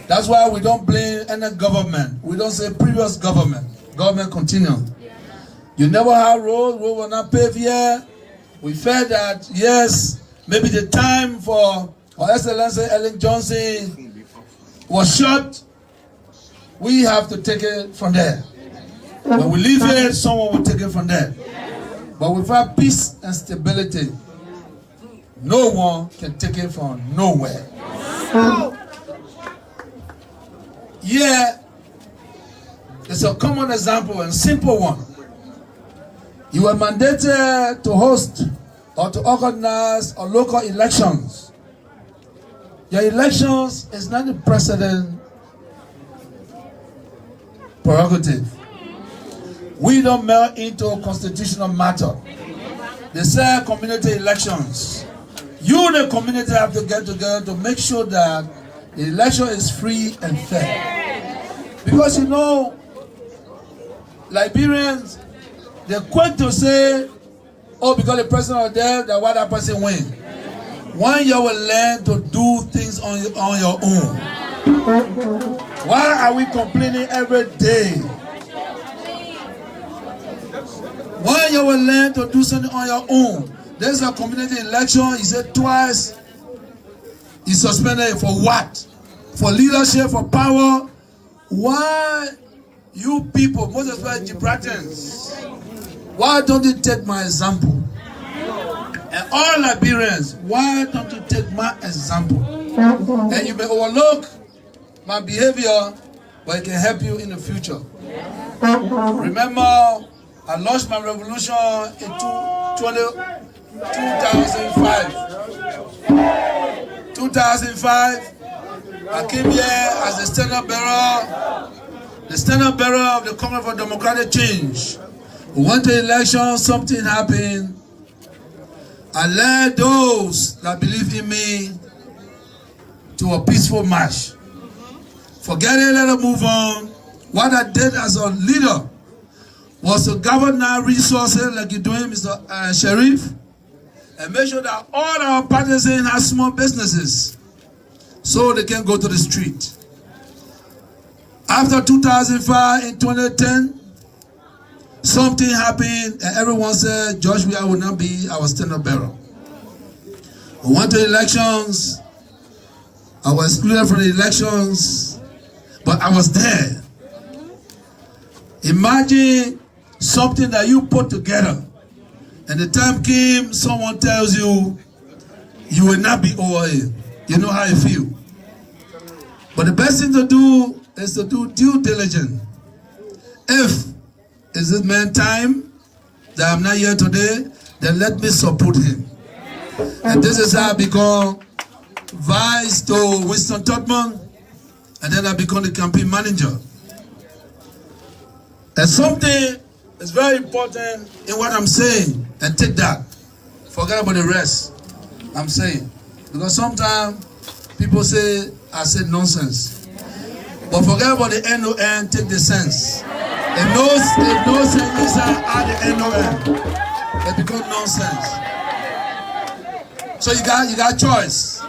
That's why we don't blame any government. We don't say previous government. Government continues. You never had roads, roads were not paved here. We felt that, yes, maybe the time for Her Excellency Ellen Johnson was short. We have to take it from there. When we leave here, someone will take it from there. But without peace and stability, no one can take it from nowhere. Yeah, it's a common example and simple one. You are mandated to host or to organize a local elections. Your elections is not the president prerogative. We don't meld into a constitutional matter. They say community elections. You, the community, have to get together to make sure that the election is free and fair. Because you know, Liberians, they're quick to say, oh, because the president was there, that why that person win. When you will learn to do things on your own. Why are we complaining every day? When you will learn to do something on your own. There's a community election, he said twice. He suspended it for what? For leadership, for power. Why you people, most especially Gibraltarians, why don't you take my example? And all Liberians, why don't you take my example? And you may overlook my behavior, but it can help you in the future. Remember, I launched my revolution in 2005. 2005, I came here as the standard bearer of the Congress for Democratic Change. We went to election, something happened. I led those that believe in me to a peaceful march. Forget it, let us move on. What I did as a leader was to gather our resources like you're doing, Mr. Sheriff, and make sure that all our partisans have small businesses so they can go to the street. After 2005, in 2010, something happened and everyone said George Weah will not be our standard bearer. We went to elections. I was excluded from the elections, but I was there. Imagine something that you put together, and the time came, someone tells you, you will not be over here. You know how you feel. But the best thing to do is to do due diligence. If it's this man time that I'm not here today, then let me support him. And this is how I become vice to Winston Tubman, and then I become the campaign manager. And something is very important in what I'm saying, and take that. Forget about the rest I'm saying. Because sometimes people say I said nonsense. But forget about the N-O-N, take the sense. If no sense is at the N-O-N, it becomes nonsense. So you got choice.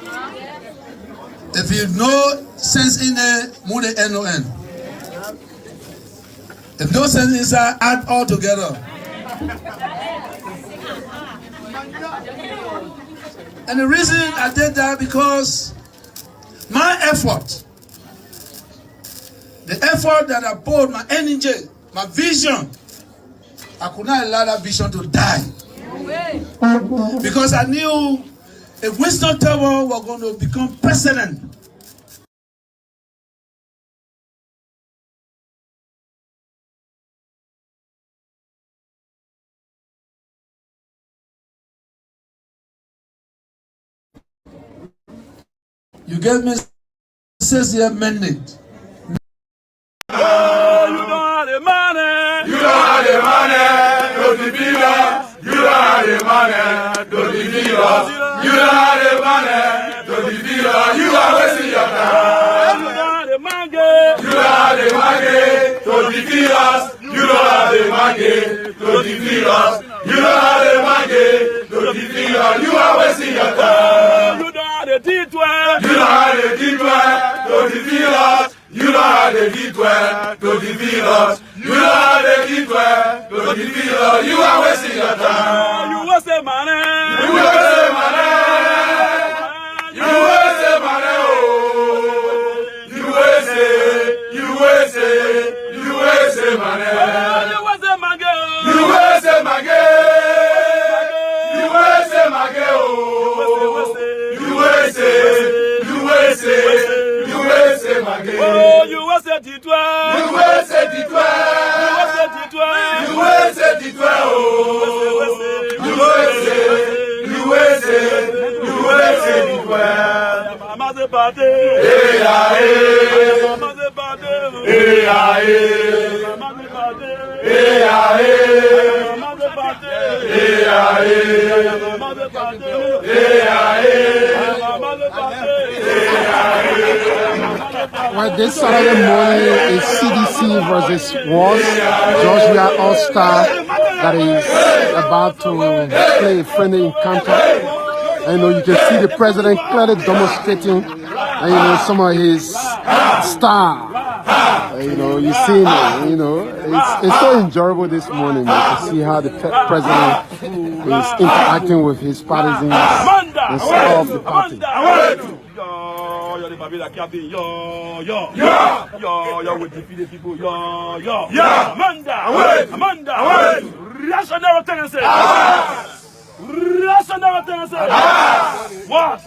If you no sense in there, move the N O N. If no sense inside, add all together. And the reason I did that because my effort, the effort that I put, my energy, my vision, I could not allow that vision to die. Because I knew if Winston Tower were going to become president, you gave me 6-year mandate. Oh, you don't have the money. You don't have the money to defeat us. You don't have the money to defeat us. You don't have the money to defeat us. You are wasting your time. You don't have the money. You don't have the money to defeat us. You don't have the money to defeat us. You don't have the money to defeat us. You are wasting your time. You don't have the D12. You don't have the D12 to defeat us. You don't have the D12 to defeat us. You don't have the D12 to defeat us. You are wasting your time. You waste money. You waste money. You waste money. Oh, you waste it. You waste it. You waste money. You waste money. You waste money. You waste money. Oh, you waste it. You waste it. Oh, you was a T12. You was a T12. You was a T12. You was a T12. Oh, you was a. You was a. You was a T12. Mama the party. Hey, hey. Mama the party. Hey, hey. Mama the party. Hey, hey. Mama the party. Hey, hey. Mama the party. Hey, hey. Mama the party. Well, this Saturday morning is CDC versus WAS, Georgia All-Star, that is about to play a friendly encounter. And you can see the president clearly demonstrating, some of his style. You see, it's so enjoyable this morning to see how the president is interacting with his partisans and all of the party. Yo, the baby that can't be yo, we defeat the people, yo, Amanda, rational tendency, rational tendency, what,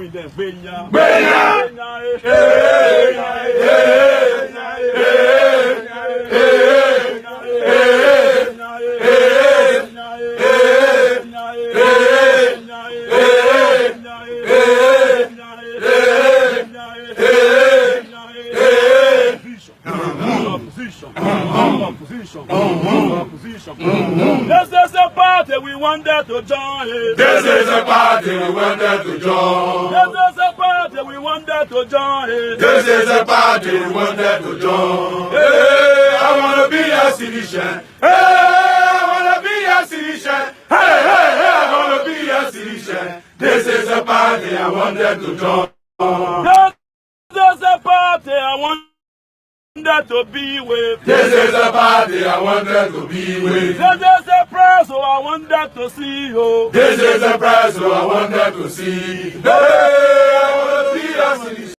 we win them. This is a party we wanted to join. This is a party we wanted to join. This is a party we wanted to join. This is a party we wanted to join. Hey, I wanna be a citizen. Hey, I wanna be a citizen. Hey, I wanna be a citizen. This is a party I wanted to join. This is a party I wanted to be with. This is a party I wanted to be with. This is a press, so I wanted to see you. This is a press, so I wanted to see. Hey, I want to be a citizen.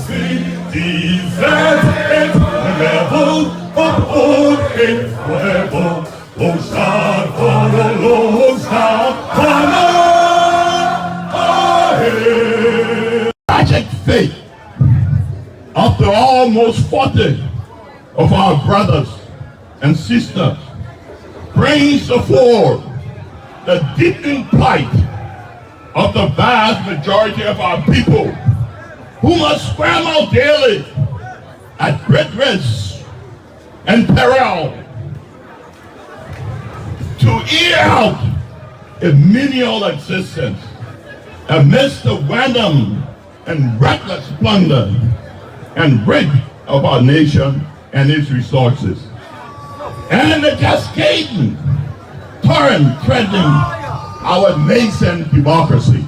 Cities at level of old forever. Hosanna, Hosanna, Tragic fate. After almost 40 of our brothers and sisters brings forward the deepening plight of the vast majority of our people who must scramble daily at great risk and peril to eke out a menial existence amidst the random and reckless plunder and rig of our nation and its resources, and the cascading torrent threatening our nascent democracy.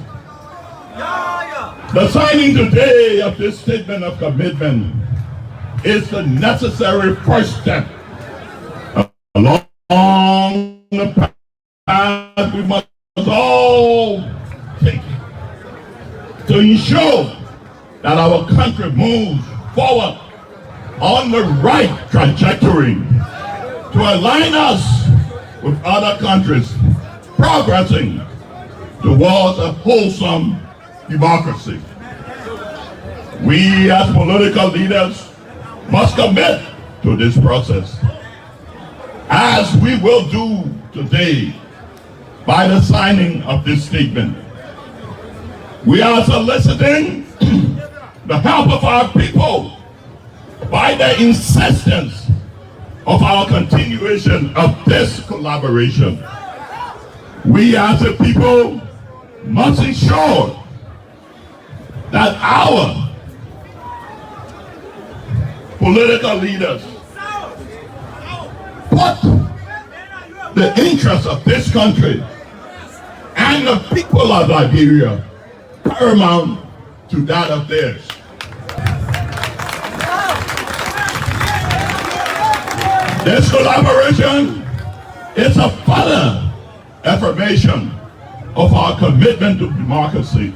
The signing today of this statement of commitment is the necessary first step along the path we must all take to ensure that our country moves forward on the right trajectory to align us with other countries progressing towards a wholesome democracy. We as political leaders must commit to this process, as we will do today by the signing of this statement. We are soliciting the help of our people by the insistence of our continuation of this collaboration. We as a people must ensure that our political leaders put the interests of this country and the people of Liberia paramount to that of theirs. This collaboration is a further affirmation of our commitment to democracy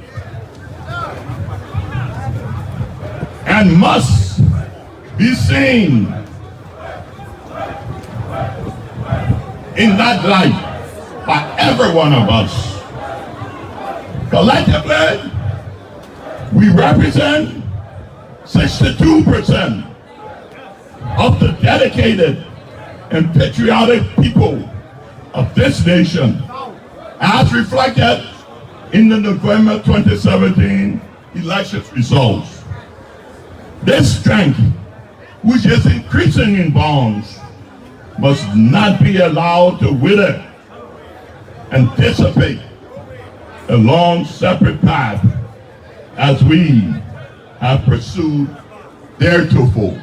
and must be seen in that light by every one of us. Collectively, we represent 62% of the dedicated and patriotic people of this nation, as reflected in the November 2017 election results. This strength, which is increasing in bounds, must not be allowed to wither and dissipate along separate paths as we have pursued theretofore.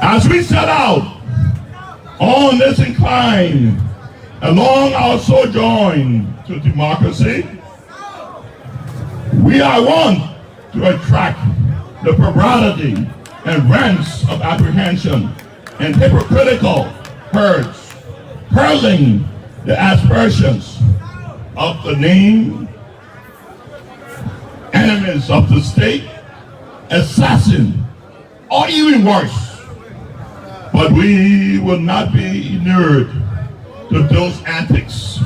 As we set out on this incline along our sojourn to democracy, we are one to attract the plurality and rants of apprehension and hypocritical herds, hurling the aspersions of the named enemies of the state, assassin, or even worse. But we will not be inured to those antics,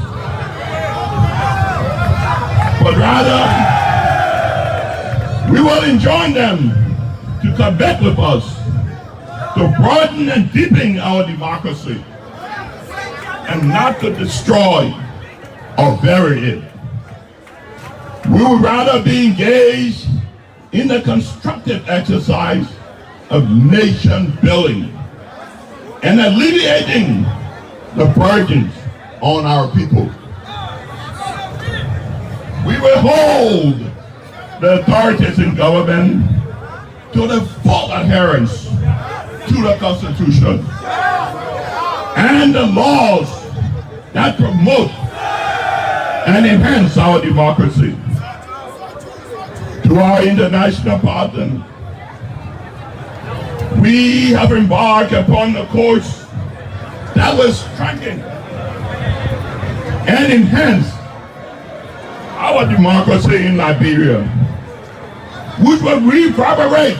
but rather we will enjoin them to come back with us to broaden and deepen our democracy and not to destroy or bury it. We would rather be engaged in the constructive exercise of nation building and alleviating the burdens on our people. We will hold the authorities in government to the full adherence to the Constitution and the laws that promote and enhance our democracy. To our international partners, we have embarked upon a course that will strengthen and enhance our democracy in Liberia, which will reverberate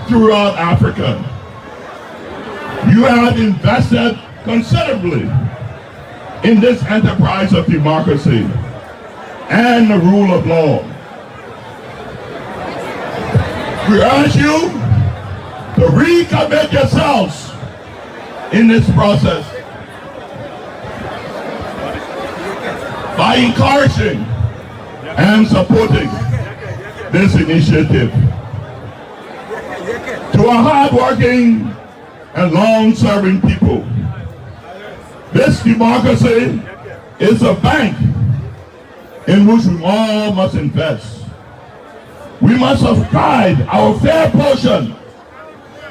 throughout Africa. You have invested considerably in this enterprise of democracy and the rule of law. We urge you to recommit yourselves in this process by encouraging and supporting this initiative. to a hardworking and long-serving people. This democracy is a bank in which we all must invest. We must subscribe our fair portion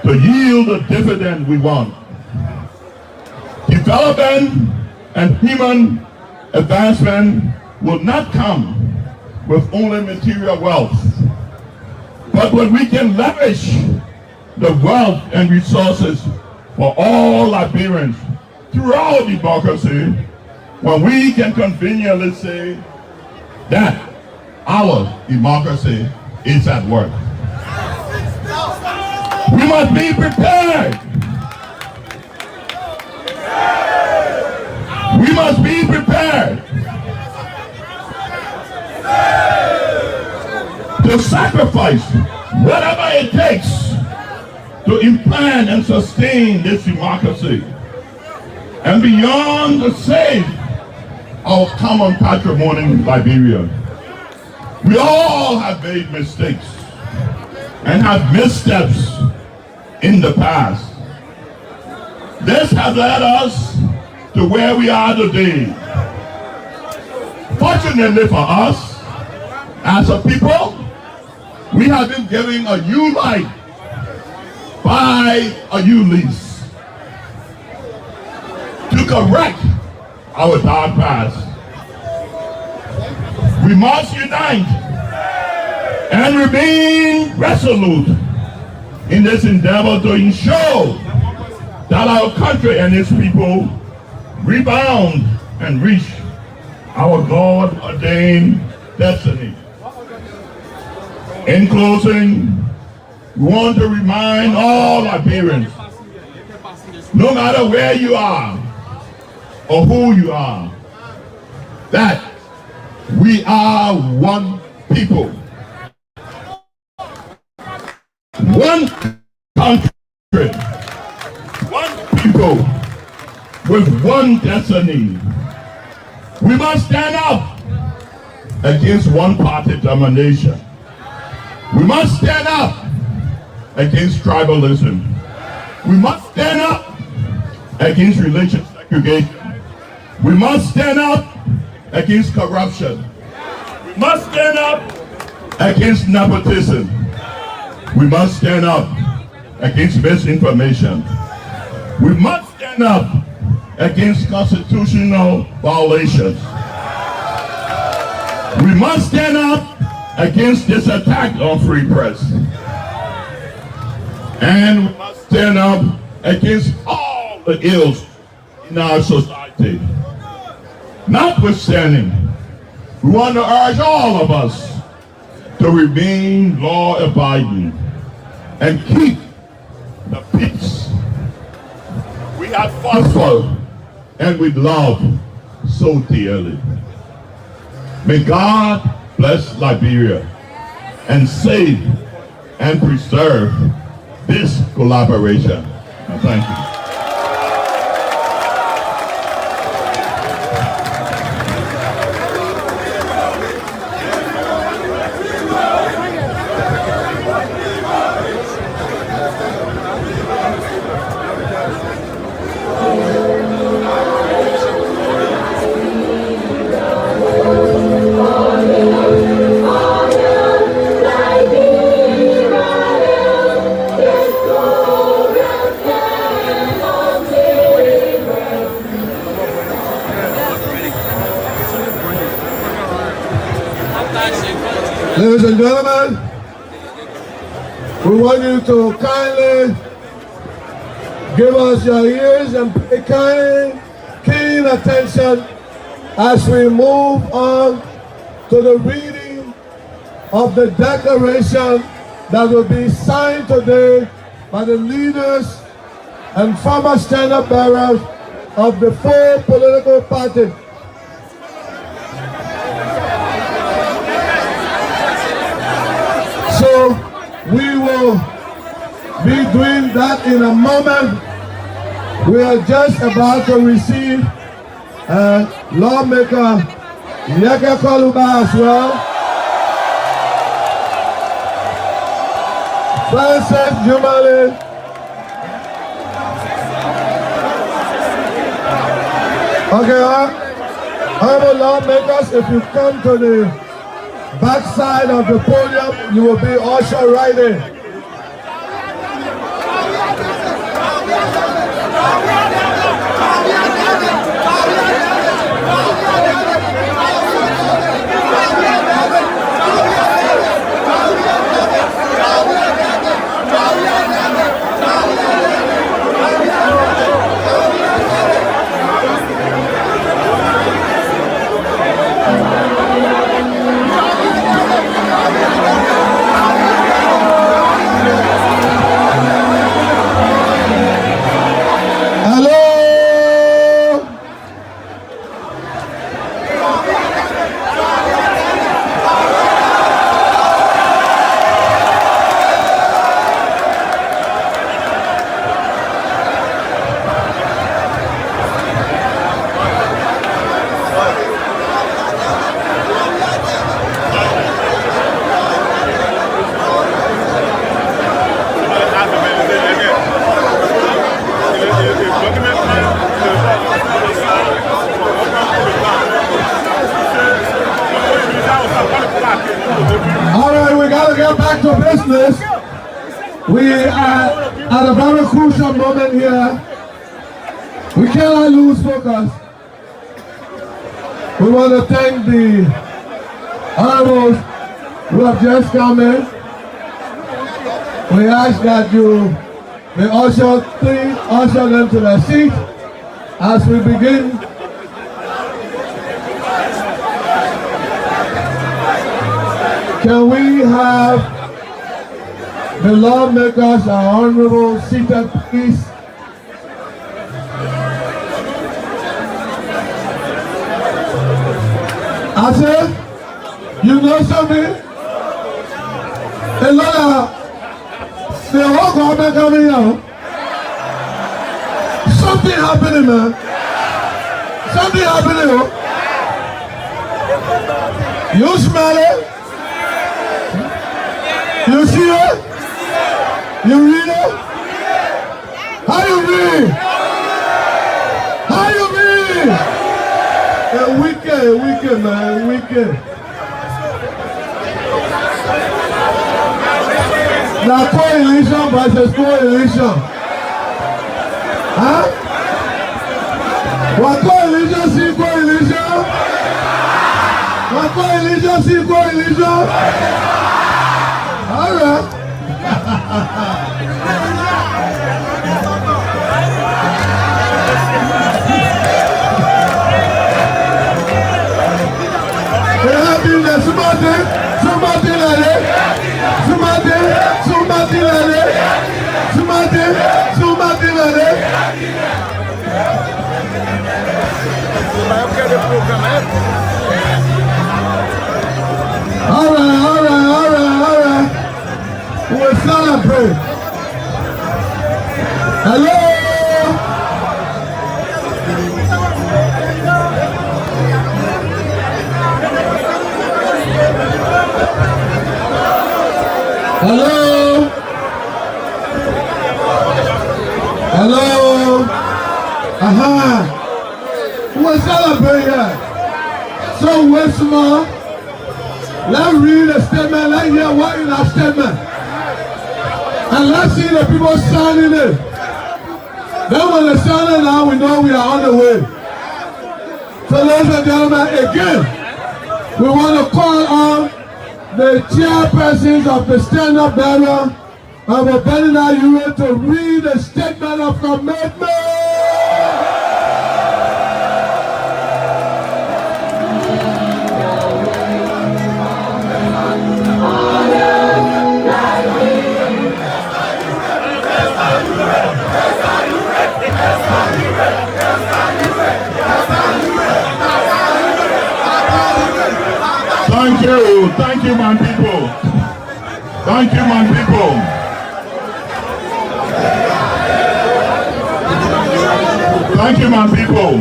to yield the dividend we want. Development and human advancement will not come with only material wealth, but when we can leverage the wealth and resources for all Liberians throughout democracy, when we can conveniently say that our democracy is at work. We must be prepared. We must be prepared to sacrifice whatever it takes to implant and sustain this democracy, and beyond to save our common patrimony in Liberia. We all have made mistakes and have missteps in the past. This has led us to where we are today. Fortunately for us, as a people, we have been given a new life by a new lease to correct our dark past. We must unite and remain resolute in this endeavor to ensure that our country and its people rebound and reach our God-ordained destiny. In closing, we want to remind all Liberians, no matter where you are or who you are, that we are one people, one country, one people with one destiny. We must stand up against one-party domination. We must stand up against tribalism. We must stand up against religious segregation. We must stand up against corruption. We must stand up against nepotism. We must stand up against misinformation. We must stand up against constitutional violations. We must stand up against this attack on free press. And we must stand up against all the ills in our society. Notwithstanding, we want to urge all of us to remain law-abiding and keep the peace we have fought for and we love so dearly. May God bless Liberia and save and preserve this collaboration. Thank you. Ladies and gentlemen, we want you to kindly give us your ears and pay keen attention as we move on to the reading of the declaration that will be signed today by the leaders and former stand-up bearers of the 4 political parties. So we will be doing that in a moment. We are just about to receive lawmaker Yeke Koluba as well Francis Jumali. Okay, honorable lawmakers, if you come to the back side of the podium, you will be ushered right in. To business. We are at a very crucial moment here. We cannot lose focus. We want to thank the honorables who have just come in. We ask that you may usher them to their seat as we begin. Can we have the lawmakers, our honorable seated, please? I said, you know something? A lot of the whole government coming out. Something happening, man. Something happening. You smell it? You see it? You read it? How you read? How you read? Wicked, man, wicked. Now coalition versus coalition. Huh? What coalition see coalition? What coalition see coalition? All right. All right. We'll celebrate. Hello. We'll celebrate here. So wait small. Let's read the statement. Let's hear what in our statement. And let's see the people signing it. Then when they sign it now, we know we are on the way. So ladies and gentlemen, again, we want to call on the chairpersons of the stand-up barrier of the Benina Unit to read the statement of commitment. Thank you, my people. Thank you, my people. Thank you, my people.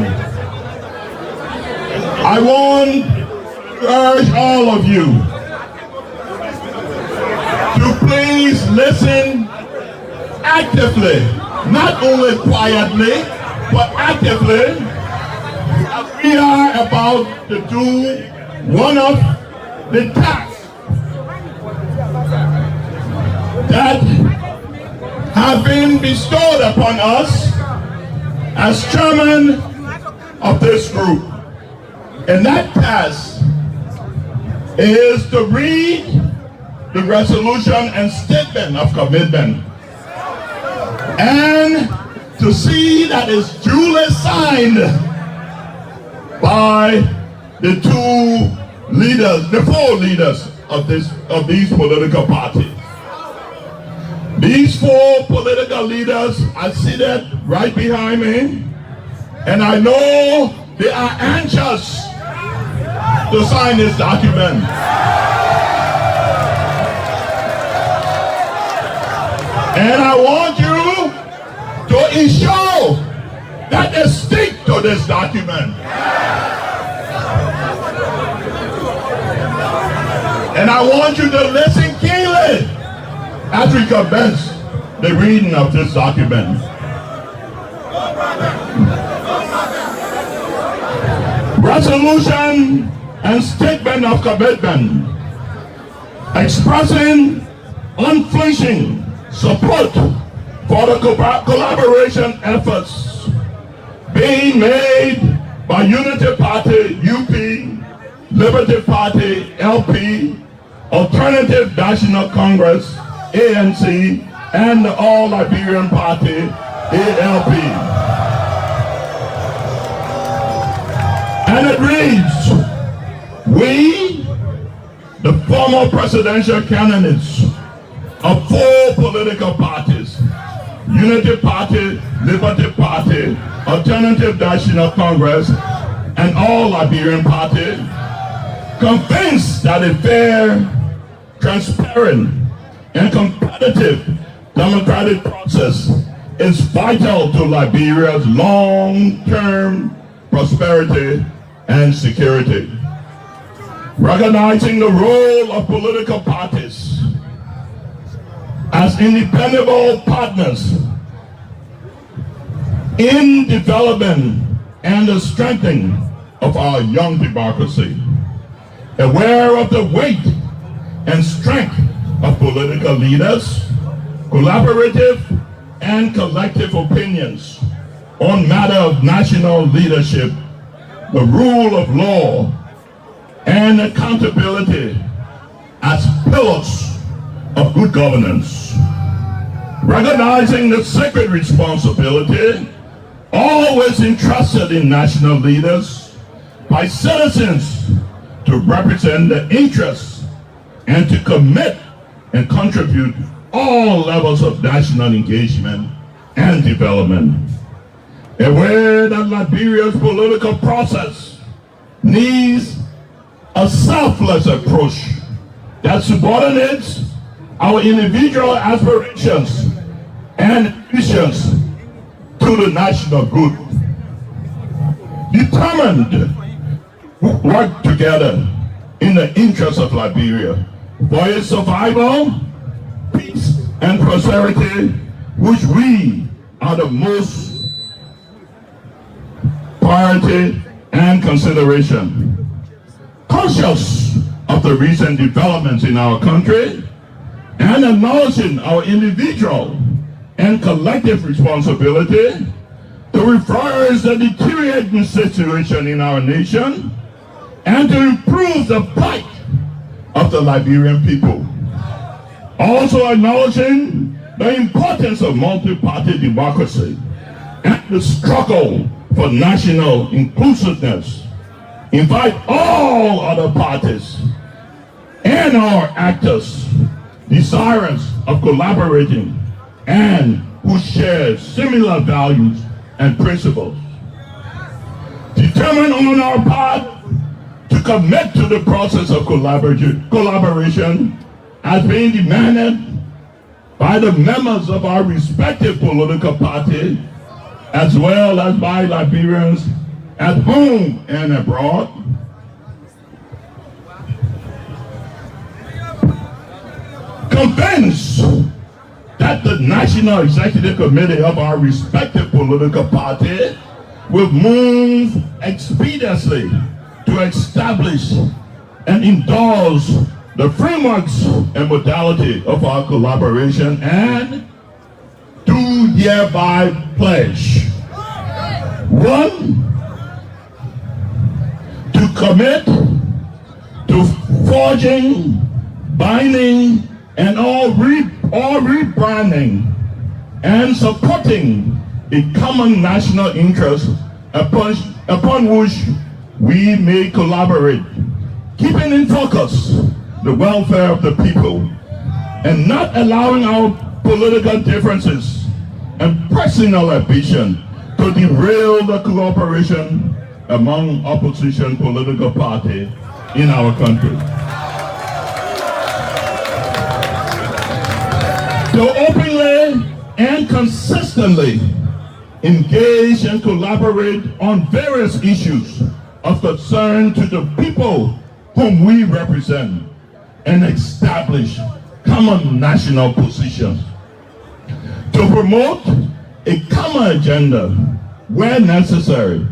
I want to urge all of you to please please listen actively, not only quietly, but actively, as we are about to do one of the tasks that have been bestowed upon us as chairman of this group. And that task is to read the resolution and statement of commitment and to see that it's duly signed by the four leaders of these political parties. These four political leaders are seated right behind me, and I know they are anxious to sign this document. And I want you to ensure that they stick to this document. And I want you to listen keenly as we commence the reading of this document. Resolution and statement of commitment expressing unflinching support for the collaboration efforts being made by Unity Party, UP, Liberty Party, LP, Alternative National Congress, ANC, and the All Liberian Party, ALP. And it reads, we, the former presidential candidates of four political parties, Unity Party, Liberty Party, Alternative National Congress, and All Liberian Party, convinced that a fair, transparent, and competitive democratic process is vital to Liberia's long-term prosperity and security. Recognizing the role of political parties as independent partners in development and the strengthening of our young democracy, aware of the weight and strength of political leaders, collaborative and collective opinions on matter of national leadership, the rule of law, and accountability as pillars of good governance. Recognizing the sacred responsibility always entrusted in national leaders by citizens to represent the interests and to commit and contribute all levels of national engagement and development. Aware that Liberia's political process needs a selfless approach that subordinates our individual aspirations and visions to the national good. Determined to work together in the interest of Liberia for its survival, peace, and prosperity, which we are the most priority and consideration. Conscious of the recent developments in our country and acknowledging our individual and collective responsibility to reverse the deteriorating situation in our nation and to improve the plight of the Liberian people. Also acknowledging the importance of multi-party democracy and the struggle for national inclusiveness. Invite all other parties and our actors desirous of collaborating and who share similar values and principles. Determined on our part to commit to the process of collaboration as being demanded by the members of our respective political parties, as well as by Liberians at home and abroad. Convinced that the National Executive Committee of our respective political party will move expeditiously to establish and endorse the frameworks and modality of our collaboration and do hereby pledge: 1, to commit to forging, binding, and all rebranding and supporting a common national interest upon which we may collaborate, keeping in focus the welfare of the people and not allowing our political differences and personal ambition to derail the cooperation among opposition political parties in our country. To openly and consistently engage and collaborate on various issues of concern to the people whom we represent and establish common national positions. To promote a common agenda where necessary,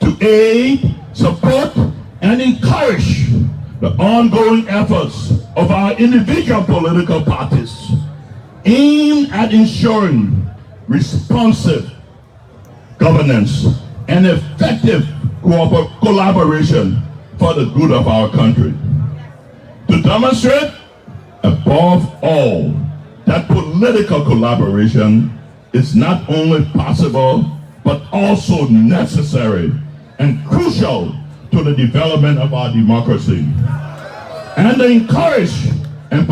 to aid, support, and encourage the ongoing efforts of our individual political parties aimed at ensuring responsive governance and effective collaboration for the good of our country. To demonstrate, above all, that political collaboration is not only possible, but also necessary and crucial to the development of our democracy. And to encourage and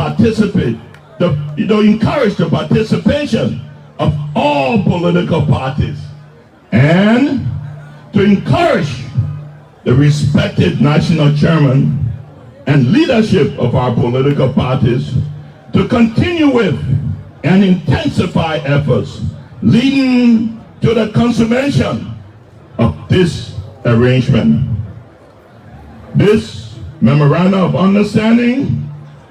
encourage the participation of all political parties, and to encourage the respected national chairman and leadership of our political parties to continue with and intensify efforts leading to the consummation of this arrangement. This memorandum of understanding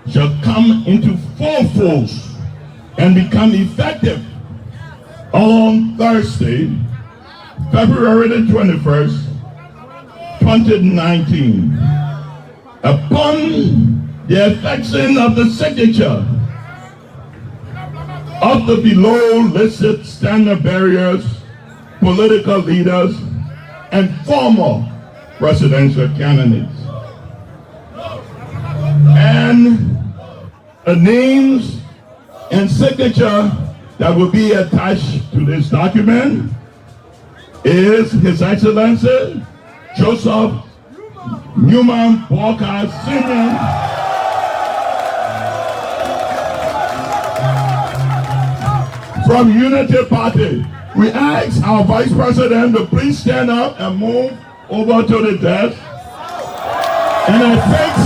shall come into full force and become effective on Thursday, February the 21st, 2019. Upon the affixing of the signature of the below listed standard bearers, political leaders, and former presidential candidates. And the names and signature that will be attached to this document is His Excellency Joseph Newman Walker Sr. from Unity Party. We ask our Vice President to please stand up and move over to the desk and affix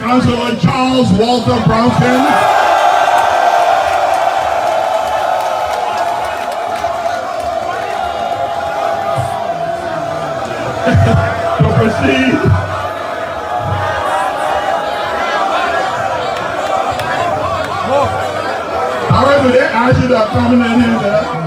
Councilor Charles Walter Bronston. To proceed. However, they ask you to come in here.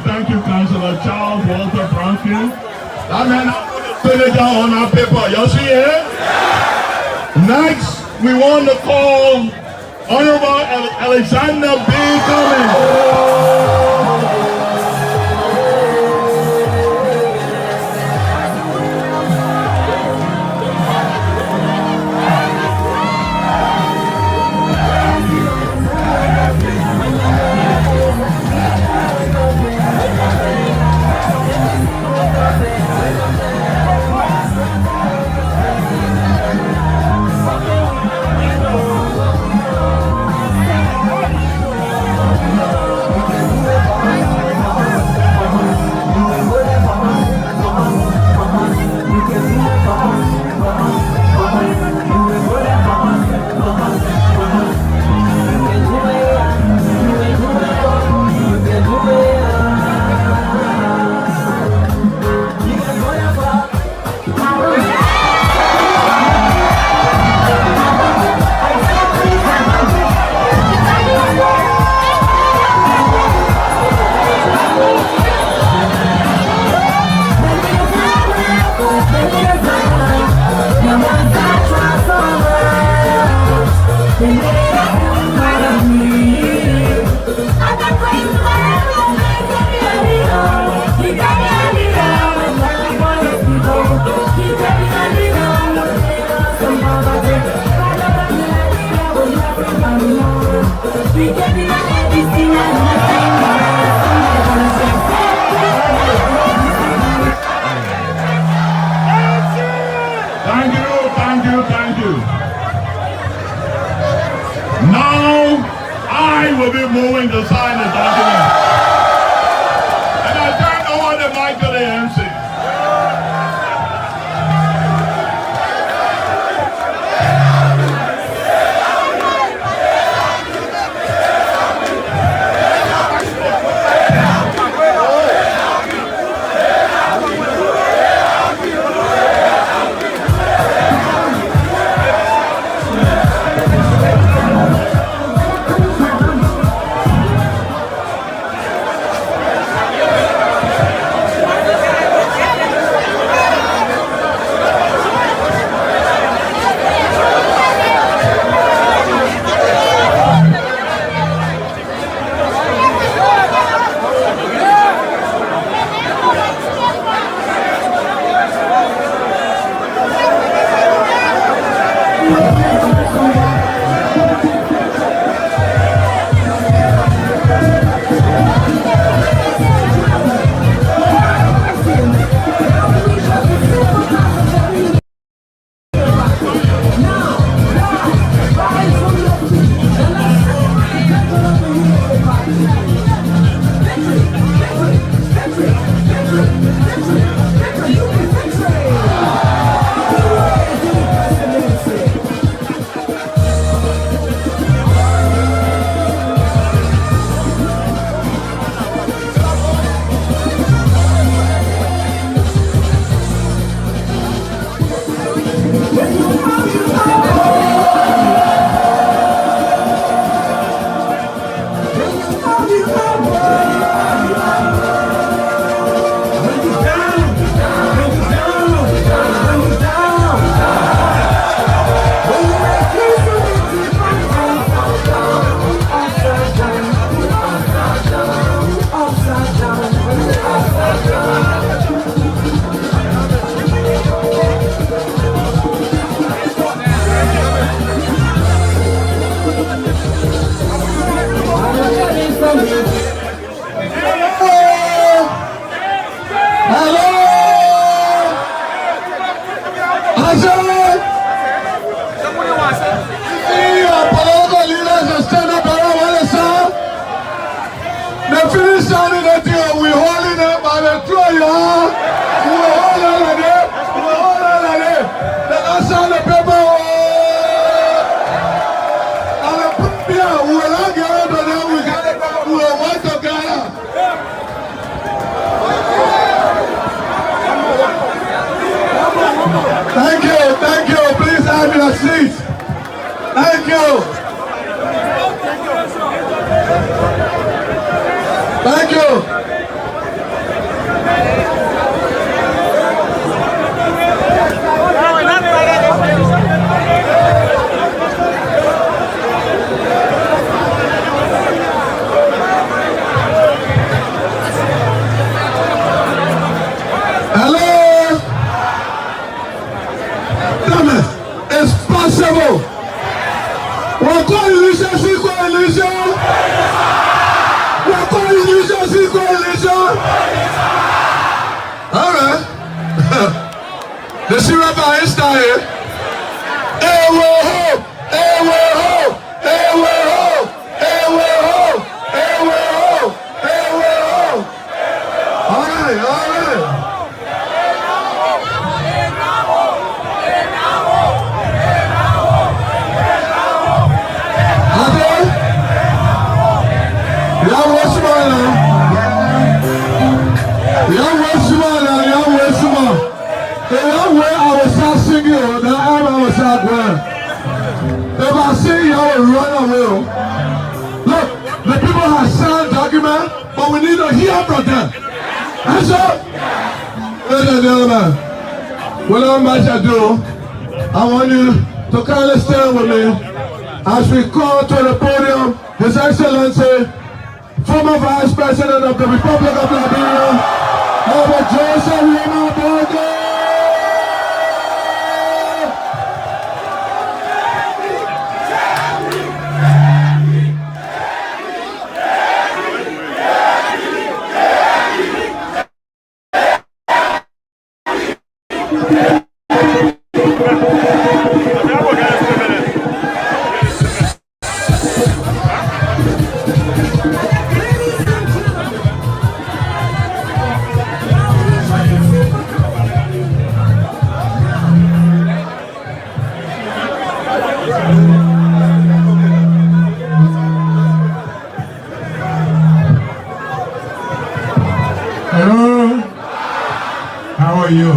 Thank you, Councilor Charles Walter Bronston. That man put it down on our paper. Y'all see it? Next, we want to call Honorable Alexander B. Cummings. Thank you. Now, I will be moving to sign the document. And I turn over the mic to the MC. Thank you. Please have your seats. Thank you. Thank you. The Shiraba is here. All right. If I see you, I will run away. Look, the people have signed document, but we need to hear from them. That's all. Ladies and gentlemen, whatever much I do, I want you to kindly stand with me as we call to the podium His Excellency, former Vice President of the Republic of Liberia, Robert Joseph Yama. Hello, how are you?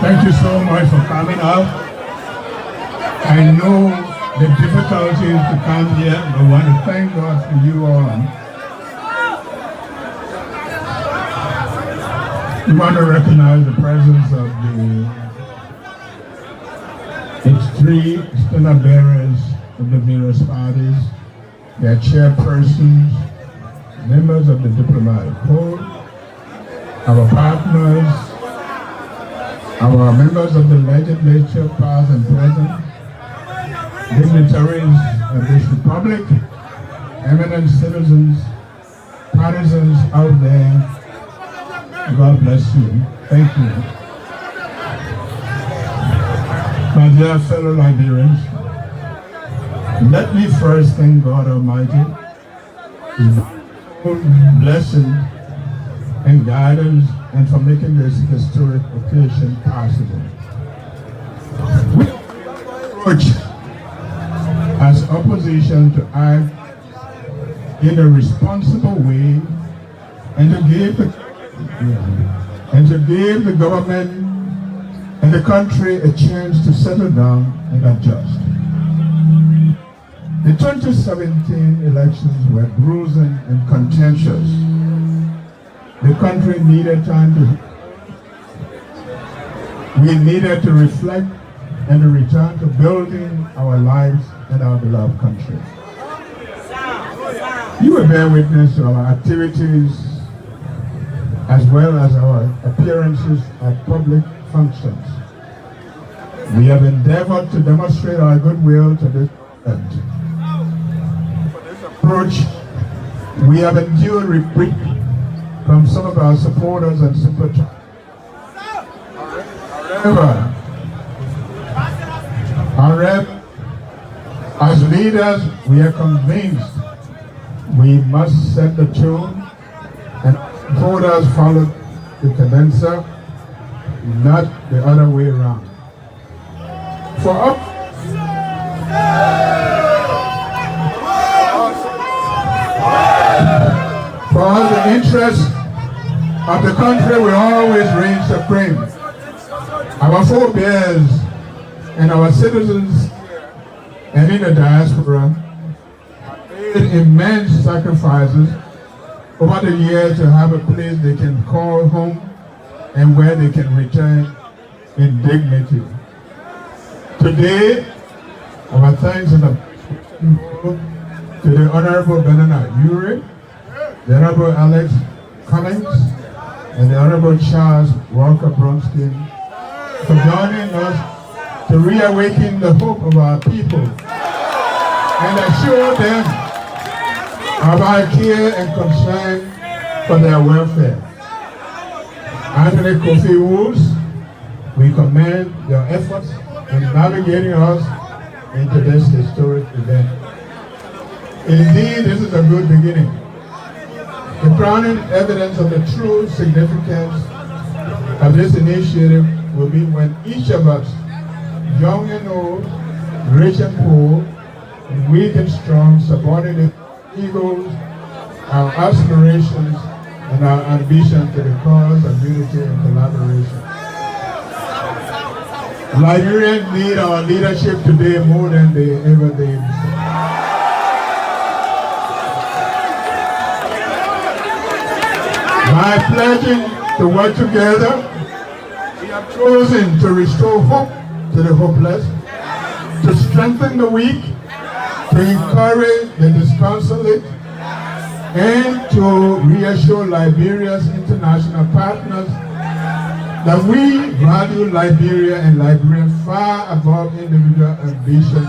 Thank you so much for coming up. I know the difficulties to come here, but I want to thank God for you all. We want to recognize the presence of its three standard bearers of the various parties, their chairpersons, members of the diplomatic corps, our partners, our members of the legislature, past and present, dignitaries of this republic, eminent citizens, partisans out there, God bless you. Thank you. My dear fellow Liberians, let me first thank God Almighty for blessing and guidance and for making this historic occasion possible. We approach as opposition to act in a responsible way and to give the government and the country a chance to settle down and adjust. The 2017 elections were bruising and contentious. The country needed time we needed to reflect and to return to building our lives and our beloved country. You will bear witness to our activities as well as our appearances at public functions. We have endeavored to demonstrate our goodwill to this end. For this approach, we have endured rebuke from some of our supporters and sympathizers. However, as leaders, we are convinced we must set the tone and supporters follow the cadenza, not the other way around. For us, the interests of the country will always reign supreme. Our forebears and our citizens and in the diaspora have made immense sacrifices over the years to have a place they can call home and where they can return in dignity. Today, our thanks and appreciation to the Honorable Benana Ure, the Honorable Alex Cummings, and the Honorable Charles Walker Bronskin for joining us to reawaken the hope of our people and assure them of our care and concern for their welfare. Anthony Kofi Woods, we commend your efforts in navigating us into this historic event. Indeed, this is a good beginning. The crowning evidence of the true significance of this initiative will be when each of us, young and old, rich and poor, weak and strong, subordinate egos, our aspirations, and our ambition to the cause of unity and collaboration. Liberians need our leadership today more than they ever did. By pledging to work together, we have chosen to restore hope to the hopeless, to strengthen the weak, to encourage the disconsolate, and to reassure Liberia's international partners that we value Liberia and Liberians far above individual ambitions.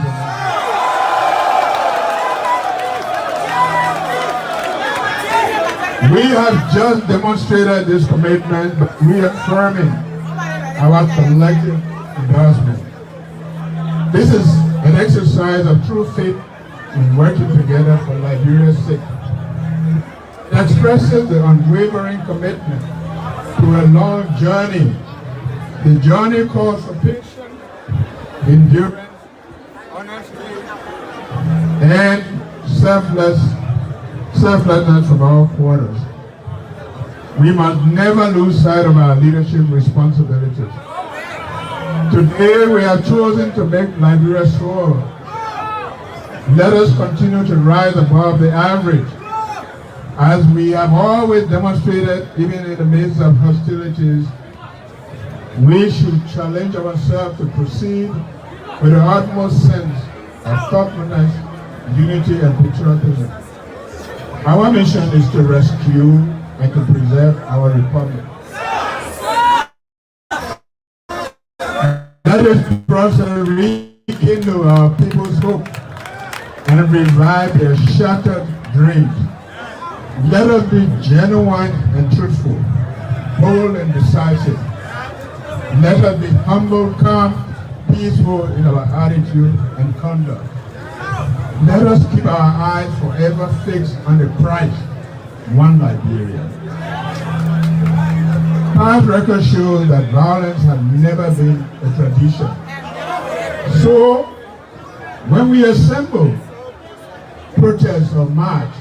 We have just demonstrated this commitment by reaffirming our collective endorsement. This is an exercise of true faith in working together for Liberia's sake. It expresses the unwavering commitment to a long journey. The journey calls for patience, endurance, honesty, and selflessness from all quarters. We must never lose sight of our leadership responsibilities. Today we have chosen to make Liberia soar. Let us continue to rise above the average, as we have always demonstrated, even in the midst of hostilities. We should challenge ourselves to proceed with the utmost sense of thoughtfulness, unity, and patriotism. Our mission is to rescue and to preserve our republic. Let this process rekindle our people's hope and revive their shattered dreams. Let us be genuine and truthful, bold and decisive. Let us be humble, calm, peaceful in our attitude and conduct. Let us keep our eyes forever fixed on the prize, one Liberia. Past record shows that violence has never been a tradition. So, when we assemble, protest or march,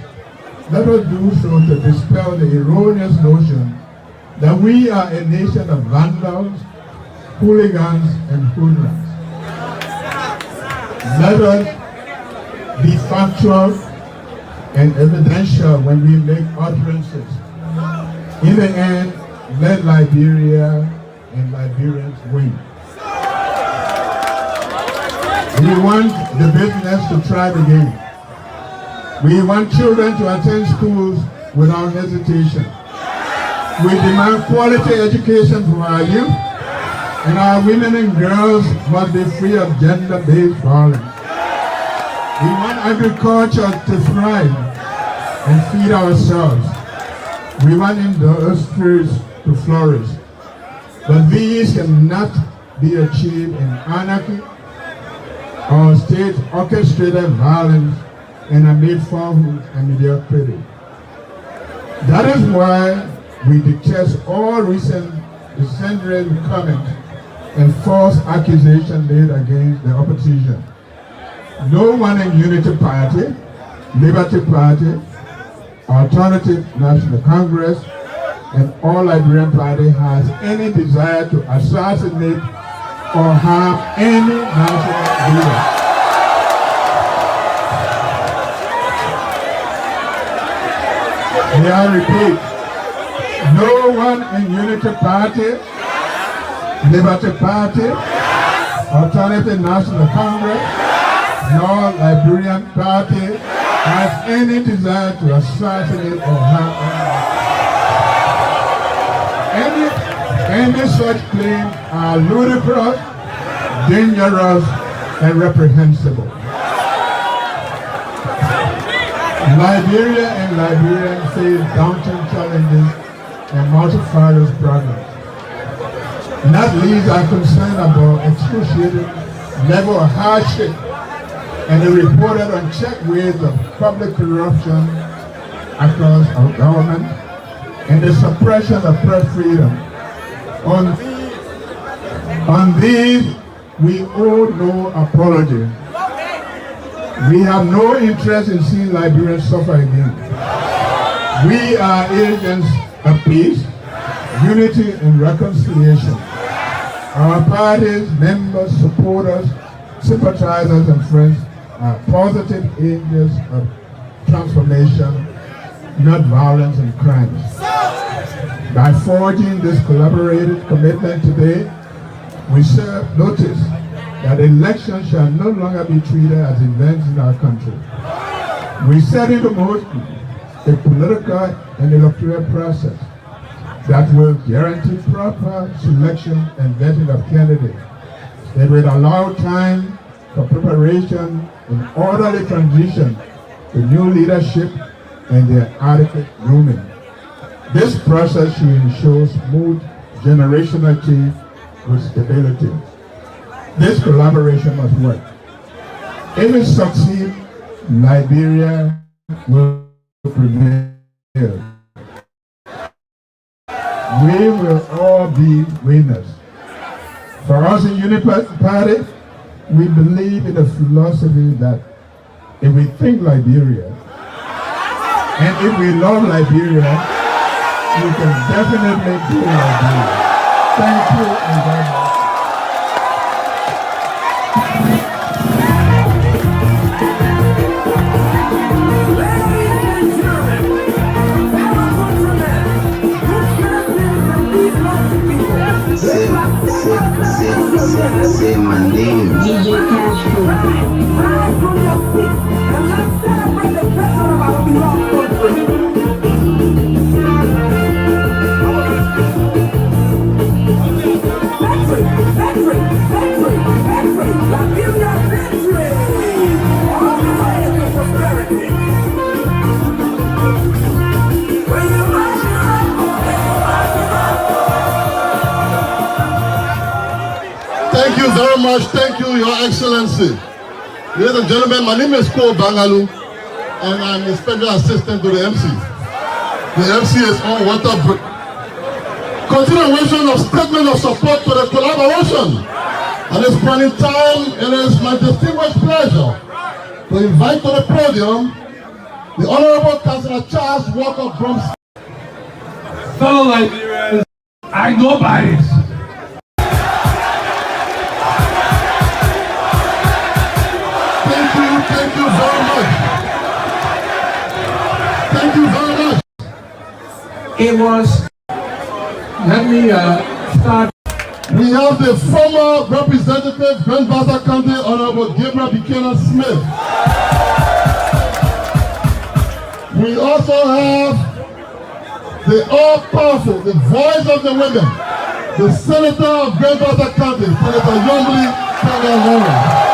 let us do so to dispel the erroneous notion that we are a nation of vandals, hooligans, and hoodlums. Let us be factual and evidential when we make utterances. In the end, let Liberia and Liberians win. We want the business to thrive again. We want children to attend schools without hesitation. We demand quality education for our youth, and our women and girls must be free of gender-based violence. We want agriculture to thrive and feed ourselves. We want industries to flourish. But these cannot be achieved in anarchy or state-orchestrated violence and amid falsehood and mediocrity. That is why we detest all recent incendiary comments and false accusations made against the opposition. No one in Unity Party, Liberty Party, Alternative National Congress, and All Liberian Party has any desire to assassinate or harm any national leader. May I repeat, no one in Unity Party, Liberty Party, Alternative National Congress, nor Liberian Party has any desire to assassinate or harm anyone. Any such claims are ludicrous, dangerous, and reprehensible. Liberia and Liberians face daunting challenges and multifarious problems. Not least are concerned about excruciating level of hardship and the reported unchecked waves of public corruption across our government and the suppression of press freedom. On these, we owe no apology. We have no interest in seeing Liberians suffer again. We are agents of peace, unity, and reconciliation. Our parties, members, supporters, sympathizers, and friends are positive agents of transformation, not violence and crimes. By forging this collaborative commitment today, we serve notice that elections shall no longer be treated as events in our country. We set into motion a political and electoral process that will guarantee proper selection and vetting of candidates. It will allow time for preparation and orderly transition to new leadership and their adequate grooming. This process should ensure smooth generational change with stability. This collaboration must work. If it succeeds, Liberia will prevail. We will all be winners. For us in Unity Party, we believe in the philosophy that if we think Liberia, and if we love Liberia, we can definitely do Liberia. Thank you and God bless. Say my name. DJ Castro. Rise from your seat and let's celebrate the blessing of our beloved country. Victory! Victory! Victory! Thank you very much. Thank you, Your Excellency. Ladies and gentlemen, my name is Ko Bangalu, and I'm the special assistant to the MC. The MC is on water break. Continuation of statement of support to the collaboration. At this point in time, it is my distinguished pleasure to invite to the podium the Honorable Councillor Charles Walker Bromsky. Fellow Liberians, I go by it. Thank you very much. Thank you very much. It was, let me start. We have the former representative, Grand Bassa County, Honorable Gabriel Buchanan Smith. We also have the all-powerful, the voice of the women, the Senator of Grand Bassa County, Senator Yombly Tagalora.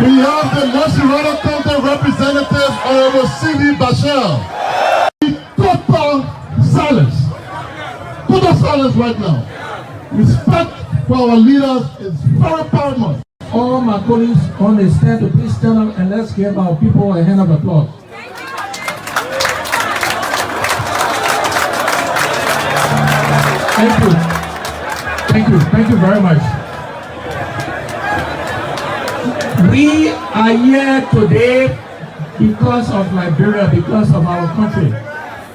We have the Mosirado County representative, Honorable C.V. Bashir. Total silence. Total silence right now. Respect for our leaders is very paramount. All my colleagues on the stand to please stand up and let's give our people a hand of applause. Thank you. Thank you. Thank you very much. We are here today because of Liberia, because of our country.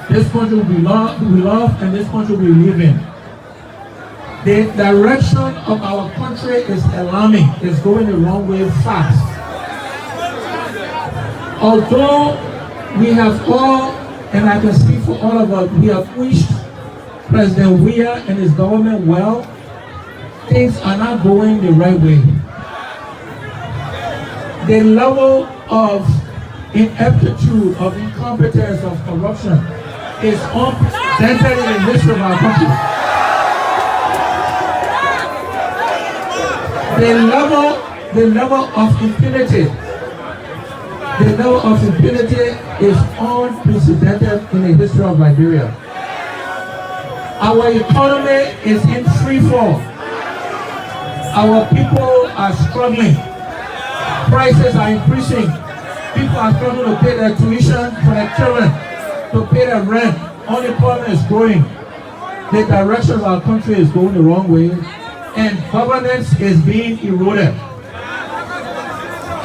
This country we love, and this country we live in. The direction of our country is alarming. It's going the wrong way fast. Although we have all, and I can speak for all of us, we have wished President Weah and his government well, things are not going the right way. The level of ineptitude, of incompetence, of corruption is unprecedented in the history of our country. The level of impunity is unprecedented in the history of Liberia. Our economy is in free fall. Our people are struggling. Prices are increasing. People are struggling to pay their tuition for their children, to pay their rent. Unemployment is growing. The direction of our country is going the wrong way, and governance is being eroded.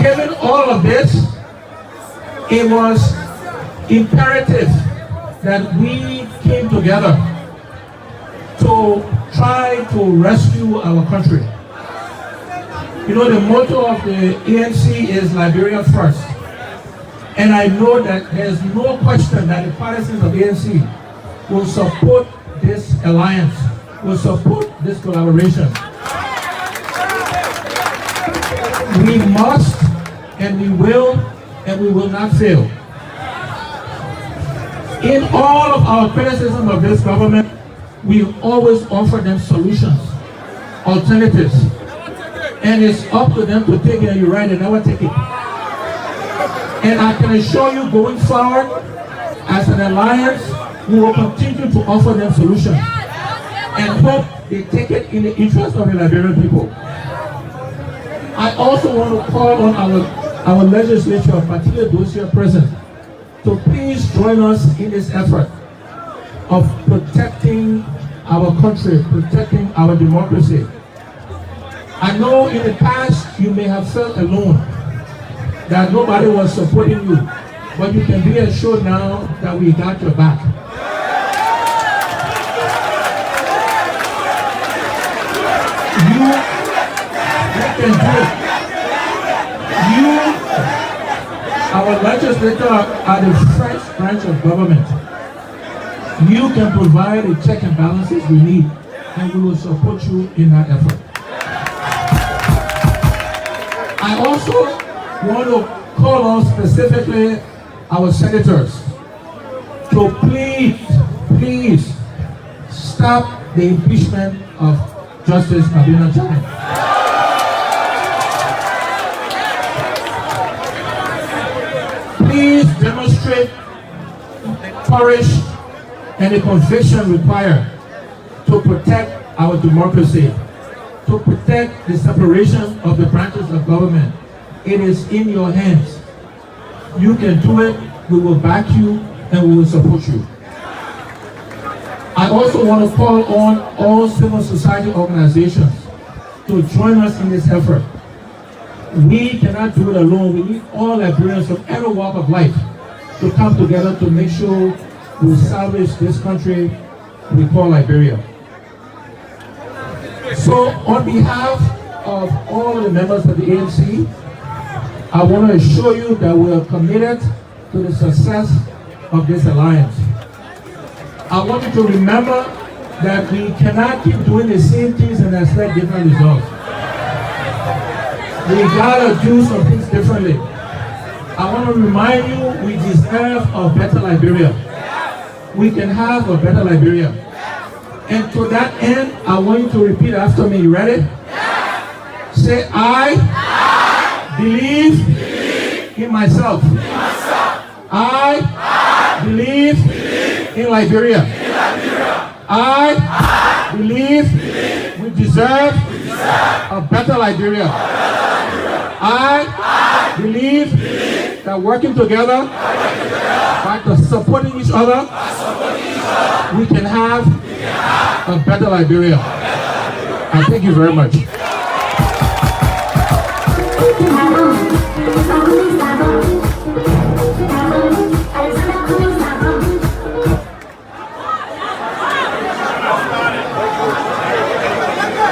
Given all of this, it was imperative that we came together to try to rescue our country. You know, the motto of the ANC is Liberia first. And I know that there's no question that the partisans of the ANC will support this alliance, will support this collaboration. We must, and we will not fail. In all of our criticism of this government, we always offer them solutions, alternatives. And it's up to them to take it, and you're right, they never take it. And I can assure you, going forward, as an alliance, we will continue to offer them solutions and hope they take it in the interest of the Liberian people. I also want to call on our legislature, particularly those here present, to please join us in this effort of protecting our country, protecting our democracy. I know in the past you may have felt alone, that nobody was supporting you, but you can be assured now that we got your back. You can do it. You, our legislators, are the first branch of government. You can provide the check and balances we need, and we will support you in that effort. I also want to call on specifically our senators to please stop the impeachment of Justice Nabina Jammeh. Please demonstrate the courage and the conviction required to protect our democracy, to protect the separation of the branches of government. It is in your hands. You can do it. We will back you and we will support you. I also want to call on all civil society organizations to join us in this effort. We cannot do it alone. We need all Liberians from every walk of life to come together to make sure we salvage this country we call Liberia. So on behalf of all the members of the ANC, I want to assure you that we are committed to the success of this alliance. I want you to remember that we cannot keep doing the same things and expect different results. We gotta do some things differently. I want to remind you, we deserve a better Liberia. We can have a better Liberia. And to that end, I want you to repeat after me. You ready? Say, I believe in myself. I believe in Liberia. I believe we deserve a better Liberia. I believe that working together, by supporting each other, we can have a better Liberia. I thank you very much.